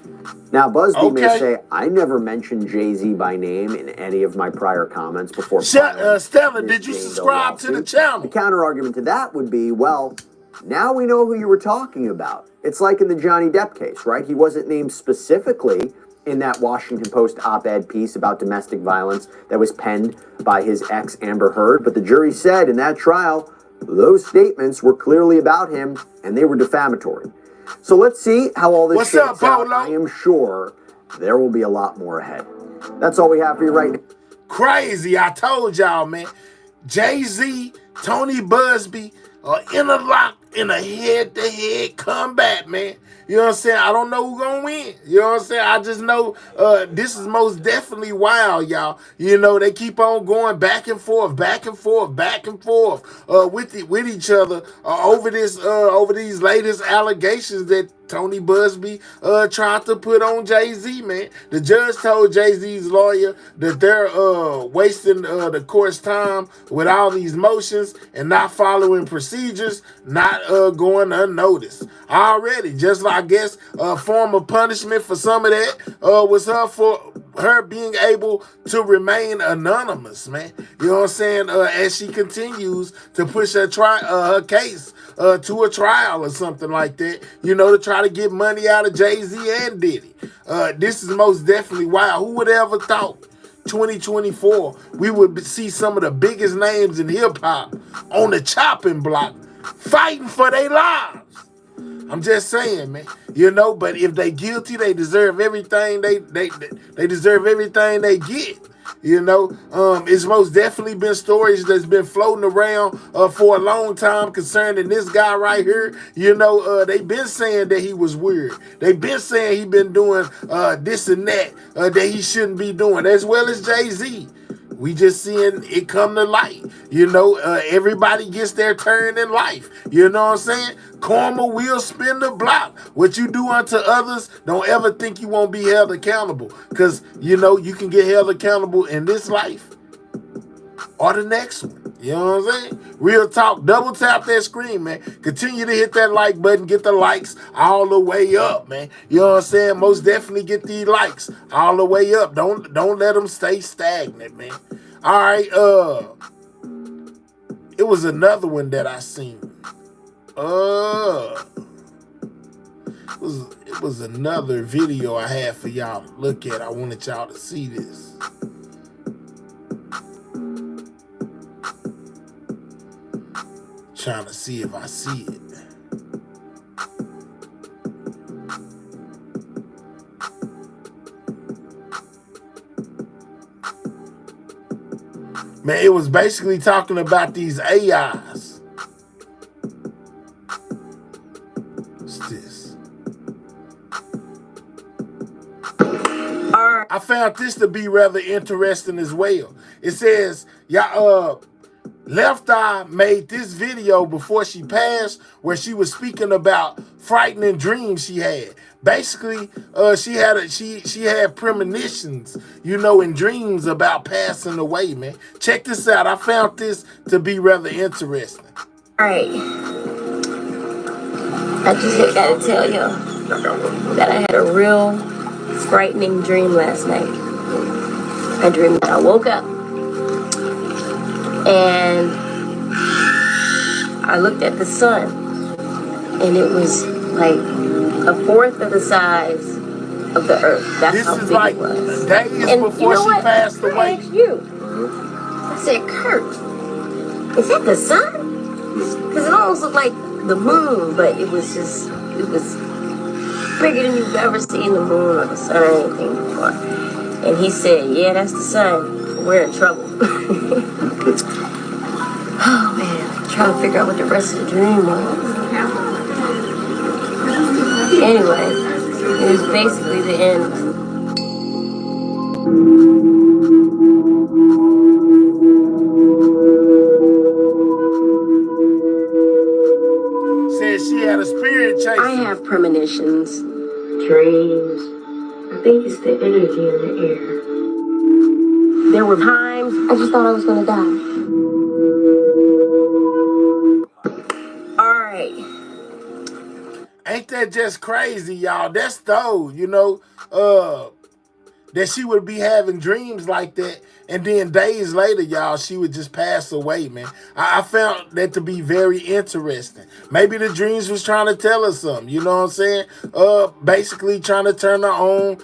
Now, Busby may say, I never mentioned Jay-Z by name in any of my prior comments before. Stella, did you subscribe to the channel? The counter-argument to that would be, well, now we know who you were talking about. It's like in the Johnny Depp case, right? He wasn't named specifically in that Washington Post op-ed piece about domestic violence that was penned by his ex, Amber Heard, but the jury said in that trial, those statements were clearly about him, and they were defamatory. So let's see how all this shakes out. I am sure there will be a lot more ahead. That's all we have for you right now. Crazy, I told y'all, man. Jay-Z, Tony Busby are interlocked in a head-to-head combat, man. You know what I'm saying? I don't know who's going to win. You know what I'm saying? I just know this is most definitely wild, y'all. You know, they keep on going back and forth, back and forth, back and forth with each other over these latest allegations that Tony Busby tried to put on Jay-Z, man. The judge told Jay-Z's lawyer that they're wasting the court's time with all these motions and not following procedures, not going unnoticed. Already, just like I guess a form of punishment for some of that was her being able to remain anonymous, man. You know what I'm saying? As she continues to push her case to a trial or something like that, you know, to try to get money out of Jay-Z and Diddy. This is most definitely wild. Who would have ever thought 2024 we would see some of the biggest names in hip-hop on the chopping block fighting for their lives? I'm just saying, man. You know, but if they guilty, they deserve everything they deserve everything they get. You know, it's most definitely been stories that's been floating around for a long time concerning this guy right here. You know, they've been saying that he was weird. They've been saying he been doing this and that that he shouldn't be doing, as well as Jay-Z. We just seeing it come to light. You know, everybody gets their turn in life. You know what I'm saying? Karma will spin the block. What you do unto others, don't ever think you won't be held accountable. Because, you know, you can get held accountable in this life or the next one. You know what I'm saying? Real talk. Double tap that screen, man. Continue to hit that like button. Get the likes all the way up, man. You know what I'm saying? Most definitely get these likes all the way up. Don't let them stay stagnant, man. All right. It was another one that I seen. It was another video I had for y'all to look at. I wanted y'all to see this. Trying to see if I see it. Man, it was basically talking about these AIs. What's this? I found this to be rather interesting as well. It says, Left Eye made this video before she passed where she was speaking about frightening dreams she had. Basically, she had premonitions, in dreams about passing away, man. Check this out. I found this to be rather interesting. All right. I just gotta tell you that I had a real frightening dream last night. I dreamed that I woke up and I looked at the sun and it was like a fourth of the size of the earth. That's how big it was. Days and before she passed away. I asked you. I said, Kurt, is that the sun? Because it almost looked like the moon, but it was bigger than you've ever seen the moon or the sun or anything before. And he said, yeah, that's the sun. We're in trouble. Oh man, I'm trying to figure out what the rest of the dream was. Anyway, it was basically the end. Said she had a spirit chasing. I have premonitions, dreams. I think it's the energy in the air. There were times I just thought I was gonna die. All right. Ain't that just crazy, y'all? That's though, that she would be having dreams like that, and then days later, y'all, she would just pass away, man. I found that to be very interesting. Maybe the dreams was trying to tell us something, you know what I'm saying? Basically trying to turn her on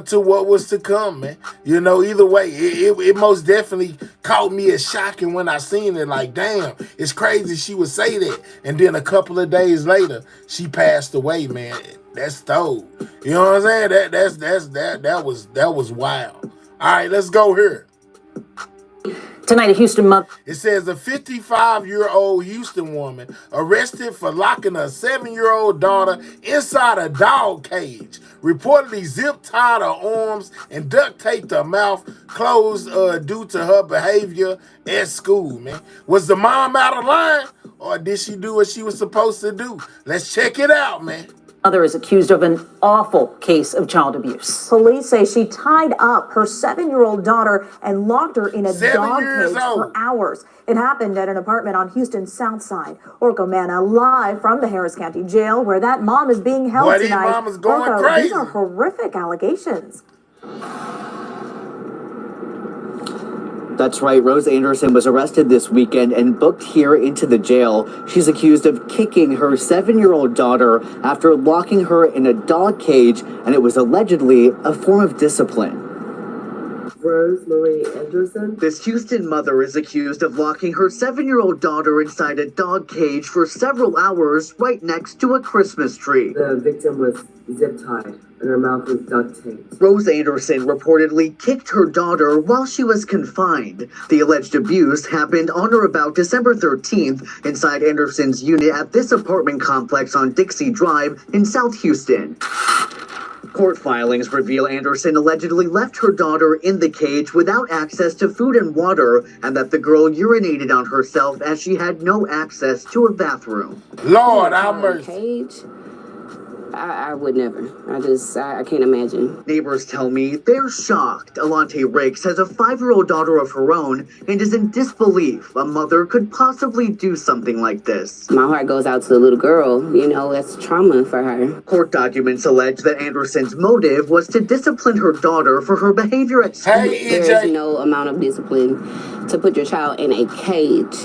to what was to come, man. Either way, it most definitely caught me as shocking when I seen it. Like, damn, it's crazy she would say that, and then a couple of days later, she passed away, man. That's dope. You know what I'm saying? That was wild. All right, let's go here. Tonight, a Houston mother. It says a 55-year-old Houston woman arrested for locking her 7-year-old daughter inside a dog cage. Reportedly zip-tied her arms and duct-taped her mouth closed due to her behavior at school, man. Was the mom out of line, or did she do what she was supposed to do? Let's check it out, man. Mother is accused of an awful case of child abuse. Police say she tied up her 7-year-old daughter and locked her in a dog cage for hours. It happened at an apartment on Houston's South Side. Orko Manna live from the Harris County Jail where that mom is being held tonight. Mama's going Orko, crazy. These are horrific allegations. That's right, Rose Anderson was arrested this weekend and booked here into the jail. She's accused of kicking her 7-year-old daughter after locking her in a dog cage, and it was allegedly a form of discipline. Rose Marie Anderson. This Houston mother is accused of locking her 7-year-old daughter inside a dog cage for several hours right next to a Christmas tree. The victim was zip-tied and her mouth was duct taped. Rose Anderson reportedly kicked her daughter while she was confined. The alleged abuse happened on or about December 13th inside Anderson's unit at this apartment complex on Dixie Drive in South Houston. Court filings reveal Anderson allegedly left her daughter in the cage without access to food and water, and that the girl urinated on herself as she had no access to a bathroom. Lord, have mercy. Cage? I would never. I can't imagine. Neighbors tell me they're shocked. Alante Riggs has a 5-year-old daughter of her own and is in disbelief a mother could possibly do something like this. My heart goes out to the little girl. That's trauma for her. Court documents allege that Anderson's motive was to discipline her daughter for her behavior at school. There is no amount of discipline to put your child in a cage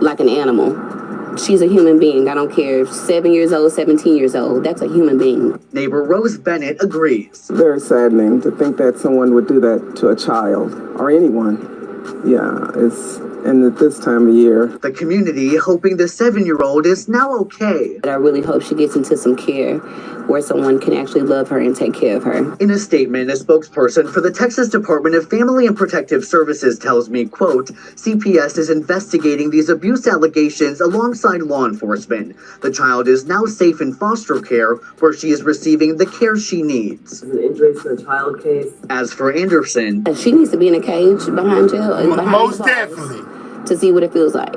like an animal. She's a human being. I don't care if 7 years old, 17 years old. That's a human being. Neighbor Rose Bennett agrees. Very saddening to think that someone would do that to a child or anyone. Yeah, it's And at this time of year, the community hoping the 7-year-old is now okay. But I really hope she gets into some care where someone can actually love her and take care of her. In a statement, a spokesperson for the Texas Department of Family and Protective Services tells me, quote, CPS is investigating these abuse allegations alongside law enforcement. The child is now safe in foster care where she is receiving the care she needs. An injuries to the child case. As for Anderson, she needs to be in a cage behind jail. Most definitely. To see what it feels like.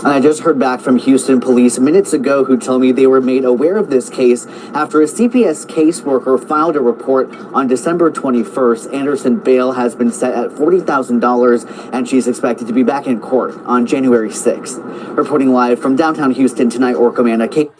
And I just heard back from Houston police minutes ago who told me they were made aware of this case after a CPS caseworker filed a report on December 21st. Anderson bail has been set at $40,000 and she's expected to be back in court on January 6th. Reporting live from downtown Houston tonight, Orkomanda.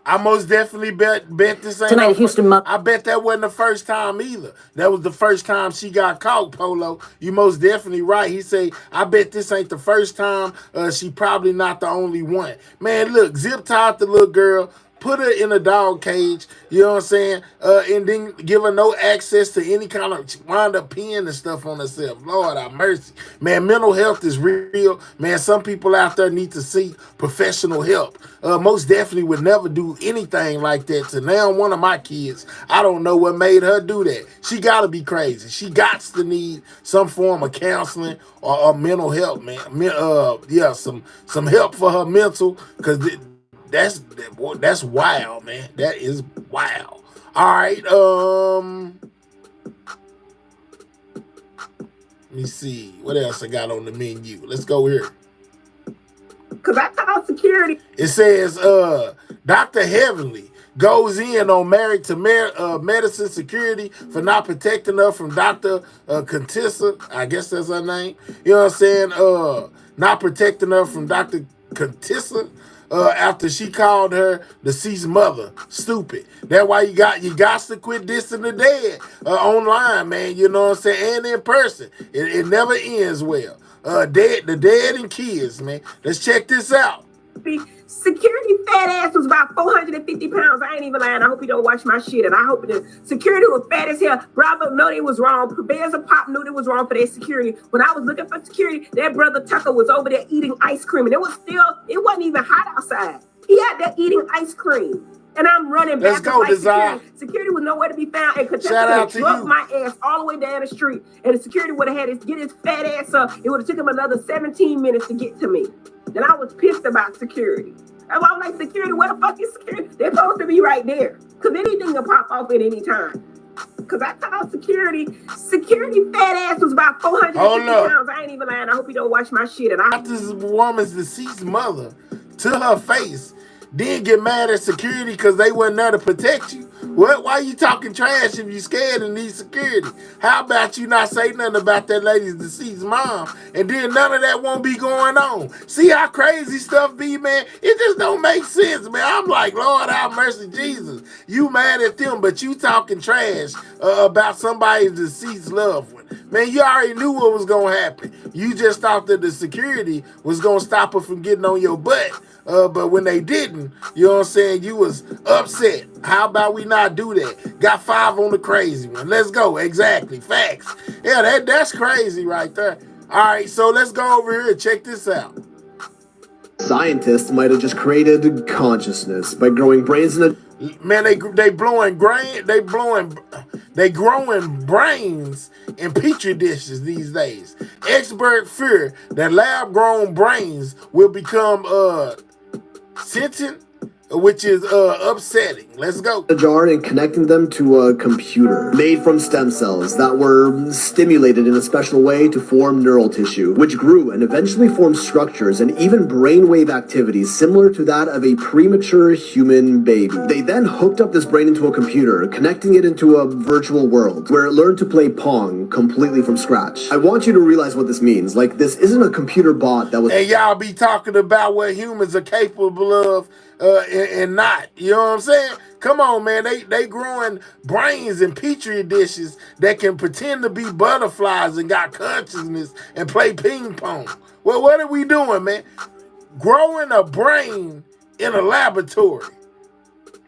I most definitely bet this ain't Tonight, Houston. I bet that wasn't the first time either. That was the first time she got caught, Polo. You most definitely right. He say, I bet this ain't the first time. She probably not the only one. Man, look, zip tied the little girl, put her in a dog cage, you know what I'm saying? And then give her no access to any kind of wind up peeing and stuff on herself. Lord have mercy. Man, mental health is real. Man, some people out there need to seek professional help. Most definitely would never do anything like that to now one of my kids. I don't know what made her do that. She got to be crazy. She got to need some form of counseling or mental help, man. Yeah, some help for her mental, because that's wild, man. That is wild. All right, let me see what else I got on the menu. Let's go here. Cause I called security. It says Dr. Heavenly goes in on Married to Medicine security for not protecting her from Dr. Contessa. I guess that's her name. You know what I'm saying? Not protecting her from Dr. Contessa. After she called her deceased mother stupid. That's why you got to quit dissing the dead online, man. You know what I'm saying? And in person. It never ends well. The dead and kids, man. Let's check this out. Security fat ass was about 450 pounds. I ain't even lying. I hope you don't watch my shit. And I hope the security was fat as hell. Bravo know they was wrong. Bears and Pop knew they was wrong for their security. When I was looking for security, that brother Tucker was over there eating ice cream. And it wasn't even hot outside. He had there eating ice cream. And I'm running back. Let's go, Desire. Security was nowhere to be found. And Contessa drove my ass all the way down the street. And the security would have had to get his fat ass up. It would have took him another 17 minutes to get to me. And I was pissed about security. I'm like, security, where the fuck is security? They're supposed to be right there. Because anything can pop off at any time. Because I called security. Security fat ass was about 450 pounds. I ain't even lying. I hope you don't watch my shit. And I this woman's deceased mother to her face. Then get mad at security because they wasn't there to protect you. What? Why you talking trash if you scared and need security? How about you not say nothing about that lady's deceased mom, and then none of that won't be going on? See how crazy stuff be, man? It just don't make sense, man. I'm like, Lord have mercy, Jesus. You mad at them, but you talking trash about somebody's deceased loved one. Man, you already knew what was going to happen. You just thought that the security was going to stop her from getting on your butt. But when they didn't, you know what I'm saying, you was upset. How about we not do that? Got 5 on the crazy one. Let's go. Exactly. Facts. Yeah, that's crazy right there. All right, so let's go over here and check this out. Scientists might have just created consciousness by growing brains in a... Man, they growing brains in petri dishes these days. Experts fear that lab-grown brains will become sentient, which is upsetting. Let's go. A jar and connecting them to a computer made from stem cells that were stimulated in a special way to form neural tissue, which grew and eventually formed structures and even brainwave activities similar to that of a premature human baby. They then hooked up this brain into a computer, connecting it into a virtual world where it learned to play Pong completely from scratch. I want you to realize what this means. Like, this isn't a computer bot that was... And y'all be talking about what humans are capable of and not. You know what I'm saying? Come on, man. They growing brains in petri dishes that can pretend to be butterflies and got consciousness and play ping pong. Well, what are we doing, man? Growing a brain in a laboratory.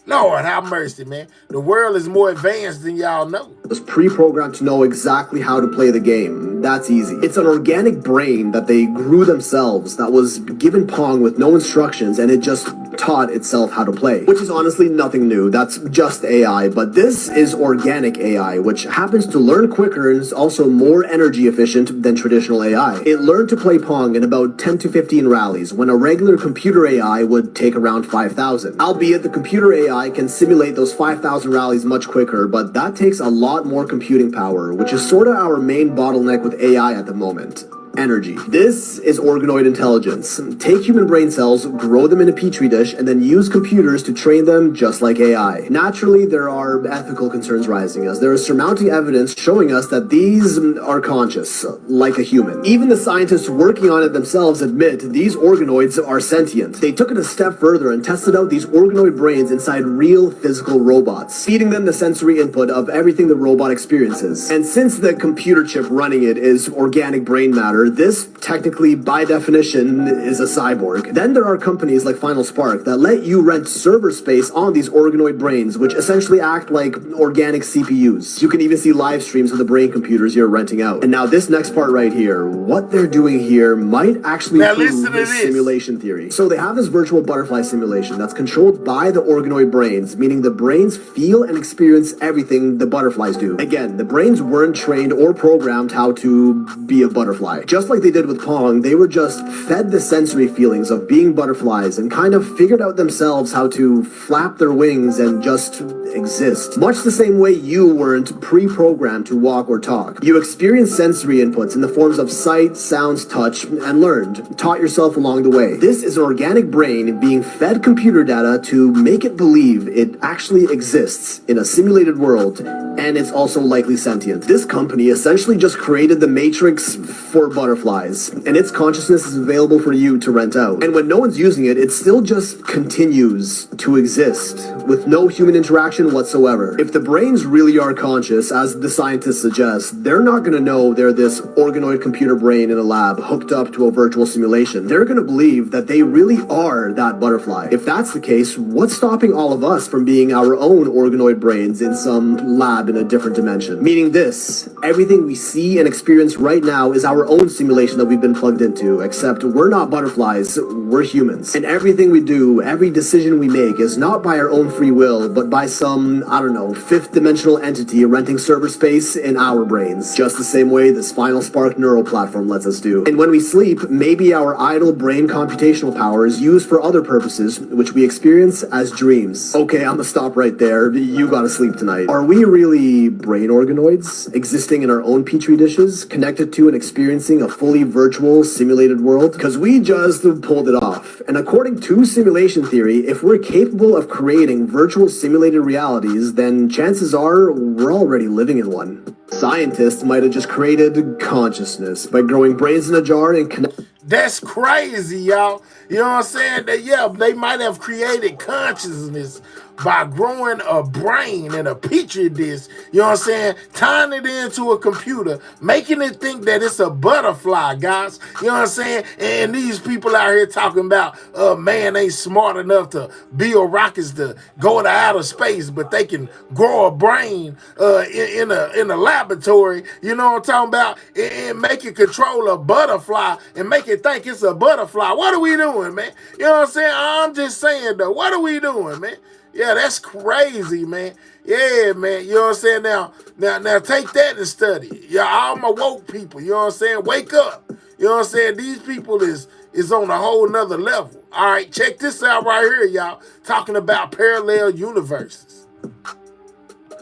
Lord have mercy, man. The world is more advanced than y'all know. Was pre-programmed to know exactly how to play the game. That's easy. It's an organic brain that they grew themselves that was given Pong with no instructions, and it just taught itself how to play, which is honestly nothing new. That's just AI, but this is organic AI, which happens to learn quicker and is also more energy efficient than traditional AI. It learned to play Pong in about 10 to 15 rallies, when a regular computer AI would take around 5,000. Albeit the computer AI can simulate those 5,000 rallies much quicker, but that takes a lot more computing power, which is sort of our main bottleneck with AI at the moment. Energy. This is organoid intelligence. Take human brain cells, grow them in a petri dish, and then use computers to train them just like AI. Naturally, there are ethical concerns rising as there is surmounting evidence showing us that these are conscious, like a human. Even the scientists working on it themselves admit these organoids are sentient. They took it a step further and tested out these organoid brains inside real physical robots, feeding them the sensory input of everything the robot experiences. And since the computer chip running it is organic brain matter, this technically, by definition, is a cyborg. Then there are companies like Final Spark that let you rent server space on these organoid brains, which essentially act like organic CPUs. You can even see live streams of the brain computers you're renting out. And now this next part right here, what they're doing here might actually prove this simulation theory. So they have this virtual butterfly simulation that's controlled by the organoid brains, meaning the brains feel and experience everything the butterflies do. Again, the brains weren't trained or programmed how to be a butterfly. Just like they did with Pong, they were just fed the sensory feelings of being butterflies and kind of figured out themselves how to flap their wings and just exist. Much the same way you weren't pre-programmed to walk or talk. You experienced sensory inputs in the forms of sight, sounds, touch, and learned, taught yourself along the way. This is an organic brain being fed computer data to make it believe it actually exists in a simulated world, and it's also likely sentient. This company essentially just created the Matrix for butterflies, and its consciousness is available for you to rent out. And when no one's using it, it still just continues to exist with no human interaction whatsoever. If the brains really are conscious, as the scientists suggest, they're not going to know they're this organoid computer brain in a lab hooked up to a virtual simulation. They're going to believe that they really are that butterfly. If that's the case, what's stopping all of us from being our own organoid brains in some lab in a different dimension? Meaning this, everything we see and experience right now is our own simulation that we've been plugged into, except we're not butterflies, we're humans. And everything we do, every decision we make is not by our own free will, but by some, I don't know, fifth dimensional entity renting server space in our brains, just the same way this Final Spark neural platform lets us do. And when we sleep, maybe our idle brain computational power is used for other purposes, which we experience as dreams. Okay, I'm gonna stop right there. You gotta sleep tonight. Are we really brain organoids, existing in our own petri dishes, connected to and experiencing a fully virtual simulated world? Because we just pulled it off. And according to simulation theory, if we're capable of creating virtual simulated realities, then chances are we're already living in one. Scientists might have just created consciousness by growing brains in a jar and connecting. That's crazy, y'all. You know what I'm saying? That, yeah, they might have created consciousness by growing a brain in a petri dish, you know what I'm saying? Tying it into a computer, making it think that it's a butterfly, guys. You know what I'm saying? And these people out here talking about, man ain't smart enough to build rockets to go to outer space, but they can grow a brain in a laboratory, you know what I'm talking about? And make it control a butterfly and make it think it's a butterfly. What are we doing, man? You know what I'm saying? I'm just saying, though, what are we doing, man? Yeah, that's crazy, man. Yeah, man. You know what I'm saying? Now take that and study. Yeah, all my woke people, you know what I'm saying? Wake up. You know what I'm saying? These people is on a whole nother level. All right, check this out right here, y'all. Talking about parallel universes.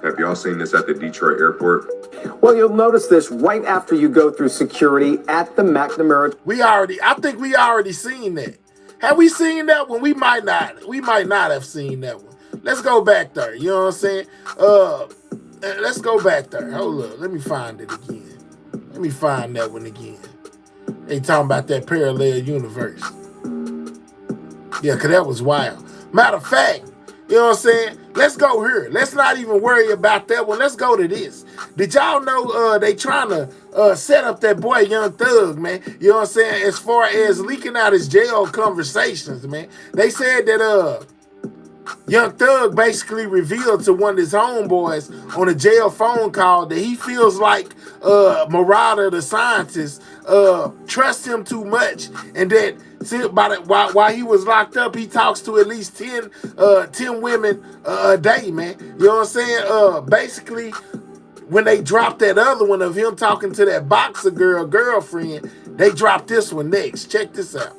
Have y'all seen this at the Detroit airport? Well, you'll notice this right after you go through security at the McNamara. I think we already seen that. Have we seen that one? We might not. We might not have seen that one. Let's go back there. You know what I'm saying? Let's go back there. Hold up. Let me find it again. Let me find that one again. They talking about that parallel universe. Yeah, because that was wild. Matter of fact, you know what I'm saying? Let's go here. Let's not even worry about that one. Let's go to this. Did y'all know they trying to set up that boy Young Thug, man? You know what I'm saying? As far as leaking out his jail conversations, man. They said that Young Thug basically revealed to one of his homeboys on a jail phone call that he feels like Marauder, the scientist, trusts him too much, and that while he was locked up, he talks to at least 10 women a day, man. You know what I'm saying? Basically, when they dropped that other one of him talking to that boxer girlfriend, they dropped this one next. Check this out.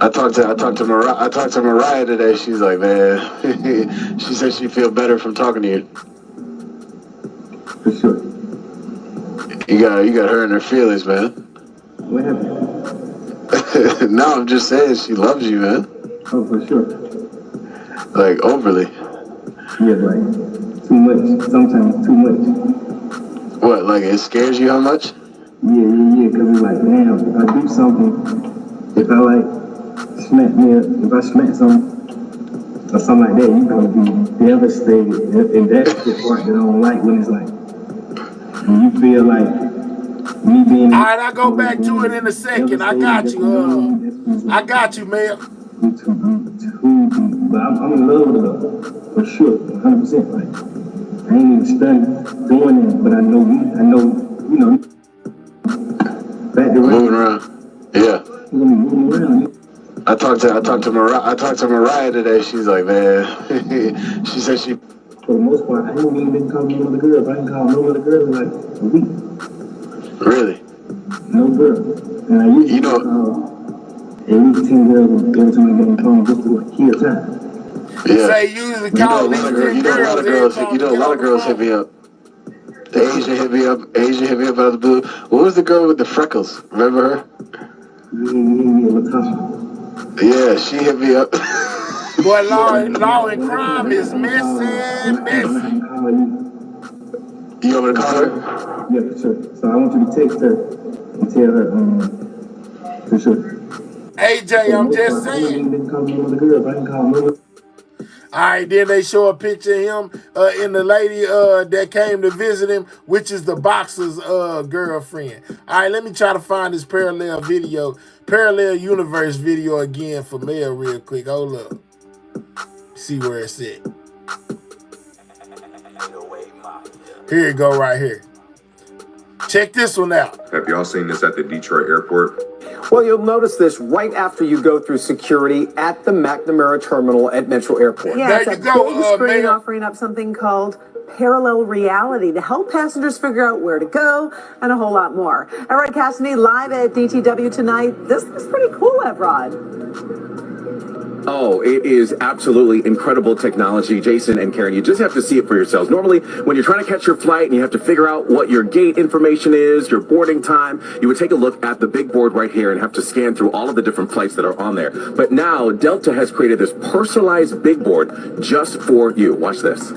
I talked to Mariah today. She's like, man, she said she feel better from talking to you. For sure. You got her in her feelings, man. What happened? No, I'm just saying she loves you, man. Oh, for sure. Like overly. Yeah, like too much. Sometimes too much. What? Like it scares you how much? Yeah. Because it's like, damn, if I do something, if I like if I smack something or something like that, you gonna be devastated. And that's the part that I don't like, when it's like, when you feel like me being. All right, I'll go back to it in a second. I got you. I got you, man. But I'm in love with her, for sure, 100%. Like, I ain't even studying doing that, but I know, you know. Back to moving around. Yeah. Moving around. I talked to Mariah today. She's like, man, she said she. For the most part, I ain't even been calling no other girls. I ain't called no other girls in like a week. Really? No girl. And I used to call at least 10 girls every time I get on the phone just to kill time. Yeah. Say you usually call at least 10 girls. A lot of girls hit me up. The Asia hit me up. Out of the blue. What was the girl with the freckles? Remember her? Yeah, Latroya. Yeah, she hit me up. Boy, law and crime is messy. You want me to call her? Yeah, for sure. So I want you to text her and tell her, for sure. AJ, I'm just saying. All right, then they show a picture of him and the lady that came to visit him, which is the boxer's girlfriend. All right, let me try to find this parallel universe video again for Mel real quick. Hold up. See where it's at. Here you go right here. Check this one out. Have y'all seen this at the Detroit airport? Well, you'll notice this right after you go through security at the McNamara terminal at Metro Airport. Yeah, it's a big screen offering up something called parallel reality to help passengers figure out where to go and a whole lot more. All right, Cassidy, live at DTW tonight. This is pretty cool, Evrod. Oh, it is absolutely incredible technology, Jason and Karen. You just have to see it for yourselves. Normally, when you're trying to catch your flight and you have to figure out what your gate information is, your boarding time, you would take a look at the big board right here and have to scan through all of the different flights that are on there. But now, Delta has created this personalized big board just for you. Watch this.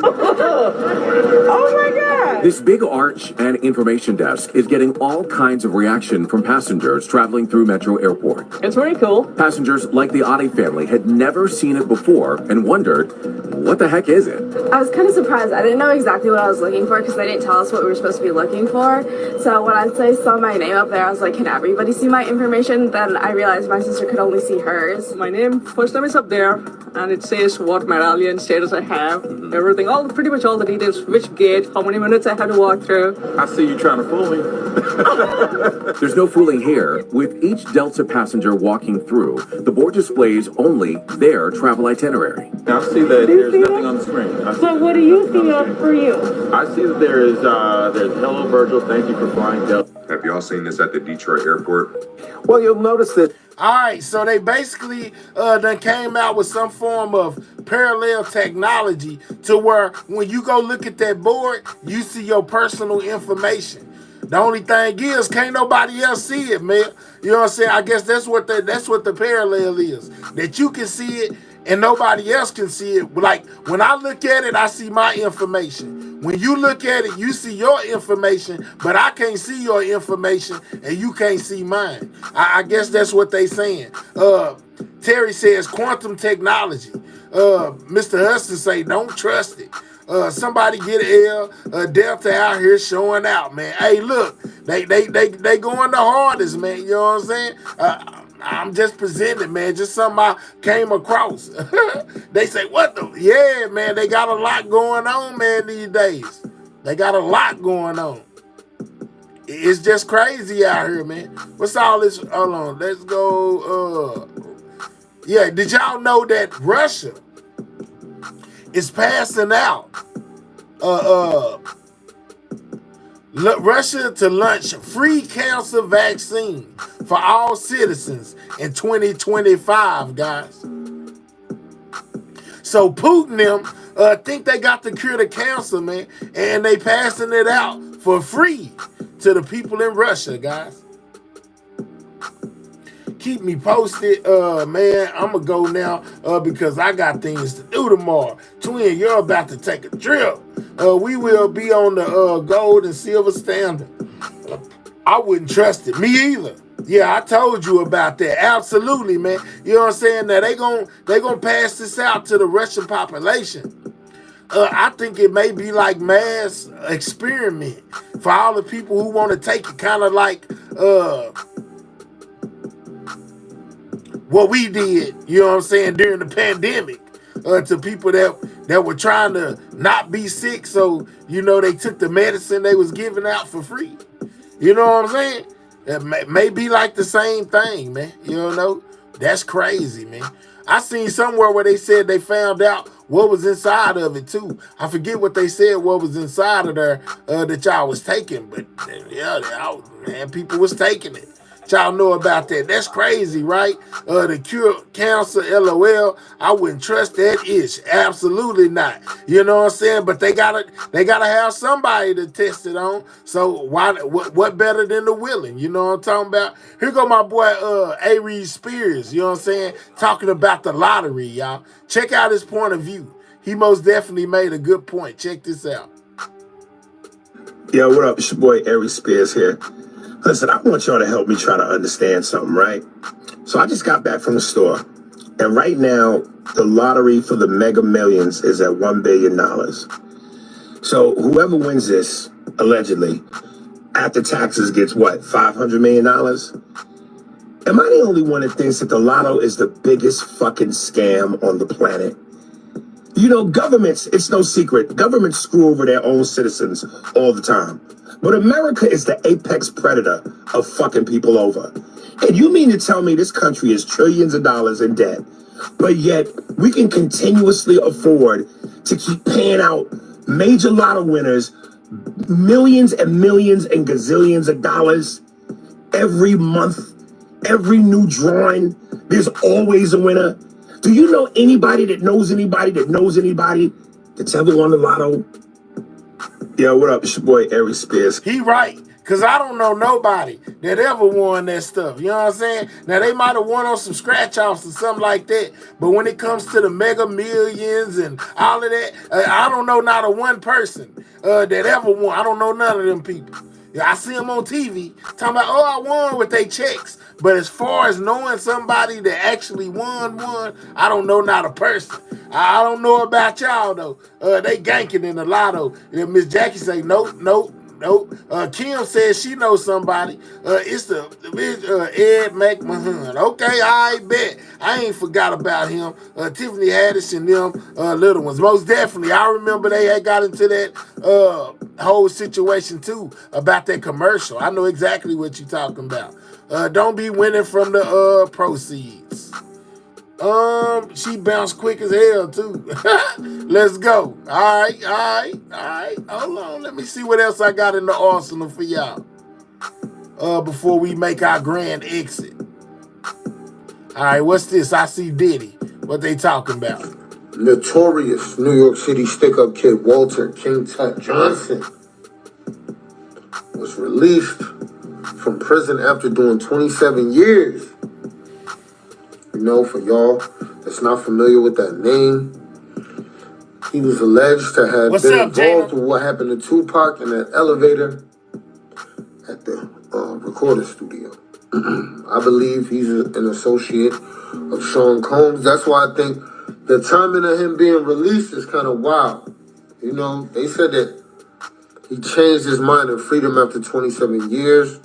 Oh my God! This big arch and information desk is getting all kinds of reaction from passengers traveling through Metro Airport. It's pretty cool. Passengers like the Adi family had never seen it before and wondered, what the heck is it? I was kind of surprised. I didn't know exactly what I was looking for because they didn't tell us what we were supposed to be looking for. So when I saw my name up there, I was like, can everybody see my information? Then I realized my sister could only see hers. My first name is up there, and it says what medallion status I have, everything, pretty much all the details, which gate, how many minutes I had to walk through. I see you trying to fool me. There's no fooling here. With each Delta passenger walking through, the board displays only their travel itinerary. I see that there's nothing on the screen. So what do you see for you? I see that there's hello Virgil, thank you for flying Delta. Have y'all seen this at the Detroit airport? Well, you'll notice that. All right, so they basically done came out with some form of parallel technology to where when you go look at that board, you see your personal information. The only thing is, can't nobody else see it, man. You know what I'm saying? I guess that's what the parallel is. That you can see it and nobody else can see it. Like, when I look at it, I see my information. When you look at it, you see your information, but I can't see your information and you can't see mine. I guess that's what they saying. Terry says quantum technology. Mr. Hudson say don't trust it. Somebody get Delta out here showing out, man. Hey, look, they going the hardest, man. You know what I'm saying? I'm just presenting, man. Just something I came across. They say, what the? Yeah, man, they got a lot going on, man, these days. They got a lot going on. It's just crazy out here, man. What's all this? Hold on, let's go. Yeah, did y'all know that Russia is passing out Russia to launch free cancer vaccine for all citizens in 2025, guys. So Putin them think they got the cure to cancer, man, and they passing it out for free to the people in Russia, guys. Keep me posted, man. I'm gonna go now because I got things to do tomorrow. Twin, you're about to take a trip. We will be on the gold and silver standard. I wouldn't trust it. Me either. Yeah, I told you about that. Absolutely, man. You know what I'm saying? Now they gonna pass this out to the Russian population. I think it may be like mass experiment for all the people who want to take it, kind of like what we did, you know what I'm saying, during the pandemic, to people that were trying to not be sick. So, you know, they took the medicine they was giving out for free. You know what I'm saying? It may be like the same thing, man. You know, that's crazy, man. I seen somewhere where they said they found out what was inside of it too. I forget what they said, what was inside of there that y'all was taking, but yeah, man, people was taking it. Y'all know about that. That's crazy, right? The cure cancer, LOL. I wouldn't trust that ish. Absolutely not. You know what I'm saying? But they gotta have somebody to test it on. So what better than the willing? You know what I'm talking about? Here go my boy Aries Spears, you know what I'm saying? Talking about the lottery, y'all. Check out his point of view. He most definitely made a good point. Check this out. Yo, what up? It's your boy Aries Spears here. Listen, I want y'all to help me try to understand something, right? So I just got back from the store, and right now, the lottery for the Mega Millions is at $1 billion. So whoever wins this, allegedly, after taxes gets what, $500 million? Am I the only one that thinks that the lotto is the biggest fucking scam on the planet? You know, governments, it's no secret, governments screw over their own citizens all the time. But America is the apex predator of fucking people over. And you mean to tell me this country is trillions of dollars in debt, but yet we can continuously afford to keep paying out major lotto winners millions and millions and gazillions of dollars every month, every new drawing, there's always a winner. Do you know anybody that knows anybody that knows anybody that's ever won the lotto? Yo, what up? It's your boy Aries Spears. He right, because I don't know nobody that ever won that stuff. You know what I'm saying? Now, they might have won on some scratch-offs or something like that, but when it comes to the Mega Millions and all of that, I don't know not a one person that ever won. I don't know none of them people. Yeah, I see them on TV talking about, oh, I won with their checks. But as far as knowing somebody that actually won, I don't know not a person. I don't know about y'all, though. They ganking in the lotto. Miss Jackie say, nope. Kim says she knows somebody. It's the Ed McMahon. Okay, I bet. I ain't forgot about him. Tiffany Haddish and them little ones. Most definitely. I remember they had got into that whole situation, too, about that commercial. I know exactly what you're talking about. Don't be winning from the proceeds. She bounced quick as hell too. Let's go. All right. Hold on. Let me see what else I got in the arsenal for y'all. Before we make our grand exit. All right, what's this? I see Diddy. What they talking about? Notorious New York City stick-up kid Walter King Tut Johnson was released from prison after doing 27 years. You know, for y'all that's not familiar with that name, he was alleged to have been involved with what happened to Tupac in that elevator at the recording studio. I believe he's an associate of Sean Combs. That's why I think the timing of him being released is kind of wild. You know, they said that he changed his mind and freedom after 27 years.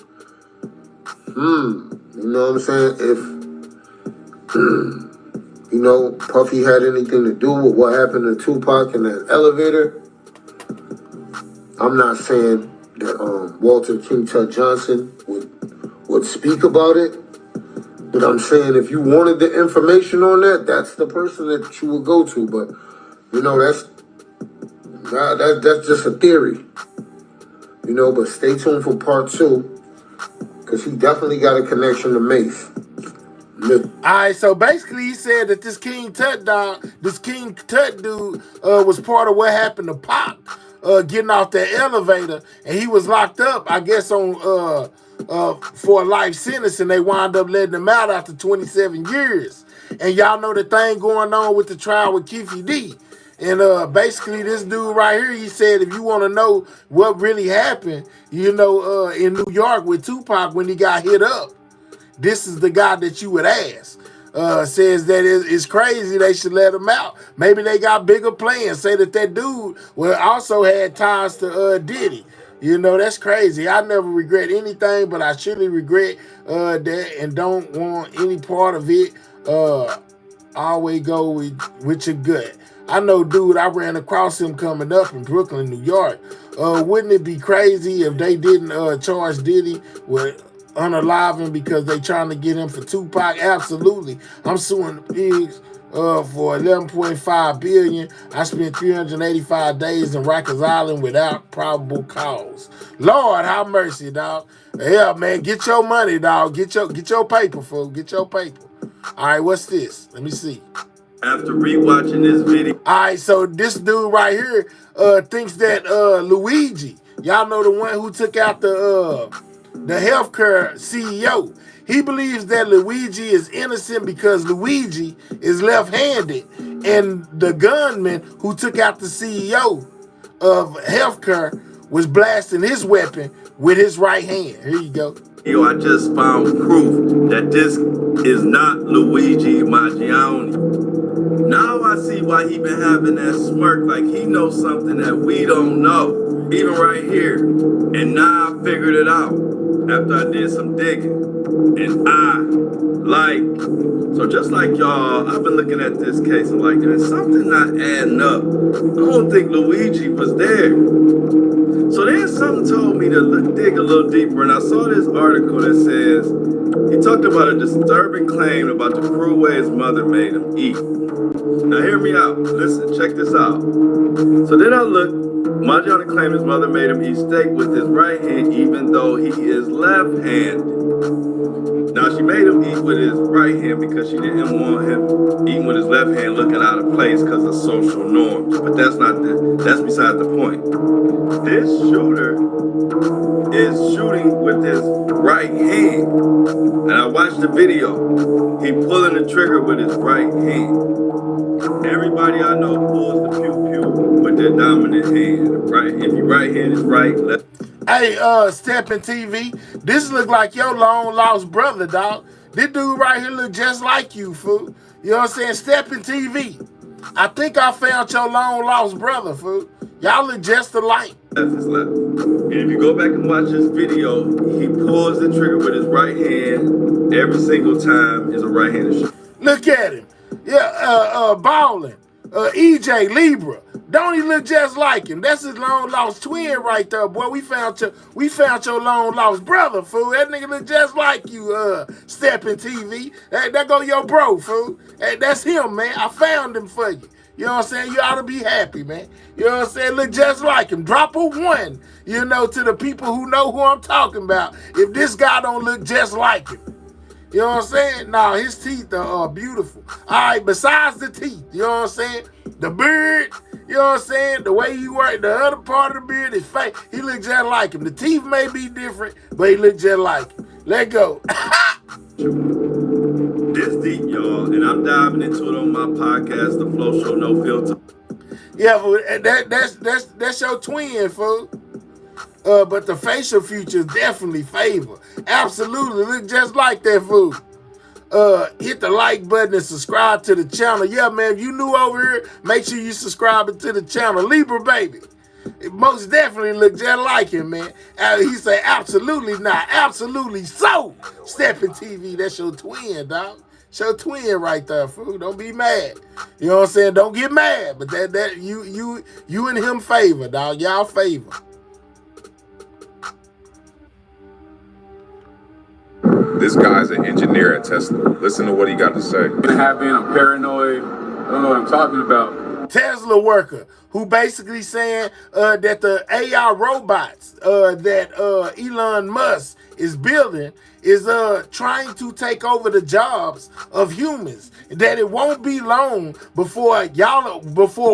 You know what I'm saying? you know, Puffy had anything to do with what happened to Tupac in that elevator. I'm not saying that Walter King Tut Johnson would speak about it, but I'm saying if you wanted the information on that, that's the person that you would go to. But you know, that's just a theory. You know, but stay tuned for part 2, because he definitely got a connection to Mace. Alright, so basically he said that this King Tut dude was part of what happened to Pac getting off that elevator, and he was locked up, I guess, on for a life sentence, and they wound up letting him out after 27 years. And y'all know the thing going on with the trial with Keefy D. And basically this dude right here, he said if you want to know what really happened, you know, in New York with Tupac when he got hit up, this is the guy that you would ask. Says that it's crazy they should let him out. Maybe they got bigger plans. Say that dude also had ties to Diddy. You know, that's crazy. I never regret anything, but I surely regret that and don't want any part of it. Always go with your gut. I know, dude, I ran across him coming up in Brooklyn, New York. Wouldn't it be crazy if they didn't charge Diddy with unaliving because they trying to get him for Tupac? Absolutely. I'm suing the pigs for $11.5 billion. I spent 385 days in Rikers Island without probable cause. Lord, have mercy, dog. Yeah, man, get your money, dog. Get your paper, fool. Get your paper. All right, what's this? Let me see. After rewatching this video. All right, so this dude right here thinks that Luigi, y'all know the one who took out the healthcare CEO, he believes that Luigi is innocent because Luigi is left-handed, and the gunman who took out the CEO of healthcare was blasting his weapon with his right hand. Here you go. Yo, I just found proof that this is not Luigi Maggioni. Now I see why he been having that smirk, like he knows something that we don't know, even right here. And now I figured it out after I did some digging. And so just like y'all, I've been looking at this case, I'm like, there's something not adding up. I don't think Luigi was there. So then something told me to dig a little deeper, and I saw this article that says, he talked about a disturbing claim about the cruel way his mother made him eat. Now hear me out. Listen, check this out. So then I looked. Maggioni claimed his mother made him eat steak with his right hand, even though he is left-handed. Now she made him eat with his right hand because she didn't want him eating with his left hand looking out of place because of social norms. But that's beside the point. This shooter is shooting with his right hand. And I watched the video. He pulling the trigger with his right hand. Everybody I know pulls the pew-pew with their dominant hand, right? If your right hand is right, left. Hey, Steppin' TV, this look like your long lost brother, dog. This dude right here look just like you, fool. You know what I'm saying? Steppin' TV. I think I found your long lost brother, fool. Y'all look just alike. Left is left. And if you go back and watch this video, he pulls the trigger with his right hand. Every single time is a right-handed shot. Look at him. Yeah, Ballin'. EJ Libra. Don't he look just like him? That's his long lost twin right there, boy. We found your long lost brother, fool. That nigga look just like you, Steppin' TV. That go your bro, fool. That's him, man. I found him for you. You know what I'm saying? You ought to be happy, man. You know what I'm saying? Look just like him. Drop a 1, you know, to the people who know who I'm talking about. If this guy don't look just like him. You know what I'm saying? Nah, his teeth are beautiful. All right, besides the teeth, you know what I'm saying? The beard, you know what I'm saying? The way he worked, the other part of the beard, his face, he look just like him. The teeth may be different, but he look just like him. Let go. This deep, y'all, and I'm diving into it on my podcast, The Flow Show No Filter. Yeah, fool, that's your twin, fool. But the facial features definitely favor. Absolutely, look just like that fool. Hit the like button and subscribe to the channel. Yeah, man, if you new over here, make sure you subscribe to the channel. Libra, baby. It most definitely look just like him, man. He say, absolutely not. Absolutely so. Steppin' TV, that's your twin, dog. It's your twin right there, fool. Don't be mad. You know what I'm saying? Don't get mad. But that you and him favor, dog. Y'all favor. This guy's an engineer at Tesla. Listen to what he got to say. I'm paranoid. I don't know what I'm talking about. Tesla worker who basically saying that the AI robots that Elon Musk is building is trying to take over the jobs of humans. That it won't be long before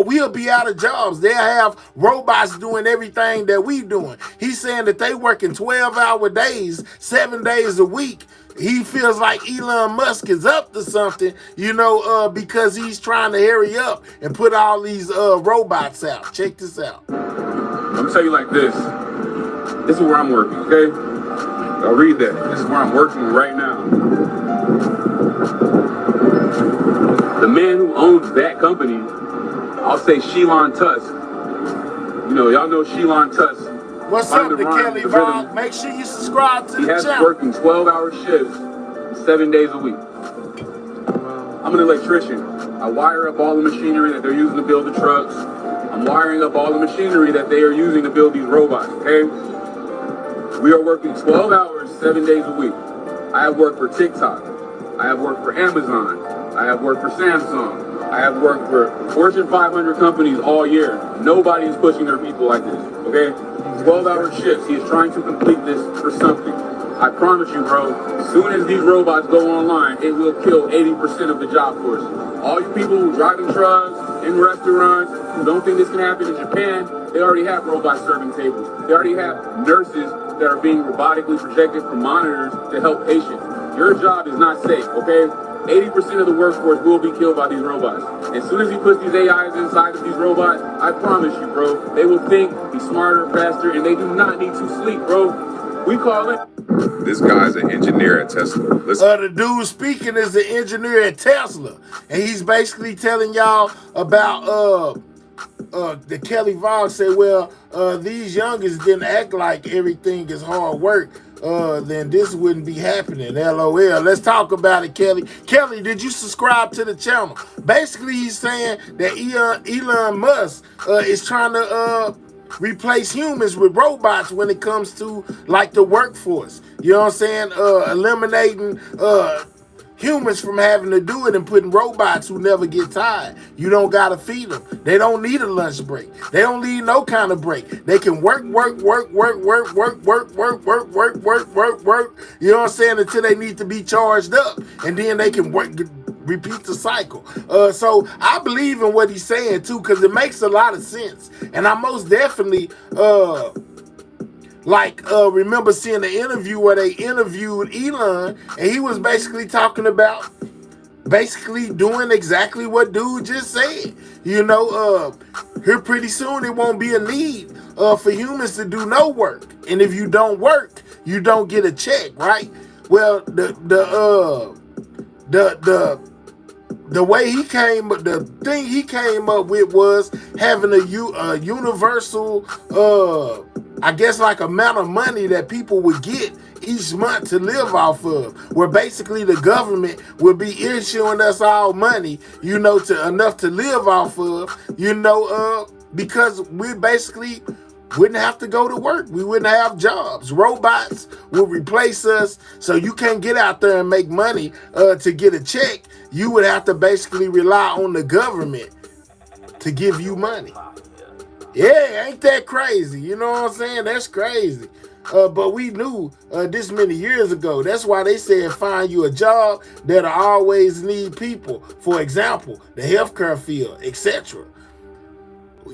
we'll be out of jobs. They'll have robots doing everything that we doing. He's saying that they working 12-hour days, 7 days a week. He feels like Elon Musk is up to something, you know, because he's trying to hurry up and put all these robots out. Check this out. I'm gonna tell you like this. This is where I'm working, okay? I'll read that. This is where I'm working right now. The man who owns that company, I'll say Elon Tusk. You know, y'all know Elon Tusk. What's up, the Kelly Vlog? Make sure you subscribe to the channel. He has working 12-hour shifts, 7 days a week. I'm an electrician. I wire up all the machinery that they're using to build the trucks. I'm wiring up all the machinery that they are using to build these robots, okay? We are working 12 hours, 7 days a week. I have worked for TikTok. I have worked for Amazon. I have worked for Samsung. I have worked for Fortune 500 companies all year. Nobody is pushing their people like this, okay? 12-hour shifts. He is trying to complete this for something. I promise you, bro, as soon as these robots go online, it will kill 80% of the job force. All you people who driving trucks, in restaurants, who don't think this can happen in Japan, they already have robots serving tables. They already have nurses that are being robotically projected from monitors to help patients. Your job is not safe, okay? 80% of the workforce will be killed by these robots. As soon as he puts these AIs inside of these robots, I promise you, bro, they will think, be smarter, faster, and they do not need to sleep, bro. We call it. This guy's an engineer at Tesla. The dude speaking is the engineer at Tesla. And he's basically telling y'all about the Kelly Vlog said, well, these youngins didn't act like everything is hard work. Then this wouldn't be happening. LOL. Let's talk about it, Kelly. Kelly, did you subscribe to the channel? Basically, he's saying that Elon Musk is trying to replace humans with robots when it comes to like the workforce. You know what I'm saying? Eliminating humans from having to do it and putting robots who never get tired. You don't gotta feed them. They don't need a lunch break. They don't need no kind of break. They can work. You know what I'm saying? Until they need to be charged up, and then they can work. Repeat the cycle. So I believe in what he's saying too, because it makes a lot of sense. And I most definitely remember seeing the interview where they interviewed Elon, and he was basically talking about doing exactly what dude just said. You know, here pretty soon it won't be a need for humans to do no work. And if you don't work, you don't get a check, right? Well, the way he came, the thing he came up with was having a universal, I guess like amount of money that people would get each month to live off of, where basically the government would be issuing us all money, you know, to enough to live off of, you know, because we basically wouldn't have to go to work. We wouldn't have jobs. Robots would replace us, so you can't get out there and make money to get a check. You would have to basically rely on the government to give you money. Yeah, ain't that crazy? You know what I'm saying? That's crazy. But we knew this many years ago. That's why they said find you a job that'll always need people. For example, the healthcare field, etc.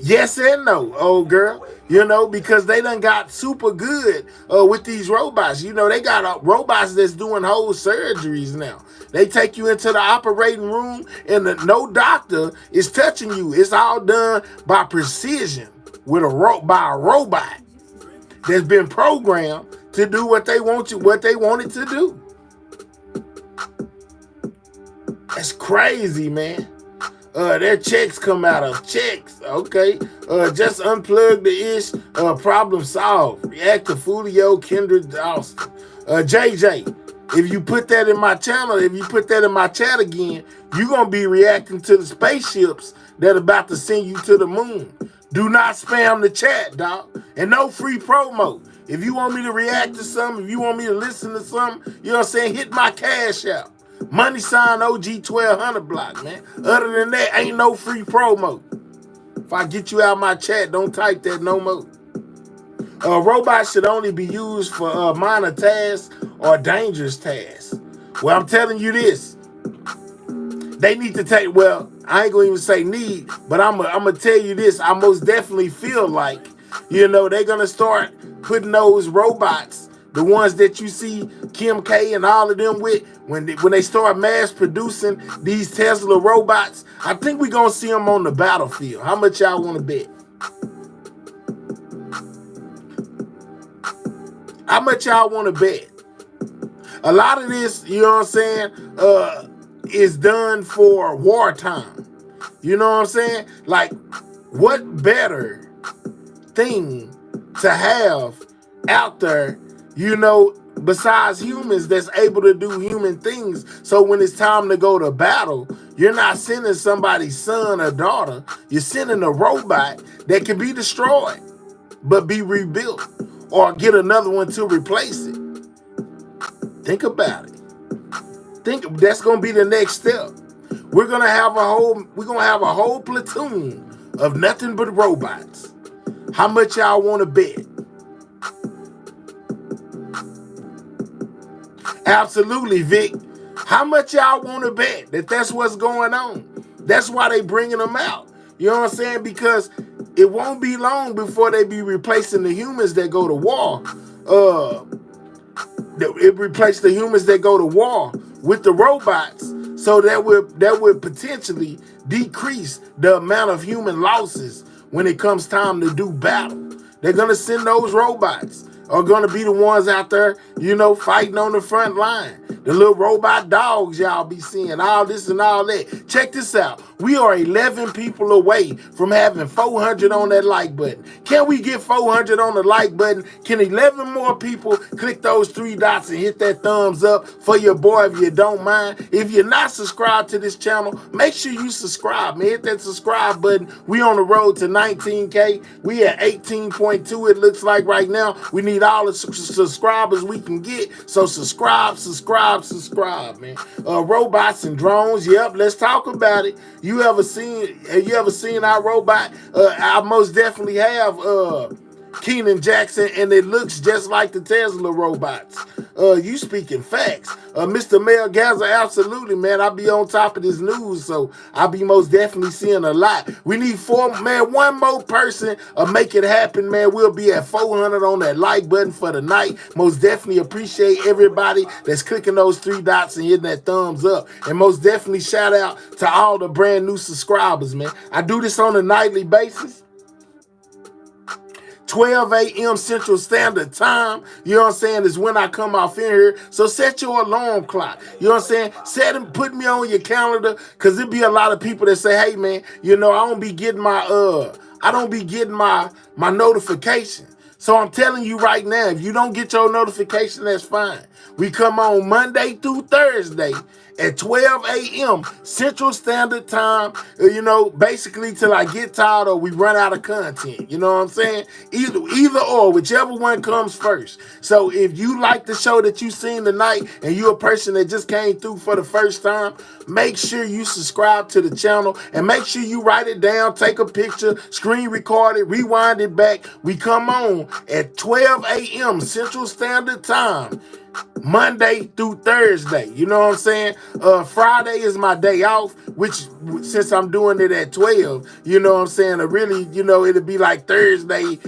Yes and no, old girl. You know, because they done got super good with these robots. You know, they got robots that's doing whole surgeries now. They take you into the operating room and no doctor is touching you. It's all done by precision with by a robot that's been programmed to do what they want it to do. That's crazy, man. Their checks come out of checks. Okay. Just unplug the ish. Problem solved. React to Fulio, Kendra Austin. JJ. if you put that in my channel, if you put that in my chat again, you're going to be reacting to the spaceships that are about to send you to the moon. Do not spam the chat, dog. And no free promo. If you want me to react to something, if you want me to listen to something, you know what I'm saying, hit my cash out. Money sign OG 1200 block, man. Other than that, ain't no free promo. If I get you out my chat, don't type that no more. Robots should only be used for minor tasks or dangerous tasks. Well, I'm telling you this. They need to take, well, I ain't going to even say need, but I'm going to tell you this. I most definitely feel like, you know, they're going to start putting those robots, the ones that you see Kim K and all of them with, when they start mass producing these Tesla robots, I think we're going to see them on the battlefield. How much y'all want to bet? How much y'all want to bet? A lot of this, you know what I'm saying, is done for wartime. You know what I'm saying? Like, what better thing to have out there, you know, besides humans that's able to do human things? So when it's time to go to battle, you're not sending somebody's son or daughter. You're sending a robot that can be destroyed, but be rebuilt, or get another one to replace it. Think about it. Think that's gonna be the next step. We're gonna have a whole platoon of nothing but robots. How much y'all want to bet? Absolutely, Vic. How much y'all want to bet that that's what's going on? That's why they bringing them out. You know what I'm saying? Because it won't be long before they be replacing the humans that go to war. It replaced the humans that go to war with the robots, so that would potentially decrease the amount of human losses when it comes time to do battle. They're gonna send those robots, are gonna be the ones out there, you know, fighting on the front line. The little robot dogs y'all be seeing, all this and all that. Check this out. We are 11 people away from having 400 on that like button. Can we get 400 on the like button? Can 11 more people click those 3 dots and hit that thumbs up for your boy if you don't mind? If you're not subscribed to this channel, make sure you subscribe, man. Hit that subscribe button. We on the road to 19K. We at 18.2, it looks like right now. We need all the subscribers we can get. So subscribe, man. Robots and drones. Yep, let's talk about it. You ever seen our robot? I most definitely have Keenan Jackson, and it looks just like the Tesla robots. You speaking facts. Mr. Mel Gaza, absolutely, man. I be on top of this news, so I be most definitely seeing a lot. We need one more person make it happen, man. We'll be at 400 on that like button for the night. Most definitely appreciate everybody that's clicking those 3 dots and hitting that thumbs up. And most definitely shout out to all the brand new subscribers, man. I do this on a nightly basis. 12 a.m. Central Standard Time, you know what I'm saying, is when I come off in here. So set your alarm clock. You know what I'm saying? Put me on your calendar, because it be a lot of people that say, hey, man, you know, I don't be getting my notification. So I'm telling you right now, if you don't get your notification, that's fine. We come on Monday through Thursday at 12 a.m. Central Standard Time, you know, basically till I get tired or we run out of content. You know what I'm saying? Either or, whichever one comes first. So if you like the show that you seen tonight and you're a person that just came through for the first time, make sure you subscribe to the channel and make sure you write it down, take a picture, screen record it, rewind it back. We come on at 12 a.m. Central Standard Time, Monday through Thursday. You know what I'm saying? Friday is my day off, which since I'm doing it at 12, you know what I'm saying? Really, you know, it'll be like Thursday,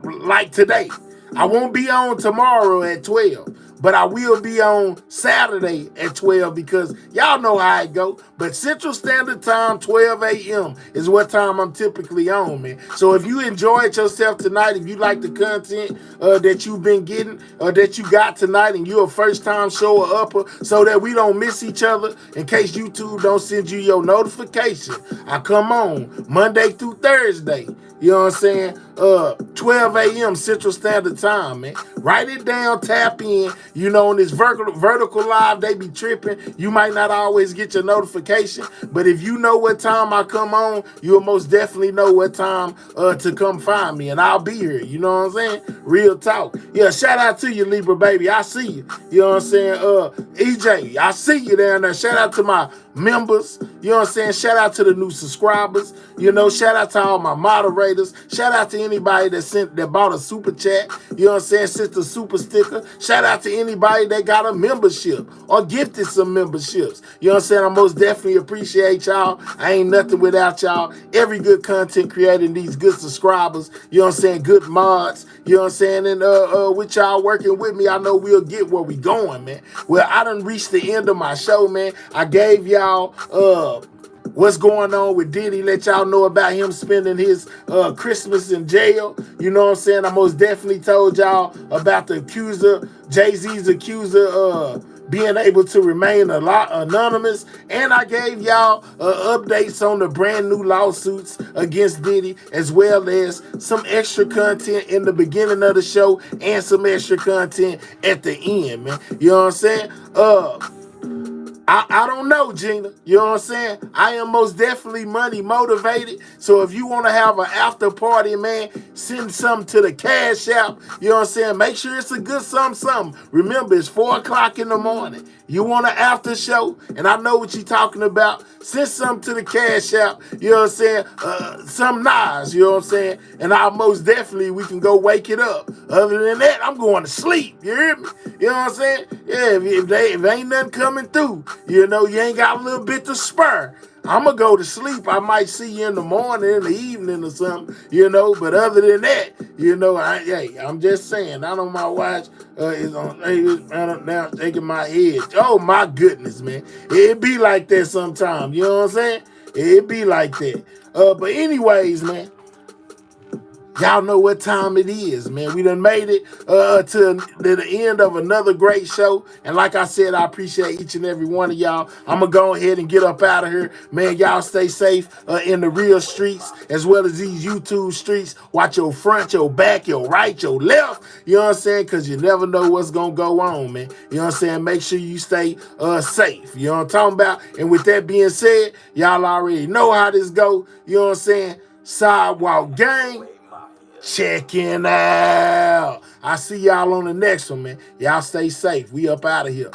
like today. I won't be on tomorrow at 12, but I will be on Saturday at 12 because y'all know how it go. But Central Standard Time, 12 a.m. is what time I'm typically on, man. So if you enjoyed yourself tonight, if you like the content that you've been getting, that you got tonight, and you're a first-time shower upper, so that we don't miss each other, in case YouTube don't send you your notification, I come on Monday through Thursday. You know what I'm saying? 12 a.m. Central Standard Time, man. Write it down, tap in. You know, on this vertical live, they be tripping. You might not always get your notification, but if you know what time I come on, you'll most definitely know what time to come find me, and I'll be here. You know what I'm saying? Real talk. Yeah, shout out to you, Libra baby. I see you. You know what I'm saying? EJ, I see you down there. Shout out to my members. You know what I'm saying? Shout out to the new subscribers. You know, shout out to all my moderators. Shout out to anybody that bought a super chat. You know what I'm saying? Sent a super sticker. Shout out to anybody that got a membership or gifted some memberships. You know what I'm saying? I most definitely appreciate y'all. I ain't nothing without y'all. Every good content creator, these good subscribers. You know what I'm saying? Good mods. You know what I'm saying? And with y'all working with me, I know we'll get where we going, man. Well, I done reached the end of my show, man. I gave y'all what's going on with Diddy, let y'all know about him spending his Christmas in jail. You know what I'm saying? I most definitely told y'all about the accuser, Jay-Z's accuser, being able to remain anonymous. And I gave y'all updates on the brand new lawsuits against Diddy, as well as some extra content in the beginning of the show and some extra content at the end, man. You know what I'm saying? I don't know, Gina. You know what I'm saying? I am most definitely money motivated. So if you want to have an after party, man, send something to the Cash App. You know what I'm saying? Make sure it's a good something. Remember, it's 4 o'clock in the morning. You want an after show, and I know what you're talking about. Send something to the Cash App. You know what I'm saying? Some nice, you know what I'm saying? And I most definitely, we can go wake it up. Other than that, I'm going to sleep. You hear me? You know what I'm saying? Yeah, if ain't nothing coming through, you know, you ain't got a little bit to spur, I'm going to go to sleep. I might see you in the morning, in the evening or something, you know. But other than that, you know, I'm just saying. I know my watch is on now taking my head. Oh, my goodness, man. It be like that sometimes. You know what I'm saying? It be like that. But anyways, man. Y'all know what time it is, man. We done made it to the end of another great show. And like I said, I appreciate each and every one of y'all. I'm going to go ahead and get up out of here. Man, y'all stay safe in the real streets as well as these YouTube streets. Watch your front, your back, your right, your left. You know what I'm saying? Because you never know what's going to go on, man. You know what I'm saying? Make sure you stay safe. You know what I'm talking about? And with that being said, y'all already know how this go. You know what I'm saying? Sidewalk Gang. Checking out. I see y'all on the next one, man. Y'all stay safe. We up out of here.